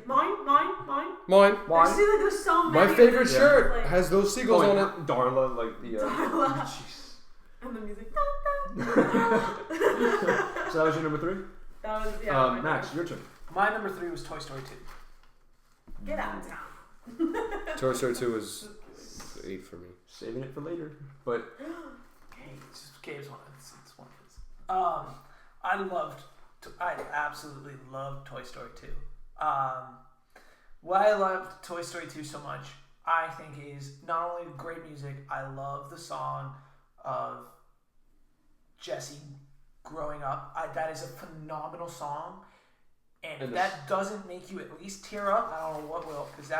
D: Mine.
B: Mine.
D: There's so many.
B: My favorite
D: of them.
B: shirt
D: Like,
B: has those seagulls on it.
A: Darla, like the.
D: Darla.
A: Jeez.
D: And the music.
A: So that was your number 3?
D: That was
A: Max, your turn.
C: My number 3 was Toy Story 2.
D: Get out of town.
B: Toy Story 2 was 8 for me.
A: Saving it for later, but.
C: Gabe's one. It's one of his. I absolutely loved Toy Story 2. Why I loved Toy Story 2 so much, I think, is not only great music. I love the song of Jessie growing up. That is a phenomenal song. And if that doesn't make you at least tear up, I don't know what will, because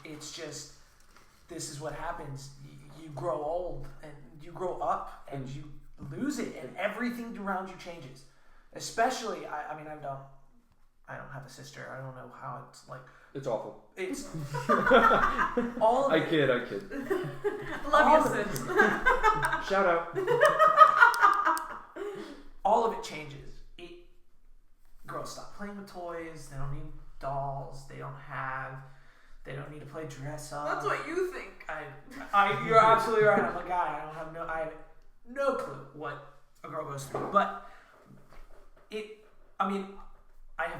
C: it's just, this is what happens. You grow old, and you grow up, and you lose it, and everything around you changes. Especially, I don't have a sister. I don't know how it's like.
A: It's awful.
C: It's all of it.
A: I kid.
D: Love you, sis.
A: Shout out.
C: All of it changes. Girls stop playing with toys. They don't need dolls. They don't need to play dress up.
D: That's what you think.
C: You're absolutely right. I'm a guy. I have no clue what a girl goes through. But my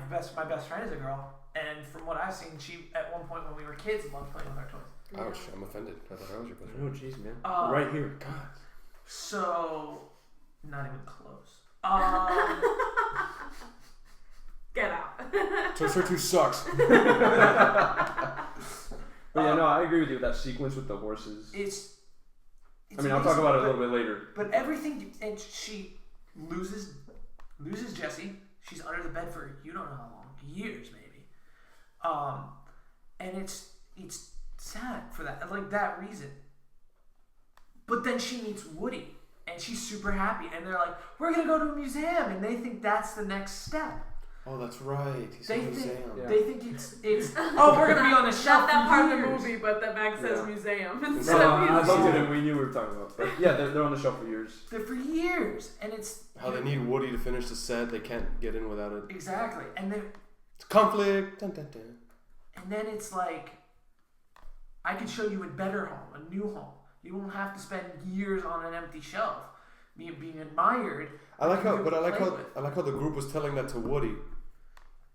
C: best friend is a girl, and from what I've seen, she at one point when we were kids loved playing with our toys.
B: Ouch! I'm offended. I thought I was your best
A: Oh
B: friend.
A: jeez, man. Right here. God.
C: So, not even close.
D: Get out.
B: Toy Story 2 sucks.
A: But yeah, no, I agree with you with that sequence with the horses.
C: It's
A: I'll talk about it a little bit later.
C: But everything, and she loses Jessie. She's under the bed for you don't know how long, years maybe. And it's sad for that, like that reason. But then she meets Woody, and she's super happy, and they're like, "We're gonna go to a museum," and they think that's the next step.
B: Oh, that's right. He said museum.
C: They think it's we're gonna be on a shelf.
D: Not that
C: for
D: part of the
C: years.
D: movie, but the back says museum
A: No,
D: instead of
A: I
D: museum.
A: loved it. We knew what we were talking about. But yeah, they're on the shelf for years.
C: They're for years, and it's
B: How they need Woody to finish the set. They can't get in without it.
C: exactly, and then
B: It's conflict. Dun, dun, dun.
C: and then it's like, I could show you a better home, a new home. You won't have to spend years on an empty shelf, being admired.
B: I like how the group was telling that to Woody.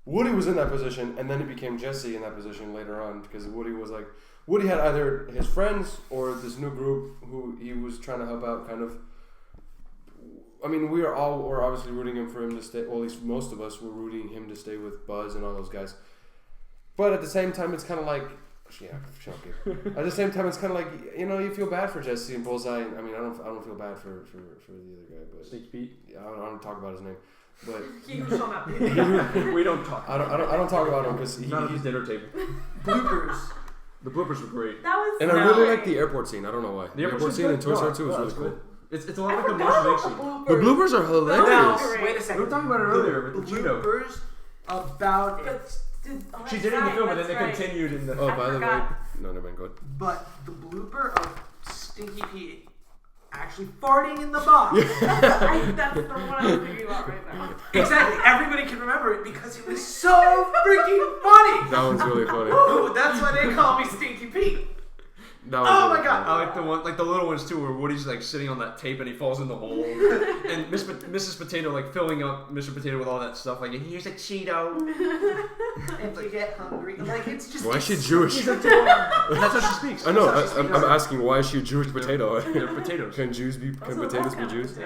B: Woody was in that position, and then it became Jesse in that position later on because Woody had either his friends or this new group who he was trying to help out. Kind of. I mean, we were obviously rooting for him to stay. Well, at least most of us were rooting him to stay with Buzz and all those guys. But at the same time, it's kind of like, At the same time, it's kind of like you feel bad for Jesse and Bullseye. I mean, I don't feel bad for the other guy, but
A: Sneaky Pete.
B: I don't talk about his name. But
D: He shall not be.
A: We don't talk.
B: I don't talk about him because
A: Not at the dinner table.
C: Bloopers.
A: The bloopers were great.
D: That was.
B: And I really like the airport scene. I don't know why.
A: The
B: airport scene in Toy Story 2 was really cool.
A: It's a lot like the Monster Inc. scene.
B: The bloopers are hilarious.
C: Now, wait a second.
A: We were talking about it earlier with the Cheeto.
C: Bloopers about it.
A: She did it in the film, and then they continued in the.
B: Oh, by the way,
D: forgot.
B: no, never mind. Go ahead.
C: But the blooper of Stinky Pete actually farting in the box.
D: That's the one I was thinking about right now.
C: Exactly. Everybody can remember it because it was so freaking funny.
B: That one's really funny.
C: Ooh, that's why they call me Stinky Pete.
B: That was
C: Oh
B: really
C: my God.
A: I like the one, like the little ones too, where Woody's like sitting on that tape and he falls in the hole, and Mrs. Potato like filling up Mr. Potato with all that stuff. Like, here's a Cheeto.
C: If you get hungry, like it's just.
B: Why is she Jewish?
A: That's how she speaks.
B: I know.
A: That's how she
B: I'm
A: speaks.
B: asking why is she a Jewish potato?
A: They're potatoes.
B: Can potatoes be Jews?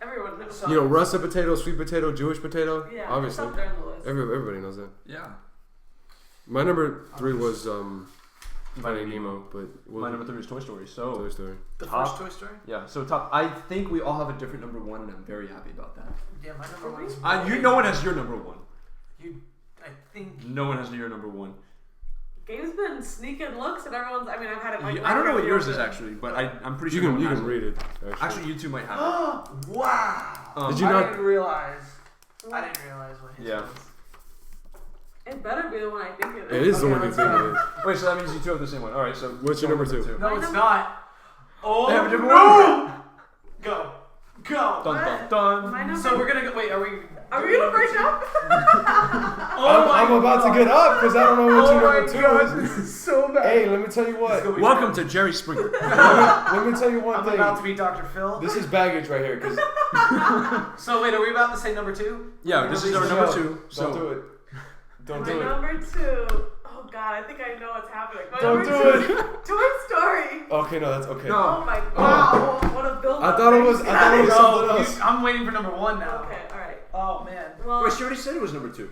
D: Everyone knows.
B: You know, russet potato, sweet potato, Jewish potato.
D: Yeah,
B: Obviously,
D: it's up there on the list.
B: everybody knows that.
A: Yeah.
B: My number 3 was Finding Nemo, but
A: My number 3 is Toy Story. So
B: Toy Story.
C: The
A: Top.
C: first Toy Story?
A: yeah, so top. I think we all have a different number 1, and I'm very happy about that.
C: Yeah, my number one is.
A: No one has your number 1.
C: I think.
A: No one has your number 1.
D: Gabe's been sneaking looks, and everyone's. I mean, I've had it. Like,
A: I don't know what yours is
D: bit.
A: actually, but I'm pretty
B: You
A: sure
B: can
A: no one has
B: read it.
A: Actually, you two might have it.
C: Wow.
B: Did you
C: I
B: not?
C: didn't realize. I didn't realize what his
A: Yeah.
C: was.
D: It better be the one I think it is.
B: It is the
C: Okay,
B: one you
C: let's
B: think
C: go.
B: it is.
A: Wait, so that means you two have the same one. All right, so
B: What's your number 2?
C: No, it's not. Oh,
A: They have a different
C: no! Go. Go.
A: Dun dun dun.
D: My number.
C: So we're gonna go. Wait, are we
D: gonna break up?
B: I'm about to get up because I don't know what your number 2 is.
C: This is so bad.
B: Hey, let me tell you what.
A: Welcome to Jerry Springer.
B: Let me tell you one
C: I'm
B: thing.
C: about to be Dr. Phil.
B: This is baggage right here. Cause
C: So wait, are we about to say number 2?
A: Yeah, this is our number 2.
B: Don't do it. Don't
D: My
B: do it.
D: number 2. Oh God, I think I know what's happening. My
B: Don't
D: number
B: do
D: 2,
B: it.
D: Toy Story.
B: Okay, no, that's okay.
A: No.
D: Oh my God! What a build.
B: I thought it was something else.
C: I'm waiting for number 1 now.
D: Okay, all right.
C: Oh man.
D: Well,
A: Wait, she already said it was number 2.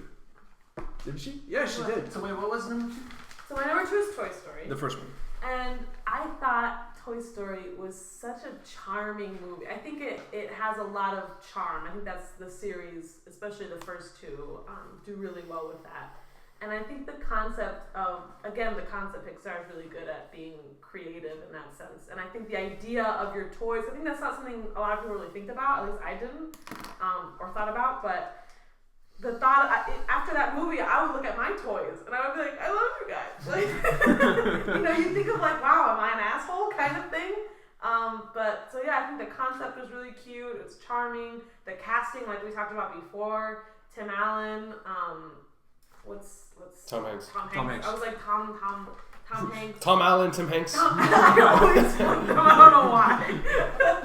A: Didn't she? Yeah, she did.
C: So wait, what was number 2?
D: so my number 2 is Toy Story.
A: The first one.
D: And I thought Toy Story was such a charming movie. I think it has a lot of charm. I think that's the series, especially the first two, do really well with that. And I think the concept Pixar is really good at being creative in that sense. And I think the idea of your toys, I think that's not something a lot of people really think about, at least I didn't, or thought about, but the thought, after that movie, I would look at my toys and I would be like, I love you guys. Like, you think of like, wow, am I an asshole kind of thing? But so yeah, I think the concept was really cute. It's charming. The casting, like we talked about before, Tim Allen, what's
B: Tom Hanks.
A: Tom Hanks.
D: I was like Tom Hanks.
B: Tom Allen, Tim Hanks.
D: I always put them. I don't know why,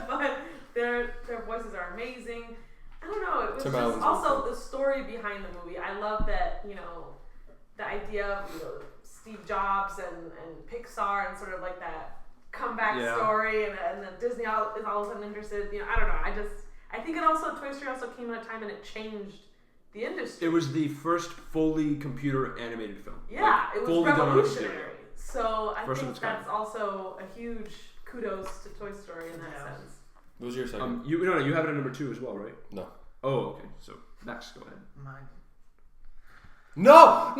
D: but their voices are amazing. I don't know. It was
B: Tim
D: just
B: Allen's
D: also the story behind the movie. I love that the idea of Steve Jobs and Pixar and sort of like that comeback story and then Disney is all of a sudden interested. I don't know. I think it also Toy Story also came at a time and it changed the industry.
A: It was the first fully computer animated film.
D: Yeah,
A: like,
D: it was
A: fully done on a
D: revolutionary. So I
A: First of
D: think
A: its kind.
D: that's also a huge kudos to Toy Story in that sense.
B: What was your second?
A: You have it at number 2 as well, right?
B: No.
A: Oh, okay. So Max, go ahead.
C: Mine.
B: No!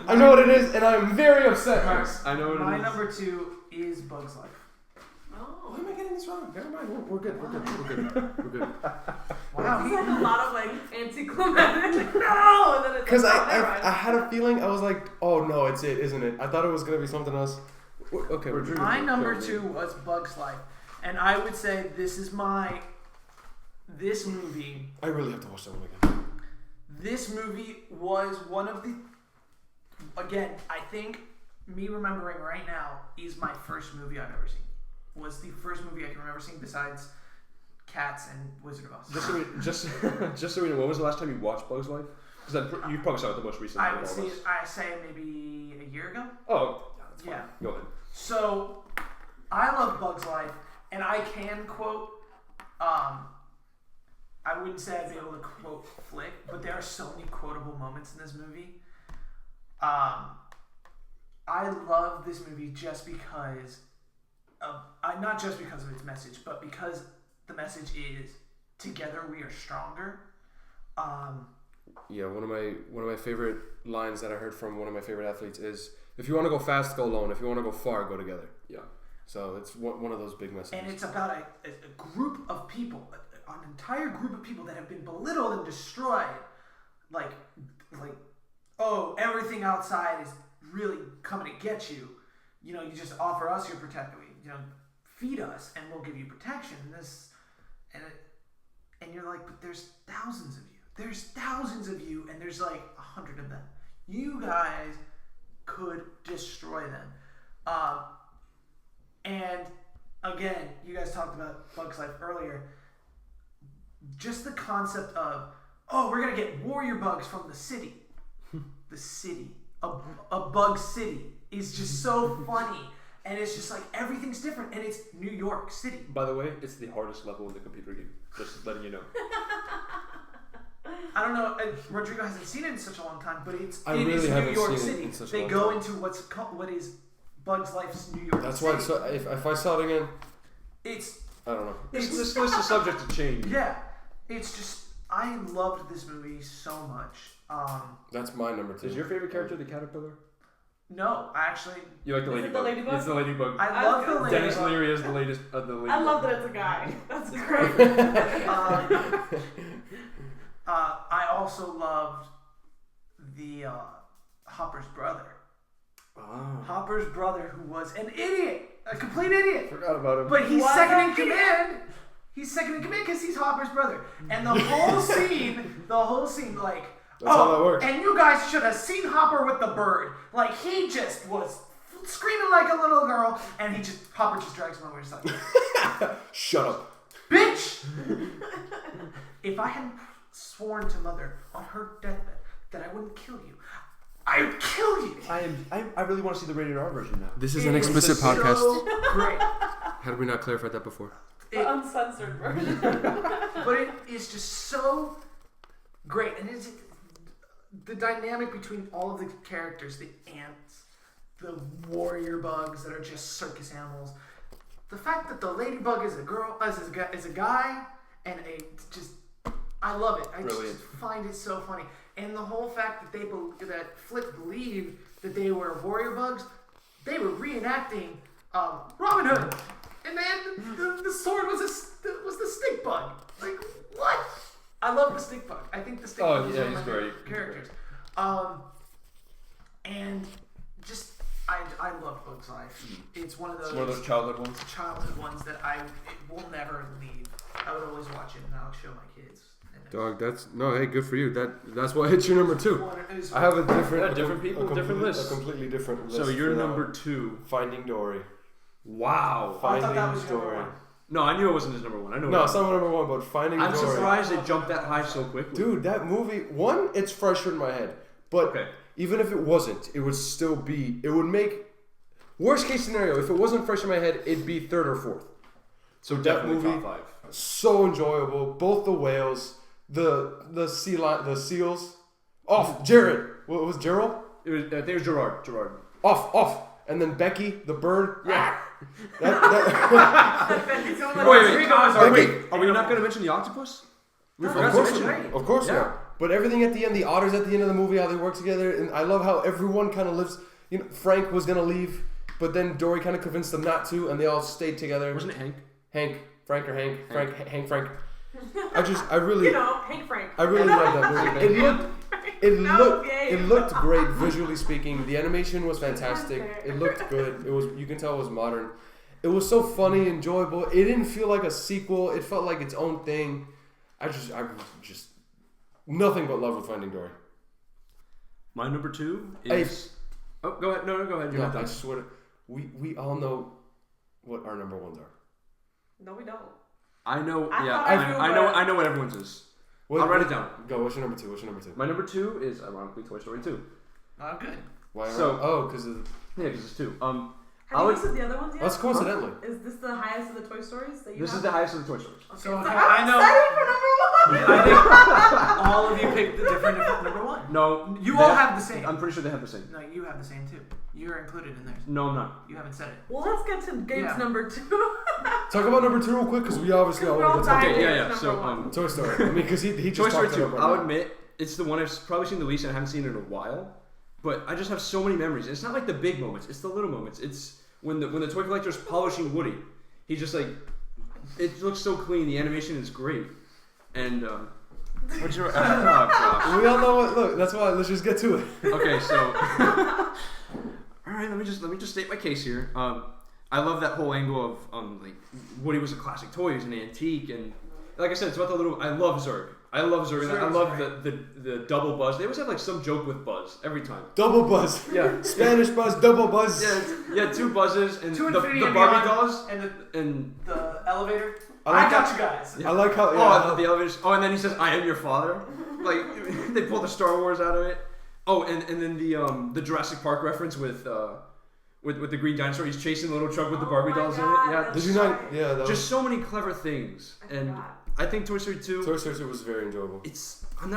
B: I know what it is, and I'm very upset, Max.
A: I know what
C: My
A: it is.
C: number 2 is Bug's Life.
D: Oh.
B: Why am I getting this wrong? Never mind. We're good. We're good.
C: Wow.
D: It's like a lot of like anticlimactic. No, and then it's
B: Because
D: like,
B: I had a feeling, I was like, oh no, it's it, isn't it? I thought it was going to be something else. Okay, Rodrigo.
C: My number 2 was Bug's Life. And I would say this movie.
B: I really have to watch that one again.
C: This movie was one of the. Again, I think me remembering right now is my first movie I've ever seen. Was the first movie I can remember seeing besides Cats and Wizard of Oz.
A: Just so we know, when was the last time you watched Bug's Life? Because you probably saw it the most recently.
C: I say maybe a year ago.
A: Oh, that's fine.
C: Yeah.
A: Go ahead.
C: So, I love Bug's Life, and I can quote. I wouldn't say I'd be able to quote Flick, but there are so many quotable moments in this movie. I love this movie just because of, not just because of its message, but because the message is together we are stronger.
B: Yeah, one of my favorite lines that I heard from one of my favorite athletes is, if you want to go fast, go alone. If you want to go far, go together.
A: Yeah.
B: So it's one of those big messages.
C: And it's about a group of people, an entire group of people that have been belittled and destroyed. Like, oh, everything outside is really coming to get you. You just offer us your protection. Feed us and we'll give you protection. And you're like, but there's thousands of you. There's thousands of you, and there's like 100 of them. You guys could destroy them. And again, you guys talked about Bug's Life earlier. Just the concept of, oh, we're gonna get warrior bugs from the city. The city, a bug city, is just so funny, and it's just like everything's different, and it's New York City.
A: By the way, it's the hardest level in the computer game. Just letting you know.
C: I don't know. Rodrigo hasn't seen it in such a long time, but it is
B: really
C: New York
B: seen it
C: City.
B: in such a
C: They
B: long
C: go
B: time.
C: into what is Bug's Life's New York
B: That's
C: City.
B: why. So if I saw it again,
C: It's
B: I don't know.
A: This list is subject to change.
C: yeah. It's just I loved this movie so much.
B: That's my number 2.
A: Is your favorite character the caterpillar?
C: No, actually,
A: You like the
D: Is it the
A: ladybug?
D: ladybug?
A: It's the ladybug.
C: I love the ladybug.
A: Dennis Leary is the latest of the ladybug.
D: I love that it's a guy. That's great.
C: I also loved the Hopper's brother.
A: Ah.
C: Hopper's brother, who was an idiot, a complete idiot.
A: Forgot about him.
C: But he's
D: What
C: second in
D: a
C: command. He's second in command because he's Hopper's brother. And the whole scene, like,
B: That's how that works.
C: and you guys should have seen Hopper with the bird. Like, he just was screaming like a little girl, and Hopper just drags him over. He's like,
B: Shut up.
C: bitch! If I hadn't sworn to Mother on her deathbed that I wouldn't kill you, I would kill you.
A: I really want to see the rated R version now.
B: This is
C: It
B: an explicit podcast.
C: So great.
B: How did we not clarify that before?
D: The uncensored version.
C: But it is just so great, and it's the dynamic between all of the characters, the ants, the warrior bugs that are just circus animals. The fact that the ladybug is a girl, is a guy, and I love it. I
B: Brilliant.
C: just find it so funny. And the whole fact that that Flick believed that they were warrior bugs, they were reenacting Robin Hood, and then the sword was the stick bug. Like what? I love the stick bug. I think the stick bug is one of my favorite characters. And just I love Bugs Life. It's one of those
A: childhood ones.
C: Childhood ones that it will never leave. I would always watch it, and I'll show my kids.
B: Dog, hey, good for you. That's what hits your number 2. I have a different
A: people, different lists.
B: A completely different list.
A: So you're number 2.
B: Finding Dory.
A: Wow.
C: I thought that was
B: Finding
C: your
B: Dory.
C: number 1.
A: No, I knew it wasn't his number 1. I know.
B: No, it's not my number 1, but Finding Dory.
A: I'm surprised it jumped that high so quickly.
B: Dude, that movie, one, it's fresher in my head. But even if it wasn't, it would still be, it would make, worst case scenario, if it wasn't fresh in my head, it'd be 3rd or 4th.
A: So
B: that
A: definitely
B: movie,
A: top 5.
B: So enjoyable. Both the whales, the seals. Off, Jared. What was Gerald?
A: I think it was Gerard.
B: Off. And then Becky, the bird.
A: Yeah.
B: Wait,
A: are we not going to mention the octopus? We forgot to mention it.
B: Of course, yeah. But everything at the end, the otters at the end of the movie, how they work together, and I love how everyone kind of lives. You know, Frank was gonna leave, but then Dory kind of convinced them not to, and they all stayed together.
A: Wasn't it Hank?
B: Frank.
A: Hank
B: I
D: Hank Frank.
B: I really like that movie. It looked great visually speaking. The animation was fantastic. It looked good. You can tell it was modern. It was so funny, enjoyable. It didn't feel like a sequel. It felt like its own thing. I just nothing but love with Finding Dory.
A: My number 2 is. Oh, go ahead. No, go ahead. You're not done.
B: I swear, we all know what our number 1s are.
D: No, we don't.
A: I know.
D: I
A: I know what everyone's is. I'll write it down.
B: Go. What's your number 2?
A: My number 2 is ironically Toy Story 2.
C: Oh, good.
B: Why?
A: Because it's 2.
D: Have you looked at the other ones yet?
B: That's coincidentally.
D: Is this the highest of the Toy Stories that you
A: This
D: have?
A: is the highest of the Toy Stories.
C: So
D: I'm excited for number 1.
C: I think all of you picked the different number 1.
A: No,
C: you all have the same.
A: I'm pretty sure they have the same.
C: No, you have the same too. You're included in theirs.
A: No, I'm not.
C: You haven't said it.
D: Well, let's get to Gabe's number 2.
B: Talk about number 2 real quick, because we obviously all want to talk
A: Okay,
B: about
A: yeah. So,
B: Toy Story. I mean, because he just
A: Toy Story
B: talked
A: 2.
B: about
A: I'll admit it's the one I've probably seen the least, and I haven't seen it in a while. But I just have so many memories. It's not like the big moments. It's the little moments. It's when the toy collector's polishing Woody. He's just like, it looks so clean. The animation is great. And what's your? Oh, gosh.
B: We all know what. Look, that's why. Let's just get to it.
A: Okay, so all right, let me just state my case here. I love that whole angle of like Woody was a classic toy, he was an antique, and like I said, it's about the little. I love Zurg. And I love the double buzz. They always have like some joke with Buzz every time.
B: Double buzz.
A: Yeah.
B: Spanish buzz, double buzz.
A: Yeah, 2 buzzes and
C: Two
A: the
C: Infinity
A: Barbie
C: Beyond
A: dolls
C: and the elevator.
B: I
C: got you guys.
B: I like how.
A: the elevators. Oh, and then he says, "I am your father." Like they pull the Star Wars out of it. Oh, and then the Jurassic Park reference with the green dinosaur. He's chasing the little truck with the Barbie dolls in it. Yeah.
B: Did you not? Yeah. That
A: Just so many clever things, and I think Toy Story 2.
B: Toy Story 2 was very enjoyable.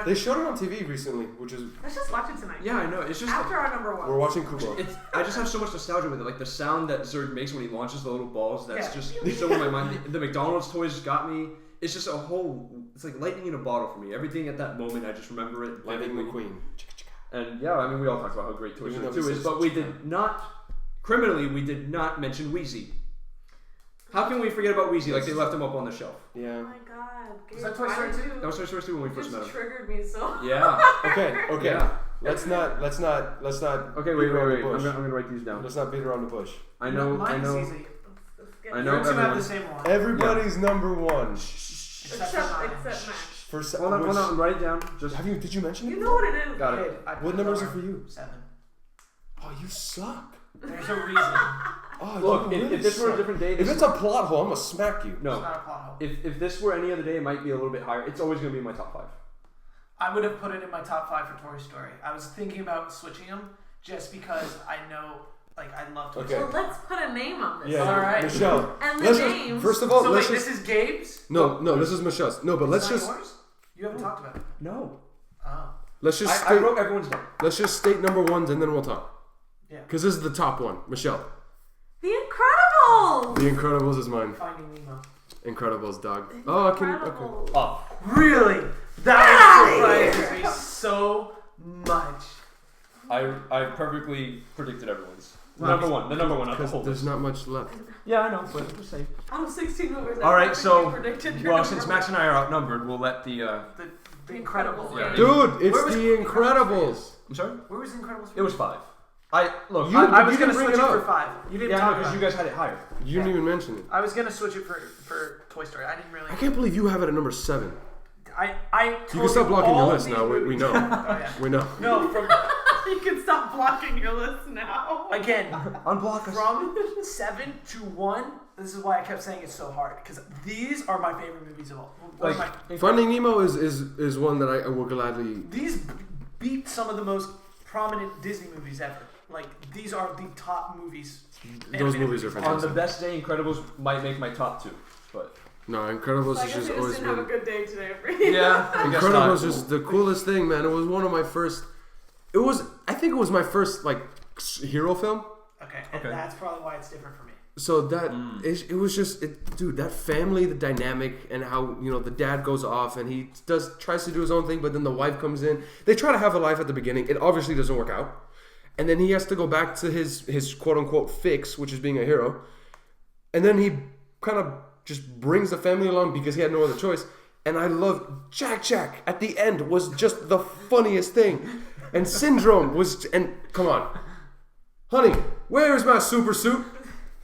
A: They
B: showed it on TV recently, which is.
D: Let's just watch it tonight.
A: Yeah, I know. It's just
D: after our number 1.
B: We're watching Kubo.
A: I just have so much nostalgia with it. Like the sound that Zurg makes when he launches the little balls. That's just so in my mind. The McDonald's toys got me. It's just a whole. It's like lightning in a bottle for me. Everything at that moment, I just remember it.
B: Lightning McQueen.
A: And yeah, I mean, we all talked about how great Toy Story 2 is, but we did not. Criminally, we did not mention Wheezy. How can we forget about Wheezy? Like they left him up on the shelf.
B: Yeah.
D: Oh my god.
C: Was that Toy Story 2?
A: That was Toy Story 2 when we first met him.
D: Triggered me so.
A: Yeah.
B: Okay.
A: Yeah.
B: Let's not.
A: Okay, wait. I'm gonna write these down.
B: Let's not beat around the bush.
A: I know.
C: Mine is easy.
A: I know.
C: You're two have the same one.
B: Everybody's number 1.
D: Except Max.
A: Hold on. Write it down.
B: Did you mention it?
D: You know what it is.
A: Got it.
B: What numbers are for you?
C: 7.
B: Oh, you suck.
C: There's a reason.
B: Oh,
A: look,
B: really
A: if this were a different day,
B: if it's a plot hole, I'm gonna smack you.
A: No.
C: It's not a plot hole.
A: If this were any other day, it might be a little bit higher. It's always gonna be in my top 5.
C: I would have put it in my top 5 for Toy Story. I was thinking about switching them just because I know, like, I love Toy Story.
D: Well, let's put a name on this.
B: Yeah,
C: all right.
B: Michelle.
D: And the names.
B: First of all,
C: so wait, this is Gabe's?
B: No, this is Michelle's. No, but let's just.
C: Yours? You haven't talked about it.
A: No.
C: Oh.
B: Let's just.
A: I wrote everyone's down.
B: Let's just state number 1s and then we'll talk.
C: Yeah.
B: Because this is the top one. Michelle.
D: The Incredibles.
B: The Incredibles is mine.
C: Finding Nemo.
B: Incredibles, dog. Oh, I can. Okay.
D: Incredibles.
A: Oh,
C: Really? That surprises me so much.
A: I perfectly predicted everyone's. The number one, not the
B: Because
A: whole
B: there's
A: list.
B: not much left.
A: Yeah, I know, but I'm just saying.
D: Out of 16 movies.
A: All right, so
D: predicted your
A: well,
D: number
A: since
D: one.
A: Max and I are outnumbered, we'll let the.
C: The Incredibles.
A: Yeah.
B: Dude, it's
C: Where was
B: the
C: Incredibles?
B: Incredibles.
A: I'm sorry.
C: Where was the Incredibles?
A: It was 5. I look.
B: You-
C: I was
B: you
C: gonna
B: didn't bring
C: switch
B: it
C: it
B: up.
C: for 5. You didn't
A: Yeah,
C: talk
A: because
C: about
A: you
C: it.
A: guys had it higher.
B: You didn't even mention it.
C: I was gonna switch it for Toy Story. I didn't really.
B: I can't believe you have it at number 7.
C: I
B: You can stop blocking your
C: all
B: list
C: these
B: now. We
C: movies.
B: know.
C: Oh, yeah.
B: We know.
C: No, from
D: You can stop blocking your list now.
C: again
A: Unblock us.
C: from 7 to 1. This is why I kept saying it's so hard because these are my favorite movies of all. One of my-
B: Finding Nemo is one that I will gladly.
C: These beat some of the most prominent Disney movies ever. Like these are the top movies.
B: Those
C: animated
B: movies are
A: On the
B: fantastic.
A: best day, Incredibles might make my top 2, but
B: No, Incredibles
D: So I
B: is
D: guess
B: just
D: you just
B: always
D: didn't have a
B: been.
D: good day today for you.
A: yeah, I guess not.
B: Incredibles is the coolest thing, man. It was one of my first. It was. I think it was my first like hero film.
C: Okay, and
A: Okay.
C: that's probably why it's different for me.
B: So that it was just dude, that family, the dynamic, and how the dad goes off and he tries to do his own thing, but then the wife comes in. They try to have a life at the beginning. It obviously doesn't work out, and then he has to go back to his quote unquote fix, which is being a hero, and then he kind of just brings the family along because he had no other choice. And I love Jack at the end was just the funniest thing, and Syndrome was come on, honey, where is my super suit?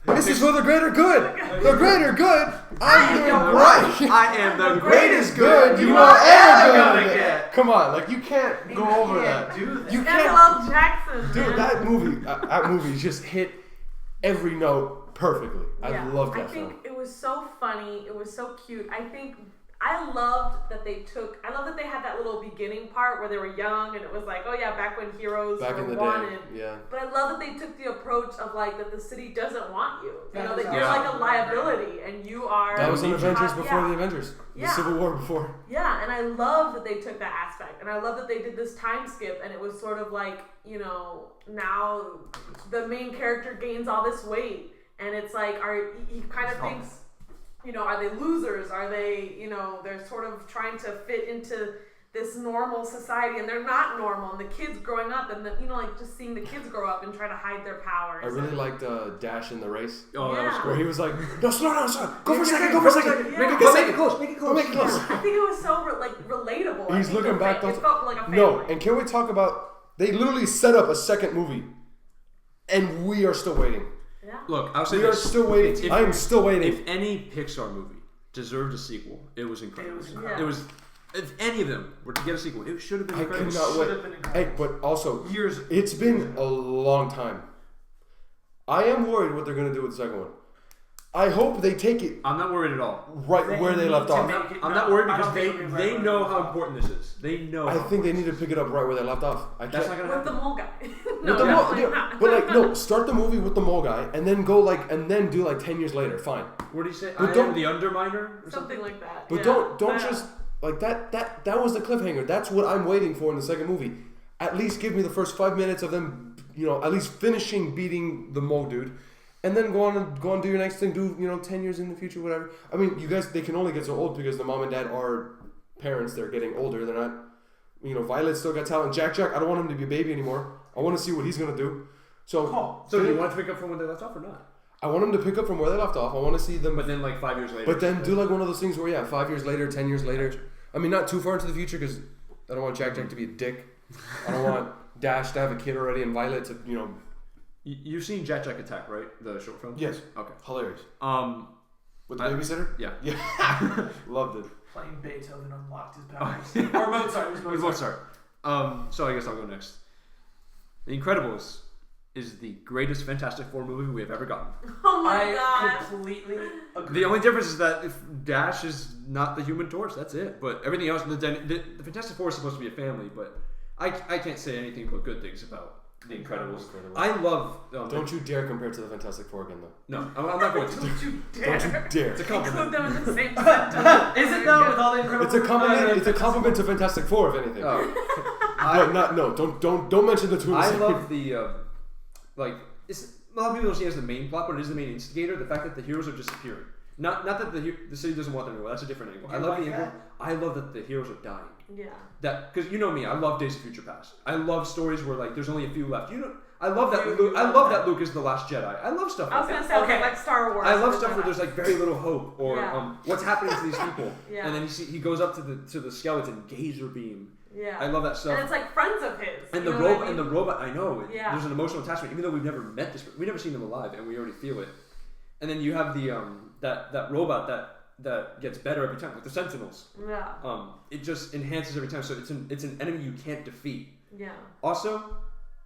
B: This is for the greater good. The greater good. I am right.
A: I am the
B: Greatest good you are ever gonna get. Come on, like you can't go over that.
C: Do that.
B: You
D: And
B: can't.
D: love Jackson.
B: Dude,
D: man.
B: that movie just hit every note perfectly. I love that
D: I think
B: film.
D: it was so funny. It was so cute. I loved that they had that little beginning part where they were young and it was like, oh yeah, back when heroes
B: Back
D: were
B: in the
D: wanted.
B: day, yeah.
D: But I love that they took the approach of like that the city doesn't want you. You know, that you're
A: Yeah.
D: like a liability and you are.
B: That was an Avengers
D: yeah.
B: before the Avengers. The
D: Yeah.
B: Civil War before.
D: Yeah, and I love that they took that aspect, and I love that they did this time skip, and it was sort of like, now the main character gains all this weight, and it's like, he kind of thinks, are they losers? Are they, they're sort of trying to fit into this normal society, and they're not normal, and the kids growing up, and just seeing the kids grow up and try to hide their powers.
B: I really liked Dash in the race.
A: Oh, that was
D: Yeah.
A: cool.
B: Where he was like, no, slow down, go for a second, go for a second.
D: Yeah.
B: Make it
A: Go
B: close,
A: make it close, make it close.
B: make it close.
D: I think it was so relatable. I
B: He's
D: think
B: looking back.
D: it felt like a family.
B: No, and can we talk about? They literally set up a second movie, and we are still waiting.
D: Yeah.
A: Look, I'll say
B: We are
A: this.
B: still waiting.
A: If-
B: I am still waiting.
A: If any Pixar movie deserved a sequel, it was incredible.
C: It was
D: incredible.
A: It was. If any of them were to get a sequel, it should have been
B: I
A: incredible.
B: cannot
C: Should have
B: wait.
C: been
B: Hey,
C: incredible.
B: but also,
C: Years.
B: it's been a long time. I am worried what they're gonna do with the second one. I hope they take it
A: I'm not worried at all.
B: right
C: They
B: where they
C: need
B: left
C: to
B: off.
C: make it-
A: I'm
C: no,
A: not worried
C: I
A: because
C: don't think it'll be right
A: they
C: where
A: know
C: they
A: how
C: left off.
A: important this is. They know.
B: I
A: how
B: think they need to pick it up right where they left off. I
A: That's
B: can't.
A: not gonna
D: With the
A: happen.
D: mole guy.
B: With the mole,
D: definitely
B: yeah,
D: not.
B: but no, start the movie with the mole guy, and then go and then do 10 years later. Fine,
A: What do you say?
B: But
A: I
B: don't-
A: am the Underminer or
D: Something like that.
B: but
D: yeah.
B: don't
D: But,
B: just that. That was the cliffhanger. That's what I'm waiting for in the second movie. At least give me the first 5 minutes of them, at least finishing beating the mole dude, and then go on and do your next thing. Do 10 years in the future, whatever. I mean, you guys, they can only get so old because the mom and dad are parents. They're getting older. They're not. Violet's still got talent. Jack, I don't want him to be a baby anymore. I want to see what he's gonna do. So,
C: Cool.
A: So do you want to pick up from where they left off or not?
B: I want him to pick up from where they left off. I want to see them.
A: But then 5 years later.
B: But then do one of those things where 5 years later, 10 years later. I mean, not too far into the future because I don't want Jack to be a dick. I don't want Dash to have a kid already and Violet to
A: You've seen Jack Attack, right? The short film.
B: Yes.
A: Okay.
B: Hilarious.
A: With
B: With the babysitter.
A: Yeah.
B: Yeah. Loved it.
C: Playing Beethoven unlocked his powers. Or Mozart. It was
A: With
C: Mozart.
A: Mozart. So I guess I'll go next. The Incredibles is the greatest Fantastic Four movie we have ever gotten.
D: Oh my
C: I
D: god.
C: completely agree.
A: The only difference is that if Dash is not the Human Torch, that's it. But everything else, the Fantastic Four is supposed to be a family, but I can't say anything but good things about the Incredibles.
B: Incredibles.
A: I love.
B: Don't you dare compare to the Fantastic Four again, though.
A: No, I'm not going to.
C: Don't you dare.
B: Don't you dare.
A: It's a
D: Include
A: compliment.
D: them in the same sentence.
C: Is it though with all the incredible?
B: It's a compliment. It's a compliment to Fantastic Four, if anything.
A: Oh.
B: But don't mention the two.
A: I love the like it's a lot of people don't see it as the main plot, but it is the main instigator. The fact that the heroes are disappearing. Not that the city doesn't want them anymore. That's a different angle. I love the angle. I love that the heroes are dying.
D: Yeah.
A: That because you know me, I love Days of Future Past. I love stories where like there's only a few left. I love that. That Luke is the last Jedi. I love stuff.
D: I was gonna say like Star Wars.
A: I love stuff where there's like very little hope or
D: Yeah.
A: What's happening to these people.
D: Yeah.
A: And then he goes up to the skeleton gazer beam.
D: Yeah.
A: I love that stuff.
D: And it's like friends of his.
A: And the robot. I know.
D: Yeah.
A: There's an emotional attachment, even though we've never met this. We've never seen them alive, and we already feel it. And then you have the that robot that gets better every time, like the Sentinels.
D: Yeah.
A: It just enhances every time, so it's an enemy you can't defeat.
D: Yeah.
A: Also,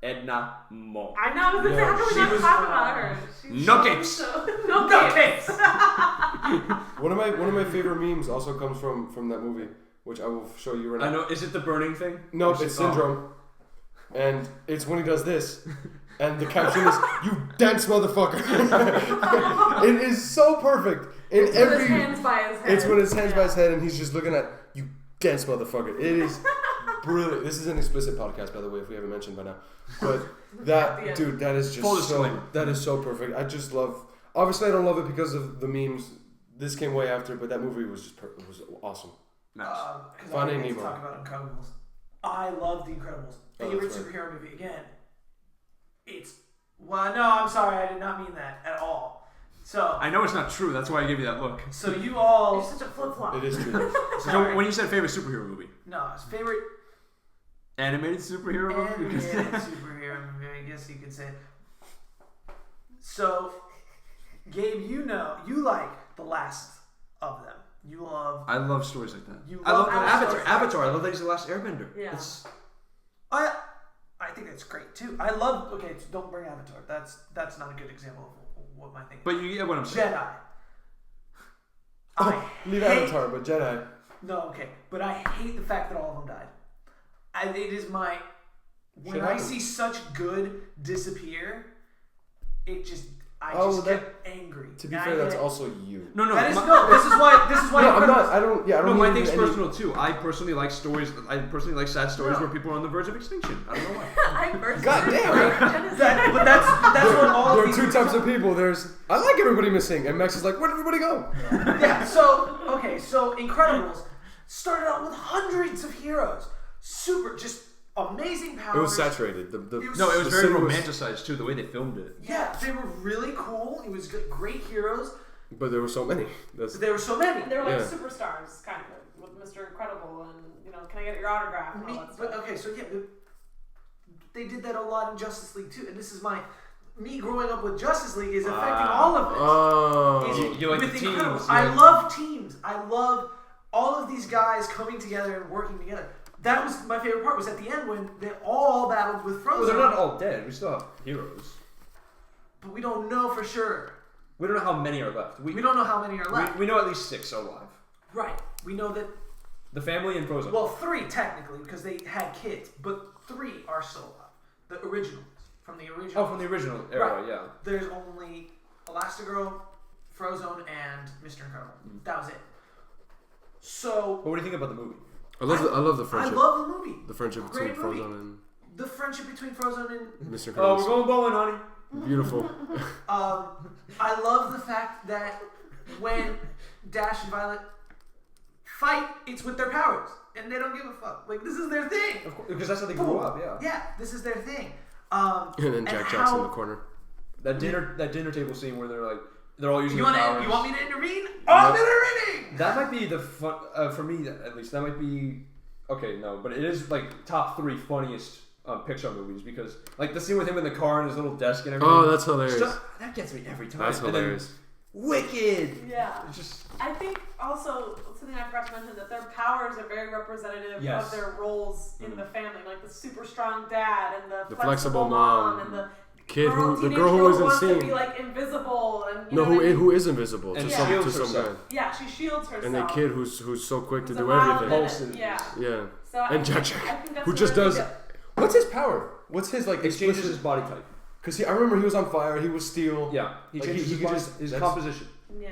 A: Edna Mode.
D: I know. I was gonna say, how can we not talk about her?
A: No capes.
D: No capes.
B: One of my favorite memes also comes from that movie, which I will show you right now.
A: I know. Is it the burning thing?
B: No, it's Syndrome, and it's when he does this. And the caption is, "You dense motherfucker." It is so perfect.
D: It's when his hands by his head.
B: It's when his hands by his head, and he's just looking at you, dense motherfucker. It is brilliant. This is an explicit podcast, by the way, if we haven't mentioned by now. But that dude, that is just that is so perfect. I just love. Obviously, I don't love it because of the memes. This came way after, but that movie was just was awesome.
A: Nice.
B: Finding
C: Nemo.
B: Nemo.
C: Talk about Incredibles. I love the Incredibles. Favorite superhero movie again. No, I'm sorry, I did not mean that at all. So
A: I know it's not true. That's why I gave you that look.
C: So you all.
D: You're such a flip flop.
B: It is true.
A: So when you said favorite superhero movie,
C: no, it's favorite
A: animated superhero movie.
C: Animated superhero movie, I guess you could say. So, Gabe, you like the last of them. You love.
A: I love stories like that.
C: I love
A: Avatar. Avatar. I love that he's the last Airbender.
D: Yeah.
C: I think that's great too. I love. Okay, so don't bring Avatar. That's not a good example of what my thing is.
A: But you get what I'm saying.
C: Jedi.
B: Leave Avatar, but Jedi.
C: No, okay, but I hate the fact that all of them died. It is my. When I see such good disappear, it just. I just get angry.
B: To be fair, that's also you.
A: No.
C: This is why.
B: No, I'm not. I don't. Yeah, I don't.
A: No, my thing's personal too. I personally like stories. I personally like sad stories where people are on the verge of extinction. I don't know why.
D: I personally.
B: God damn.
C: But that's what all.
B: There are two types of people. There's I like everybody missing, and Max is like, where'd everybody go?
C: Yeah. So Incredibles started out with hundreds of heroes. Super, just amazing powers.
B: It was saturated.
A: It was very romanticized too. The way they filmed it.
C: Yeah, they were really cool. It was great heroes.
B: But there were so many.
C: There were so many.
D: They were like superstars, kind of, with Mr. Incredible, and can I get your autograph and all that stuff.
C: But okay, so yeah, they did that a lot in Justice League too, and this is me growing up with Justice League is affecting all of this.
B: Oh,
A: you like the teams?
C: I love teams. I love all of these guys coming together and working together. That was my favorite part. Was at the end when they all battled with Frozen.
A: Well, they're not all dead. We still have heroes,
C: but we don't know for sure.
A: We don't know how many are left.
C: We don't know how many are left.
A: We know at least 6 are alive.
C: Right. We know that.
A: The family and Frozen.
C: Well, 3 technically because they had kids, but 3 are still alive. The originals from the original.
A: Oh, from the original era, yeah.
C: There's only Elastigirl, Frozone, and Mr. Incredible. That was it. So.
A: But what do you think about the movie?
B: I love the friendship.
C: I love the movie.
B: The friendship between Frozone and
C: the friendship between Frozone and
B: Mr. Incredible.
A: Oh, we're going bowling, honey.
B: Beautiful.
C: I love the fact that when Dash and Violet fight, it's with their powers, and they don't give a fuck. Like this is their thing.
A: Of course, because that's how they grew up. Yeah.
C: Yeah, this is their thing.
B: And then Jack Jackson in the corner.
A: That dinner table scene where they're all using
C: you
A: their powers.
C: You want me to intervene? I'm intervening.
A: That might be the fun for me at least. That might be okay. No, but it is like top 3 funniest Pixar movies because like the scene with him in the car and his little desk and everything.
B: Oh, that's hilarious.
A: That gets me every time.
B: That's hilarious.
A: Wicked.
D: Yeah.
A: It's just.
D: I think also something I forgot to mention that their powers are very representative of their roles in the family, like the super strong dad and the flexible mom and the
B: kid
D: the girl who wants to be like invisible and
B: who is invisible
A: and
B: to some guy.
D: Yeah, she shields herself.
B: And the kid who's so quick to do everything.
D: Yeah.
B: So and Jack who just does. What's his power? What's his like?
A: It changes his body type.
B: Cause I remember he was on fire. He was steel.
A: Yeah, he changes his composition.
D: Yeah.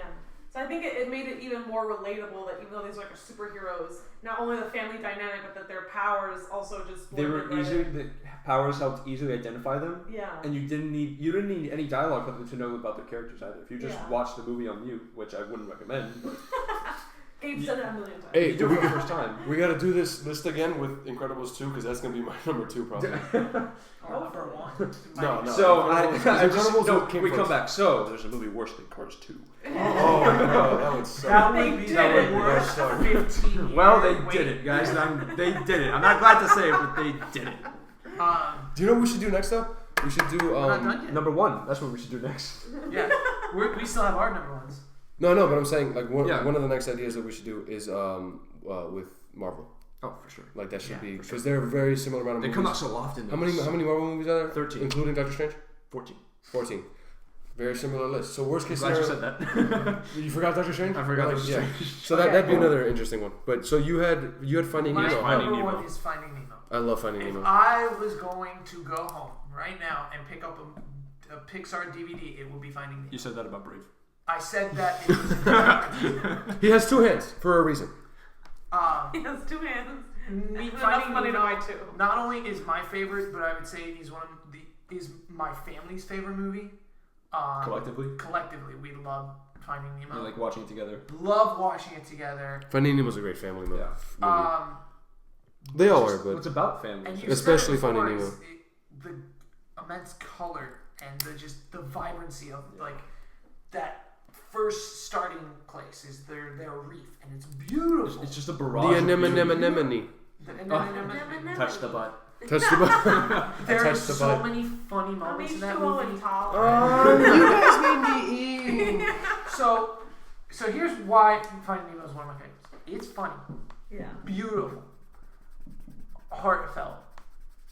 D: So So I think it made it even more relatable that even though these are like superheroes, not only the family dynamic, but that their powers also just
A: the powers helped easily identify them.
D: Yeah.
A: And you didn't need any dialogue from them to know about their characters either. If you just watch the movie on mute, which I wouldn't recommend.
D: Gabe said that a million times.
B: Hey,
A: you do it the first time.
B: We got to do this list again with Incredibles 2 because that's gonna be my number 2 probably.
C: Number 1.
B: No.
A: So we come back. So there's a movie worse than Cars 2.
B: Oh no, that would suck.
C: That would be
D: They
C: worse than 15 years.
A: Well, they did it, guys. They did it. I'm not glad to say it, but they did it.
B: Do you know what we should do next though? We should do
C: We're not done yet.
A: Number 1. That's what we should do next.
C: Yeah, we still have our number 1s.
B: No, but I'm saying like one of the next ideas that we should do is with Marvel.
A: Oh, for sure.
B: Like that should be because they're a very similar amount of
A: They
B: movies.
A: come out so often.
B: How many Marvel movies are there?
A: 13,
B: including Doctor Strange.
A: 14.
B: Very similar list. So worst case
A: Glad you
B: scenario.
A: said that.
B: You forgot Doctor Strange?
A: I forgot Doctor Strange.
B: So that'd be another interesting one. But so you had Finding
C: My
B: Nemo.
C: number 1 is Finding Nemo.
B: I love Finding
C: If
B: Nemo.
C: I was going to go home right now and pick up a Pixar DVD, it would be Finding Nemo.
A: You said that about Brave.
C: I said that it was in
B: He has 2 hands for a reason.
D: He has 2 hands.
C: Finding
D: money to
C: Nemo
D: buy 2.
C: not only is my favorite, but I would say he's is my family's favorite movie. Collectively, we love Finding Nemo.
A: You like watching it together.
C: Love watching it together.
B: Finding Nemo's a great family movie.
A: Yeah.
B: They all are, but
A: It's about family.
C: And you
B: especially
C: said it
B: Finding
C: before,
B: Nemo.
C: the immense color and the vibrancy of like that first starting place is their reef, and it's beautiful.
A: It's just a
B: the
A: barrage.
B: anemone.
A: Touch the butt.
B: Touch the butt.
C: There are so many funny moments in that movie.
B: You guys made me eat.
C: So here's why Finding Nemo is one of my favorites. It's funny.
D: Yeah.
C: Beautiful. Heartfelt.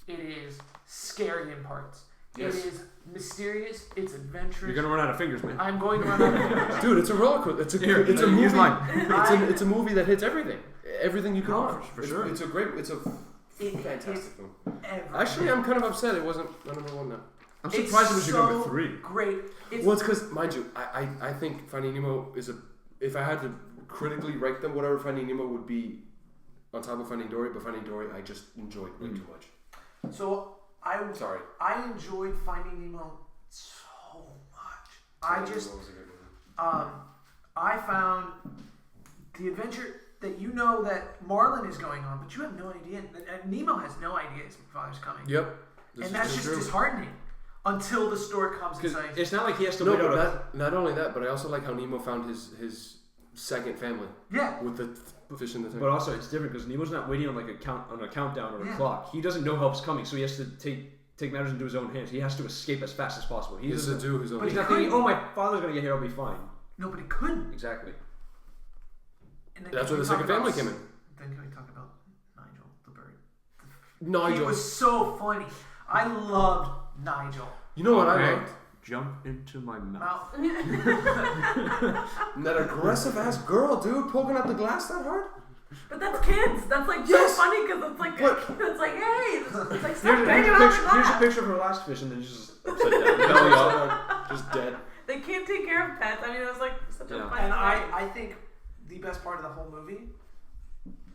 C: It is scary in parts.
A: Yes.
C: It is mysterious. It's adventurous.
A: You're gonna run out of fingers, man.
C: I'm going to run out of fingers.
B: Dude, it's a roller coaster. It's a movie.
A: Use mine.
B: It's a movie that hits everything. Everything you can want.
A: For sure.
B: It's a
C: It
B: fantastic film.
C: everything.
B: Actually, I'm kind of upset it wasn't my number 1 now.
A: I'm
C: It's
A: surprised it was your
C: so
A: number 3.
C: Great.
B: Well, it's because, mind you, I think Finding Nemo is if I had to critically rank them, whatever Finding Nemo would be on top of Finding Dory, but Finding Dory I just enjoyed way too much.
C: So I enjoyed Finding Nemo so much.
B: Finding Nemo was a good movie.
C: I found the adventure that you know that Marlin is going on, but you have no idea. And Nemo has no idea his father's coming.
B: Yep.
C: And that's just disheartening until the store comes and says.
A: It's not like he has to
B: No,
A: wait
B: but
A: out.
B: not only that, but I also like how Nemo found his second family.
C: Yeah.
B: With the fish in the tank.
A: But also, it's different because Nemo's not waiting on like a countdown or a clock. He doesn't know help's coming, so he has to take matters into his own hands. He has to escape as fast as possible.
B: He has to do his own.
C: But
A: He's not thinking, "Oh, my father's gonna get here. I'll be fine."
C: No, but he couldn't.
A: Exactly.
C: And then
B: That's
C: can
B: where
C: we
B: the
C: talk
B: second family
C: about-
B: came in.
C: Then can we talk about Nigel the bird? He
B: Nigel.
C: was so funny. I loved Nigel.
B: You know what I
A: Okay.
B: loved?
A: Jump into my mouth.
B: That aggressive ass girl, dude, poking out the glass that hard.
D: But that's kids. That's like
B: Yes.
D: so funny because it's like
B: But-
D: it's like hey, it's like stop
A: Here's
D: banging
A: a
D: on the
A: picture. Here's a
D: glass.
A: picture of her last fish, and then she's just upside down, belly up.
B: Just dead.
D: They can't take care of pets. I mean, it was like such a
A: Yeah.
D: funny.
C: And
D: thing.
C: I think the best part of the whole movie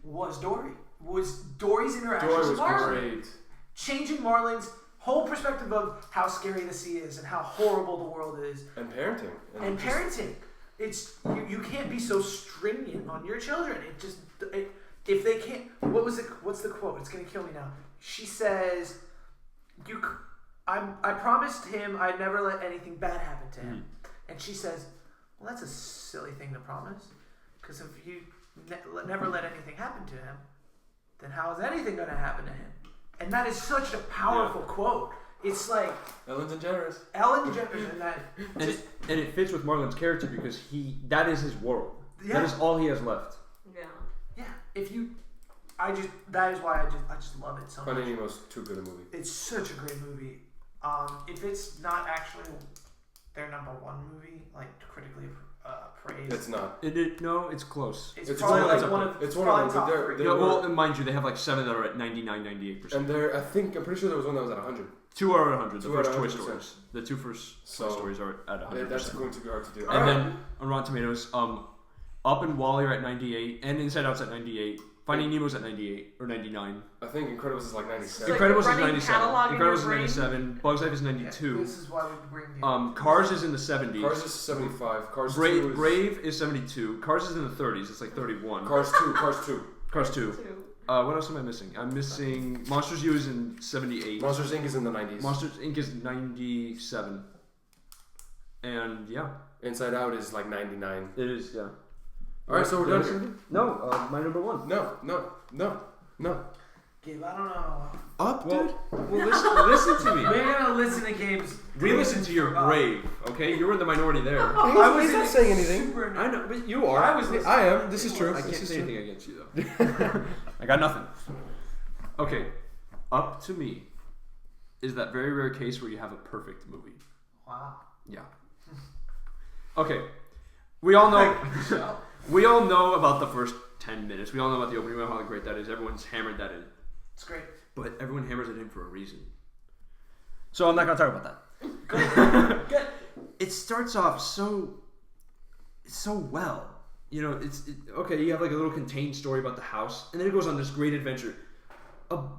C: was Dory. Was Dory's interactions
B: Dory
C: with
B: was
C: Marlin.
B: great.
C: Changing Marlin's whole perspective of how scary the sea is and how horrible the world is.
B: And parenting.
C: And parenting. It's you can't be so stringent on your children. If they can't, what's the quote? It's gonna kill me now. She says, I promised him I'd never let anything bad happen to him. And she says, well, that's a silly thing to promise, because if you never let anything happen to him, then how is anything gonna happen to him? And that is such a powerful quote. It's like
B: Ellen DeGeneres.
C: Ellen DeGeneres, and that
A: And it fits with Marlin's character because that is his world.
C: Yeah.
A: That is all he has left.
D: Yeah.
C: yeah. That is why I just love it so much.
B: Finding Nemo's too good a movie.
C: It's such a great movie. If it's not actually their number 1 movie, like critically praise.
B: It's not.
A: No, it's close.
C: It's
B: It's
C: probably
B: one
C: like
B: of
C: one
B: them.
C: of
B: It's one of them, but
C: top
B: they're-
C: three.
B: they're-
A: Yeah, well, mind you, they have like 7 that are at 99, 98%.
B: And I'm pretty sure there was one that was at 100.
A: 2 are at 100. The
B: 2 are
A: first
B: at
A: Toy
B: 100%.
A: Stories. The 2 first
B: So,
A: Toy Stories are at 100%.
B: That's going to be hard to do.
A: And then on Rotten Tomatoes, Up and Wall-E are at 98, and Inside Out's at 98. Finding Nemo's at 98 or 99.
B: I think Incredibles is like 97.
D: Like
A: Incredibles is
D: running
A: 97.
D: catalog in your
A: Incredibles is
D: brain?
A: 97. Bugs Life is 92.
C: This is why we bring the
A: Cars is in the 70s.
B: Cars is 75. Cars 2 is...
A: Brave is 72. Cars is in the 30s. It's like 31.
B: Cars 2. Cars 2.
A: Cars 2. What else am I missing? I'm missing Monsters U is in 78.
B: Monsters Inc. is in the 90s.
A: Monsters Inc. is 97. And yeah.
B: Inside Out is like 99.
A: It is, yeah.
B: Alright, so we're done here.
A: No, my number 1.
B: No.
C: Gabe, I don't know.
B: Up,
A: Well,
B: dude?
A: well listen to me.
C: We're gonna listen to Gabe's.
A: We listen to your grave, okay? You're in the minority there.
B: He's not saying anything.
C: Super
A: I know, but you are.
C: I was listening.
B: I am. This is true.
A: I can't
B: This is
A: say
B: true.
A: anything against you, though. I got nothing. Okay, Up to me is that very rare case where you have a perfect movie.
C: Wow.
A: Yeah. Okay, we all know. We all know about the first 10 minutes. We all know about the opening. We know how great that is. Everyone's hammered that in.
C: It's great.
A: But everyone hammers it in for a reason. So I'm not going to talk about that.
C: Good.
A: It starts off so well. You know, okay, you have like a little contained story about the house, and then it goes on this great adventure.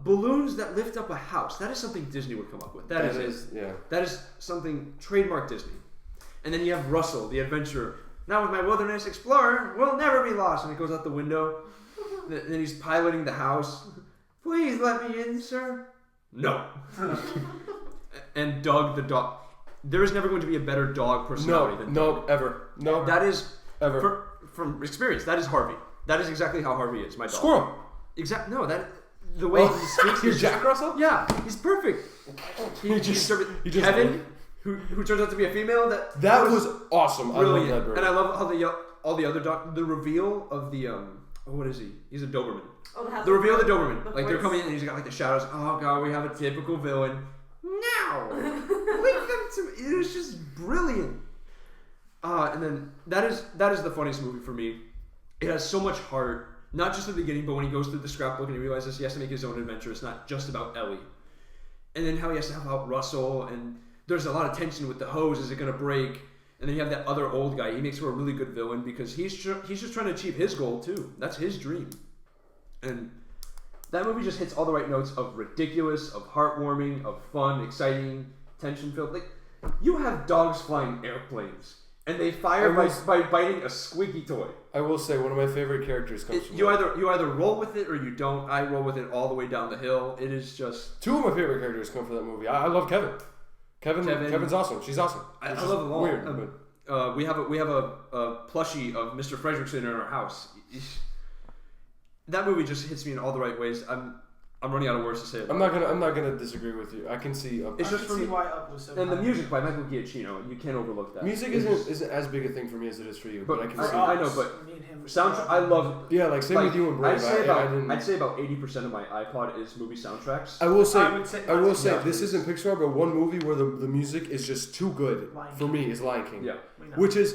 A: Balloons that lift up a house. That is something Disney would come up with. That is it.
B: Yeah.
A: That is something trademark Disney. And then you have Russell, the adventurer. Now with my wilderness explorer, we'll never be lost. And he goes out the window. Then he's piloting the house. Please let me in, sir. No. And Doug the dog. There is never going to be a better dog personality than Doug.
B: Ever. No.
A: That is
B: Ever.
A: From experience. That is Harvey. That is exactly how Harvey is. My dog.
B: Squirrel.
A: Exactly. No, that the way he speaks.
B: You're
A: is
B: Jack Russell?
A: Yeah, he's perfect.
B: He just
A: Kevin, who turns out to be a female.
B: That was awesome.
A: Brilliant.
B: I love that bird.
A: And I love how all the other the reveal of the what is he? He's a Doberman.
D: Oh,
A: The reveal of the Doberman. Like they're
D: voice.
A: coming in and he's got like the shadows. Oh god, we have a typical villain. No, leave them to me. It was just brilliant. And then that is the funniest movie for me. It has so much heart. Not just at the beginning, but when he goes through the scrapbook and he realizes he has to make his own adventure. It's not just about Ellie. And then how he has to help out Russell, and there's a lot of tension with the hose. Is it going to break? And then you have that other old guy. He makes for a really good villain because he's just trying to achieve his goal too. That's his dream. And that movie just hits all the right notes of ridiculous, of heartwarming, of fun, exciting, tension-filled. Like, you have dogs flying airplanes, and they fire by biting a squeaky toy.
B: I will say one of my favorite characters comes from
A: You either roll with it or you don't. I roll with it all the way down the hill. It is just...
B: Two of my favorite characters come from that movie. I love Kevin. Kevin's awesome. She's awesome.
A: I love them all.
B: Weird, but
A: We have a plushie of Mr. Fredrickson in our house. That movie just hits me in all the right ways. I'm running out of words to say it.
B: I'm not gonna disagree with you. I can see Up.
A: It's
C: I
A: just
C: can
A: for
C: see
A: me.
C: why Up was so
A: And the
C: high.
A: music by Michael Giacchino, you can't overlook that.
B: Music isn't as big a thing for me as it is for you, but I can see.
A: I know, but
C: Me and him.
A: soundtrack. I love.
B: Yeah, like same with you and Brave.
A: I'd say about 80% of my iPod is movie soundtracks.
B: I will say,
A: Yeah,
B: this
A: please.
B: isn't Pixar, but one movie where the music is just too good
C: Lion
B: for me is Lion King.
A: Yeah.
B: Which is,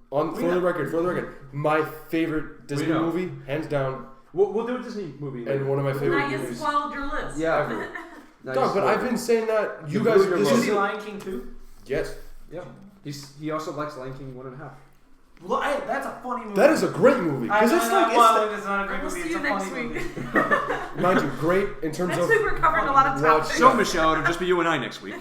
B: for the record, my favorite Disney
A: know.
B: movie, hands down,
A: We'll do a Disney movie.
B: and one of my favorite
D: Now you
B: movies.
D: spoiled your list.
A: Yeah.
B: Ever.
A: Nice.
B: Dog, but I've been saying that you
A: You
B: guys.
A: blew your
B: This
C: Did you
A: load.
C: see
B: is
C: Lion King 2?
B: yes.
A: Yeah. He also likes Lion King 1.5.
C: Well, hey, that's a funny movie.
B: That is a great movie because it's like
C: it's not a great
D: We'll
C: movie.
D: see
C: It's
D: you
C: a
D: next
C: funny
D: week.
C: movie.
B: mind you, great in terms
D: Next
B: of
D: week we're covering a lot of
B: watch-
D: topics.
A: So Michelle, it'll just be you and I next week.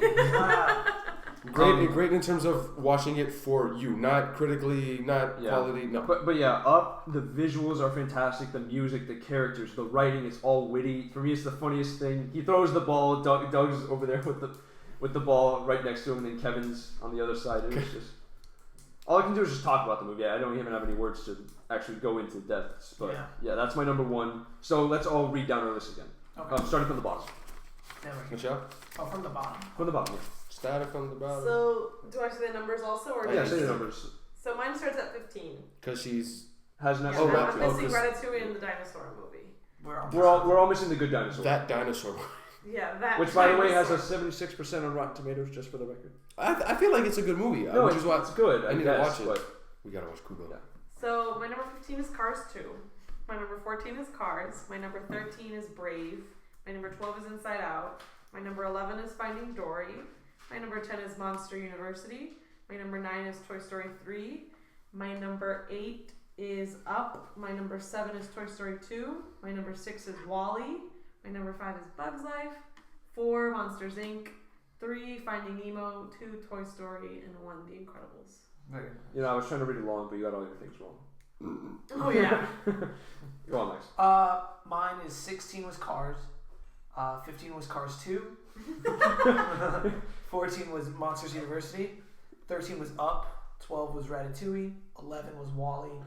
B: great in terms of watching it for you, not critically, not
A: Yeah.
B: quality. No,
A: But yeah, Up, the visuals are fantastic, the music, the characters, the writing, it's all witty. For me, it's the funniest thing. He throws the ball, Doug's over there with the ball right next to him, and then Kevin's on the other side. It was just... All I can do is just talk about the movie. I don't even have any words to actually go into depths. But yeah, that's my number one. So let's all read down our list again.
C: Okay.
A: Starting from the bottom.
C: There we go.
B: Michelle,
C: Oh, from the bottom.
A: From the bottom,
B: starting from the bottom
D: So, do I say the numbers also? Or
A: yeah.
D: just-
A: Say the numbers.
D: So mine starts at 15.
B: because she's
A: Has not.
D: Yeah,
B: Oh,
D: I'm
B: right.
D: missing
B: 'cause-
D: Ratatouille and the dinosaur movie.
A: We're all missing the good dinosaur.
B: that dinosaur.
D: Yeah, that.
A: Which, by the way, has a
D: dinosaur.
A: 76% on Rotten Tomatoes, just for the record.
B: I feel like it's a good movie,
A: No,
B: which is why
A: it's good.
B: I need
A: guess,
B: to watch it. We gotta watch Kubo.
A: Yeah.
D: So my number 15 is Cars 2. My number 14 is Cars. My number 13 is Brave. My number 12 is Inside Out. My number 11 is Finding Dory. My number 10 is Monster University. My number 9 is Toy Story 3. My number 8 is Up. My number 7 is Toy Story 2. My number 6 is WALL-E. My number 5 is Bug's Life. 4, Monsters Inc. 3, Finding Nemo. 2, Toy Story. And 1, The Incredibles.
C: Very
A: You know, I was trying to read it long, but you got all your things wrong.
D: Oh, yeah.
A: Go on, Max.
C: Mine is 16 was Cars. 15 was Cars 2. 14 was Monsters University. 13 was Up. 12 was Ratatouille. 11 was WALL-E.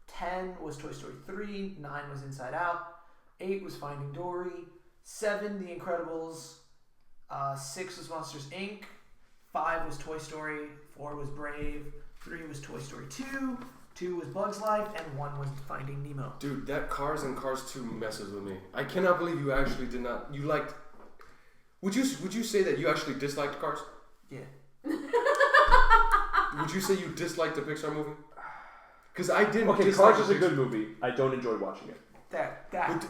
C: 10 was Toy Story 3. 9 was Inside Out. 8 was Finding Dory. 7, The Incredibles. 6 was Monsters Inc. 5 was Toy Story. 4 was Brave. 3 was Toy Story 2. 2 was Bug's Life. And 1 was Finding Nemo.
B: Dude, that Cars and Cars 2 messes with me. I cannot believe you actually did not. You liked. Would you say that you actually disliked Cars?
C: Yeah.
B: Would you say you disliked the Pixar movie? Because I didn't.
A: Okay,
B: dislike
A: Cars is a good movie. I don't enjoy watching it.
C: That.
B: But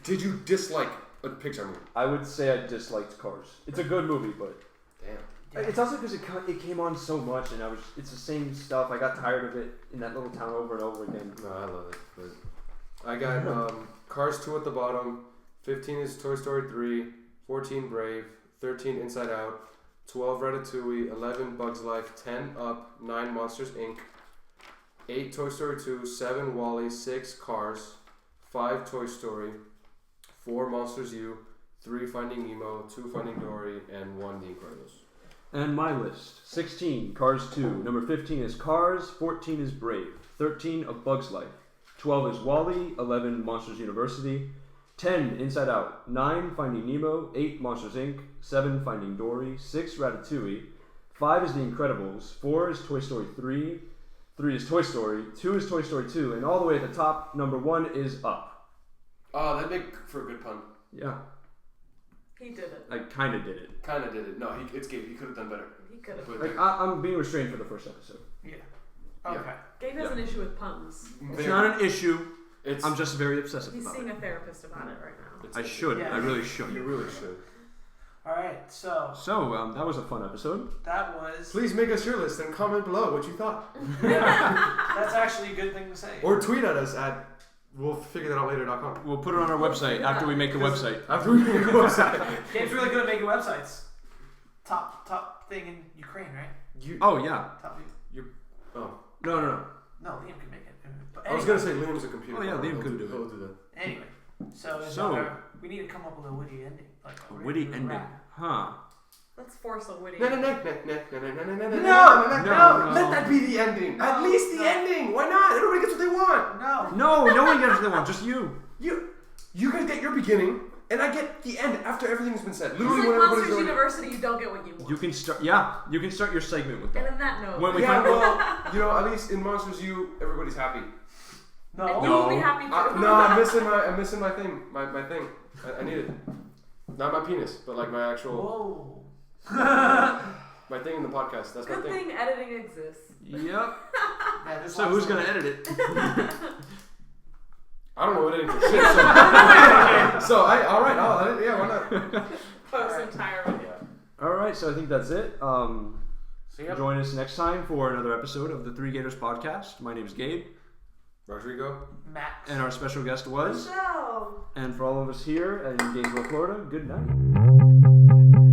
B: did you dislike a Pixar movie?
A: I would say I disliked Cars. It's a good movie, but
B: Damn.
A: it's also because it came on so much, and it's the same stuff. I got tired of it in that little town over and over again.
B: No, I love it. But I got Cars 2 at the bottom. 15 is Toy Story 3. 14 Brave. 13 Inside Out. 12 Ratatouille. 11 Bug's Life. 10 Up. 9 Monsters Inc. 8 Toy Story 2. 7 WALL-E. 6 Cars. 5 Toy Story. 4 Monsters U. 3 Finding Nemo. 2 Finding Dory. And 1 The Incredibles.
A: And my list: 16, Cars 2. Number 15 is Cars. 14 is Brave. 13, A Bug's Life. 12 is WALL-E. 11, Monsters University. 10, Inside Out. 9, Finding Nemo. 8, Monsters Inc. 7, Finding Dory. 6, Ratatouille. 5 is The Incredibles. 4 is Toy Story 3. 3 is Toy Story. 2 is Toy Story 2. And all the way at the top, number 1 is Up.
B: Oh, that'd make for a good pun.
A: Yeah,
D: He did it.
A: I kind of did it.
B: Kind of did it. No, it's Gabe. He could have done better.
D: He could have.
B: But
A: Like, I'm being restrained for the first episode.
C: Yeah. Okay.
D: Gabe has an issue with puns.
A: It's not an issue.
B: It's.
A: I'm just very obsessive
D: He's
A: about
D: seeing
A: it.
D: a therapist about it right now.
A: I should.
C: Yeah.
A: I really should.
B: You really should.
C: All right. So
A: So, that was a fun episode.
C: that was.
B: Please make us your list and comment below what you thought.
C: That's actually a good thing to say.
B: Or tweet at us at we'llfigurethaoutlater.com.
A: We'll put it on our website after we make the website.
B: After we make a website.
C: Gabe's really good at making websites. Top thing in Ukraine, right?
A: Oh, yeah.
C: Top.
B: Oh.
A: No.
C: No, Liam can make it. But
B: I was going to say Liam's a computer.
A: Oh, yeah, Liam could do
B: He'll
A: it.
B: do that.
C: Anyway, so, we need to come up with a witty ending. Like
A: A witty ending. Huh.
D: Let's force a witty.
B: No.
A: No.
B: Let that be the ending.
C: No,
B: At least the
C: no.
B: ending. Why not? Everybody gets what they want.
C: No.
A: No one gets what they want. Just you.
B: You guys get your beginning, and I get the end after everything's been said.
D: It's
B: Literally,
D: like
B: when everybody's
D: Monsters
B: already.
D: University, you don't get what you want.
A: You can start. Yeah. You can start your segment with
D: And
A: that.
D: on that note,
A: When we
B: Yeah,
A: find
B: well, at least in Monsters U, everybody's happy.
C: No.
D: and you
A: No.
D: will be happy too.
B: No, I'm missing my thing. My thing. I need it. Not my penis, but like my actual.
C: Whoa.
B: My thing in the podcast. That's my
D: Good
B: thing.
D: thing editing exists.
A: Yep.
C: Yeah, this
A: So
C: last
A: who's
C: one-
A: gonna edit it?
B: I don't know what editing for shit. So all right. I'll edit. Yeah, why not?
D: Post entire video.
A: All right. So I think that's it.
C: See ya.
A: Join us next time for another episode of the Three Gators Podcast. My name is Gabe,
B: Rodrigo.
C: Max.
A: and our special guest was.
D: Michelle.
A: And for all of us here in Gainesville, Florida, good night.